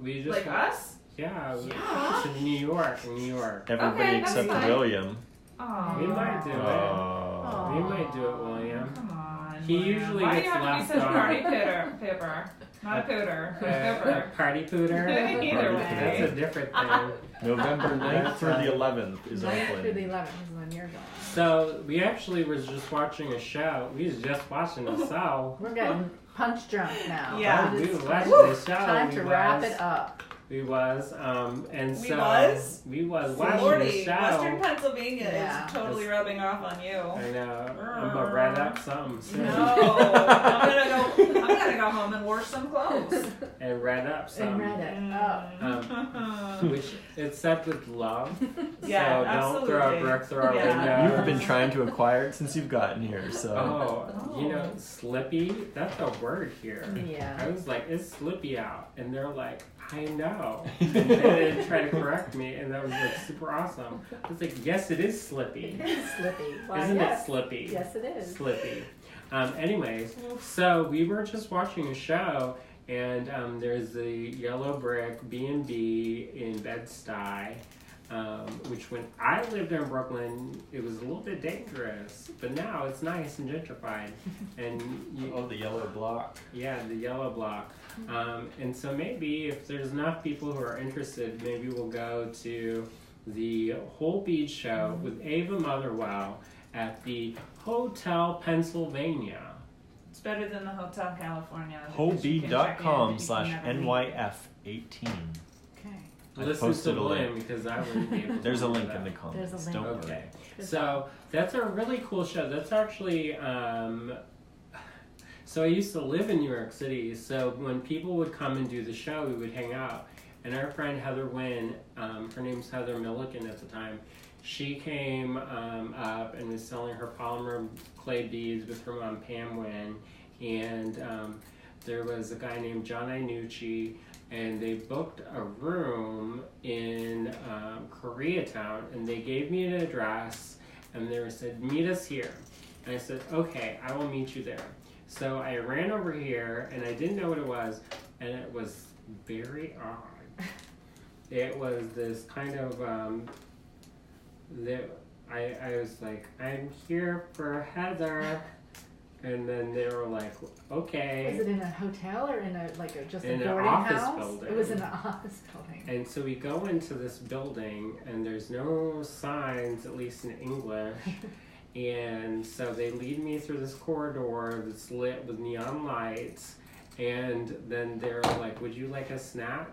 A: We just
C: Like us?
A: Yeah,
C: Yeah.
A: to New York.
D: Everybody
C: Okay, that's
D: except
C: fine.
D: William.
C: Oh.
A: We might do it.
D: Oh.
A: We might do it, William.
C: Come on.
A: He
C: William.
A: usually
C: Why
A: gets
C: do you have
A: left
C: to be such a
A: on.
C: party pooter? Not a pooter. Pooper.
A: Party pooter.
C: Either
D: way.
A: That's a different thing.
D: November 9th through the 11th is
B: 9th through the
D: Oakland.
B: 11th is when you're going.
A: So we actually was just watching a show. We was just watching a show.
B: We're getting punch drunk now.
C: Yeah.
A: We
B: It's
A: was watching
B: Woo!
A: the show.
B: Time to
A: We
B: wrap
A: was.
B: it up.
A: We was, and
C: We
A: so
C: was?
A: we was watching
C: Lordy,
A: the show.
C: Western Pennsylvania
B: Yeah.
C: is totally rubbing off on you.
A: I know. I'm gonna write up something soon.
C: No, I'm gonna go home and wash some clothes.
A: And read up
B: And
A: some.
B: read it up.
A: Which it's said with love.
C: Yeah,
A: so don't throw a
C: absolutely.
A: brick through our
C: Yeah.
A: window.
D: You've been trying to acquire it since you've gotten here, so.
A: Oh, you know, slippy. That's a word here. I
B: Yeah.
A: was like, it's slippy out, and they're like, I know. And they didn't try to correct me, and that was like super awesome. I was like, yes, it is slippy.
B: It is slippy. Why,
A: Isn't
B: yes.
A: it slippy?
B: Yes, it is.
A: Slippy. Anyways, so we were just watching a show, and there's the Yellow Brick B&B in Bed-Stuy, which when I lived in Brooklyn, it was a little bit dangerous, but now it's nice and gentrified. And
D: Oh, the yellow block.
A: yeah, the yellow block. And so maybe if there's enough people who are interested, maybe we'll go to the Whole Beach show with Ava Motherwell at the Hotel Pennsylvania.
C: It's better than the Hotel California. because you can check in, but you can
D: Wholebead.com/NYF18.
B: Okay.
D: I
A: Listen
D: posted
A: to
D: a
A: Lynn
D: link.
A: because I wouldn't be able to
D: There's a
A: remember
D: link in
A: that.
D: the comments.
B: There's a link.
D: Don't worry.
A: Okay.
B: Good
A: So that's a really cool show. That's actually, so I used to live in New York City. So when people would come and do the show, we would hang out. And our friend Heather Wynn, her name's Heather Milliken at the time, she came up and was selling her polymer clay beads with her mom Pam Wynn. And there was a guy named John Iannucci, and they booked a room in Koreatown, and they gave me an address, and they said, meet us here. And I said, okay, I will meet you there. So I ran over here, and I didn't know what it was, and it was very odd. It was this kind of, I was like, I'm here for Heather. And then they were like, okay.
B: Was it in a hotel or in a just
A: In
B: a
A: an
B: boarding
A: office
B: house?
A: building.
B: It was in an office building.
A: And so we go into this building, and there's no signs, at least in English. And so they lead me through this corridor that's lit with neon lights. And then they're like, would you like a snack?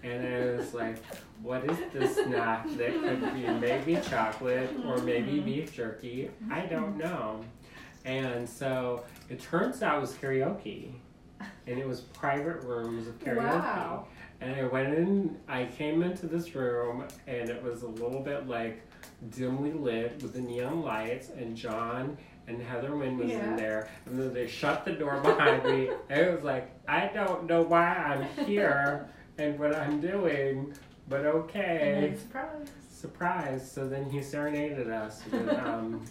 A: And I was like, what is this snack? That could be maybe chocolate or maybe beef jerky. I don't know. And so it turns out it was karaoke. And it was private rooms of karaoke.
B: Wow.
A: And I came into this room, and it was a little bit like dimly lit with the neon lights, and John and Heather Wynn was in there, and then they shut the door behind me, and it was like, I don't know why I'm here and what I'm doing, but okay.
B: And then surprise.
A: Surprise. So then he serenaded us with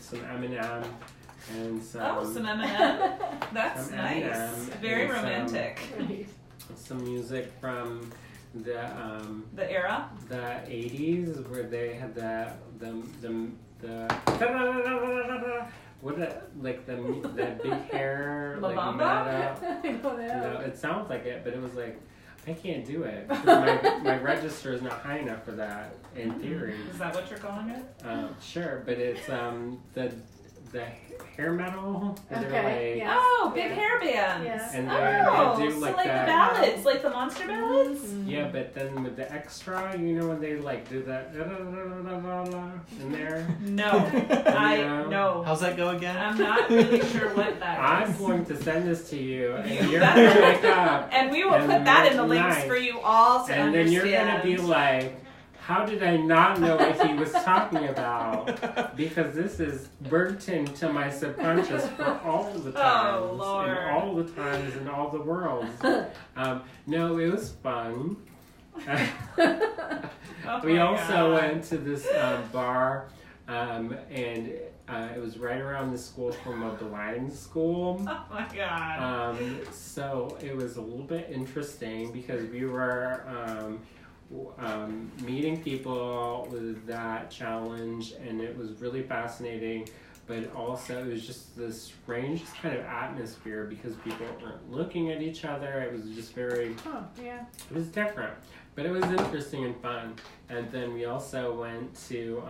A: some M&M and some...
C: Oh, some M&M. That's
A: Some
C: nice.
A: M&M
C: Very
A: and some-
C: romantic.
B: Right.
A: some music from the
C: era.
A: the 80s where they had the what like that big hair
C: La
A: like
C: Bamba?
B: I don't know.
A: no, it sounds like it, but it was like I can't do it. 'Cause my register is not high enough for that in theory.
C: Is that what you're calling it?
A: Sure, but it's the hair metal. And they're
B: Okay,
A: like,
B: yeah.
C: Oh, big hair bands.
B: Yeah.
A: And
C: Oh,
A: they do
C: so
A: like
C: like
A: that.
C: the ballads, like the monster ballads?
B: Mhm.
A: Yeah, but then with the extra, you know, when they like do that in there.
C: No. No.
D: How's that go again?
C: I'm not really sure what that
A: I'm
C: is.
A: going to send this to you, and
C: You
A: you're
C: better.
A: gonna wake up,
C: And we will
A: And
C: put that in the
A: nice.
C: links for you all to
A: and then
C: understand.
A: you're gonna be like, "How did I not know what he was talking about?" Because this is burnt into my subconscious for all the times,
C: Oh, Lord.
A: and all the times, and all the worlds. No, it was fun.
C: Oh
A: We
C: my
A: also
C: God.
A: went to this bar, and it was right around the school from a blind school.
C: Oh my God.
A: So it was a little bit interesting because we were meeting people with that challenge, and it was really fascinating. But also, it was just this strange kind of atmosphere because people weren't looking at each other. It was just very.
B: Oh, yeah.
A: It was different, but it was interesting and fun. And then we also went to,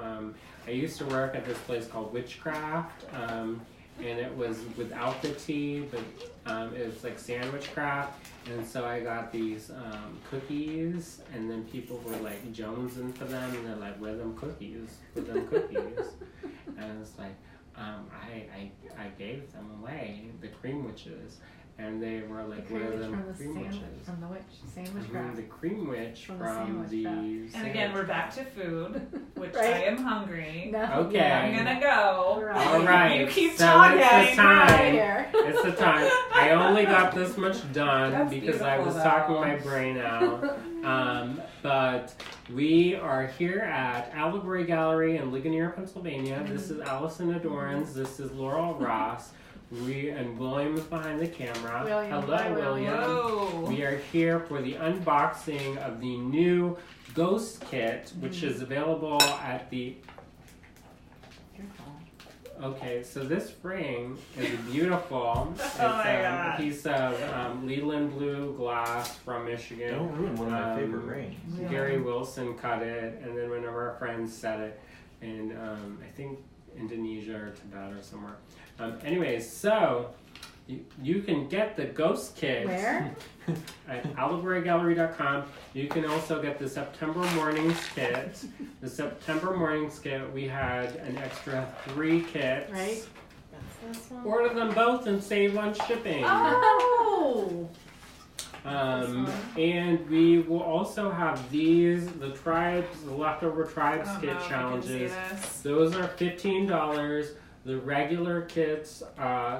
A: I used to work at this place called Witchcraft, and it was without the tea, but it was like sandwich craft. And so I got these cookies, and then people were like jonesing for them, and they're like, "Where them cookies? With them cookies?" And it's like, I gave them away, the cream witches. And they were like, "Where are them
B: From the
A: cream
B: sandwich,
A: witches?"
B: from the witch, sandwich
A: Mhm,
B: craft.
A: the cream witch
B: From
A: from,
B: the sandwich
A: the
B: craft.
A: sandwich
C: And again, we're back to
A: craft.
C: food, which
B: Right.
C: I am hungry.
B: No,
A: Okay.
B: yeah.
C: I'm gonna go.
B: Right.
A: All right,
C: You keep
A: so
C: talking.
A: it's the
B: Right
A: time.
B: here.
A: It's the time. I only got this much done
C: That's
A: because I was
C: beautiful,
A: talking
C: though.
A: my brain out. But we are here at Allegory Gallery in Ligonier, Pennsylvania. This is Allison Adorns. This is Laurel Ross. And William is behind the camera.
B: William.
A: Hello,
B: Hi,
A: William.
C: Whoa.
A: We are here for the unboxing of the new Ghost Kit, which is available at the. Okay, so this ring is beautiful. It's
C: my God.
A: a piece of Leland blue glass from Michigan.
D: Don't ruin one of my favorite rings.
B: Yeah.
A: Gary Wilson cut it, and then one of our friends set it in, I think, Indonesia or Tibet or somewhere. Anyways, so you can get the Ghost Kit
B: Where?
A: at allegorygallery.com. You can also get the September Mornings Kit. The September Mornings Kit, we had an extra 3 kits.
B: Right? That's this one.
A: Order them both and save on shipping.
B: Oh!
A: And we will also have these, the leftover tribes
C: Oh,
A: kit
C: no, I can
A: challenges.
C: see this.
A: Those are $15. The regular kits,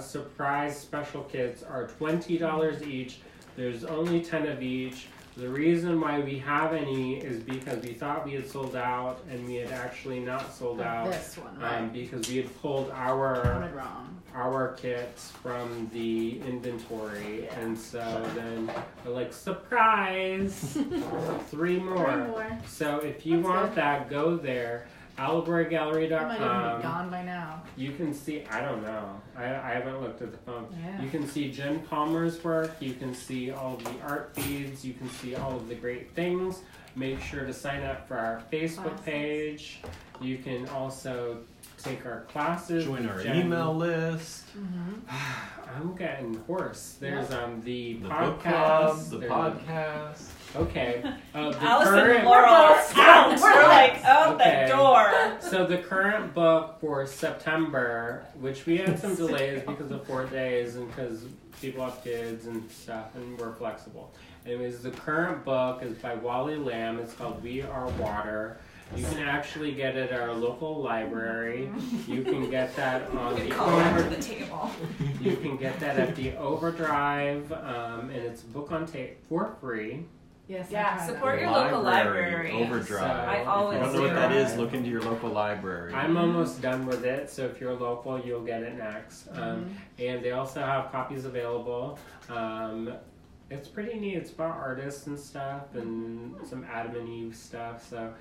A: surprise special kits, are $20 each. There's only 10 of each. The reason why we have any is because we thought we had sold out, and we had actually not sold out.
B: This one, right?
A: Because we had pulled
B: Counted wrong.
A: our kits from the inventory, and so then we're like, surprise, 3 more.
B: 3 more.
A: So if you
B: That's
A: want
B: good.
A: that, go there,
B: It might even be
A: allegorygallery.com.
B: gone by now.
A: You can see, I don't know, I haven't looked at the phone.
B: Yeah.
A: You can see Jen Palmer's work, you can see all of the art feeds, you can see all of the great things. Make sure to sign up for our Facebook
B: Classes.
A: page. You can also take our classes.
D: Join
A: with
D: our
A: Jen.
D: email list,
A: I'm getting hoarse. There's
D: the
A: the
D: book club,
A: podcast.
D: the
A: there's-
D: podcast.
A: Okay. The
C: Allison
A: current-
C: and Laurel are out.
B: We're
C: We're like out
A: Okay.
C: the door.
A: So the current book for September, which we had some delays because of 4 days and because people have kids and stuff, and we're flexible. Anyways, the current book is by Wally Lamb. It's called We Are Water. You can actually get it at our local library. You can get that on
C: You
A: the
C: can call that to
A: Overdrive.
C: the table.
A: You can get that at the Overdrive, and it's a book on tape for free.
B: Yes. I
C: Yeah,
B: tried
C: support
B: that.
C: your local library.
D: Overdrive.
A: So-
C: I
D: If
C: always
D: you don't know what
C: do.
D: that is, look into your local library.
A: I'm almost done with it, so if you're local, you'll get it next. And they also have copies available. It's pretty neat. It's about artists and stuff, and some Adam and Eve stuff. So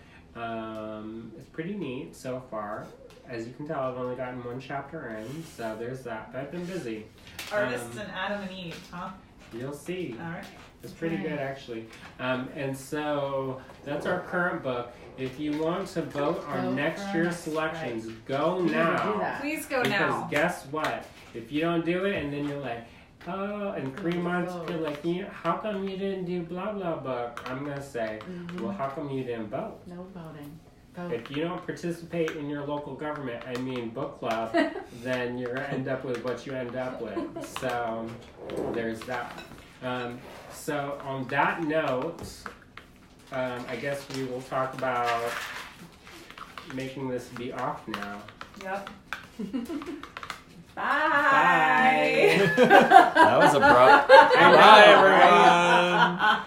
A: it's pretty neat so far. As you can tell, I've only gotten 1 chapter in, so there's that. But I've been busy.
C: Artists and Adam and Eve, huh?
A: You'll see.
C: All right.
A: It's pretty good, actually. And so that's our current book. If you want to vote on next year's selections, go
B: We need to do
A: now.
B: that.
C: Please go
A: Because
C: now.
A: guess what? If you don't do it and then you're like, oh, in 3 months, you're like, how come you didn't do blah, blah book? I'm going to say, well, how come you didn't vote?
B: No voting. Vote.
A: If you don't participate in your local government, I mean book club, then you're going to end up with what you end up with. So there's that. So on that note, I guess we will talk about making this be off now.
C: Yep. Bye.
A: Bye.
D: That was abrupt. Bye, everyone.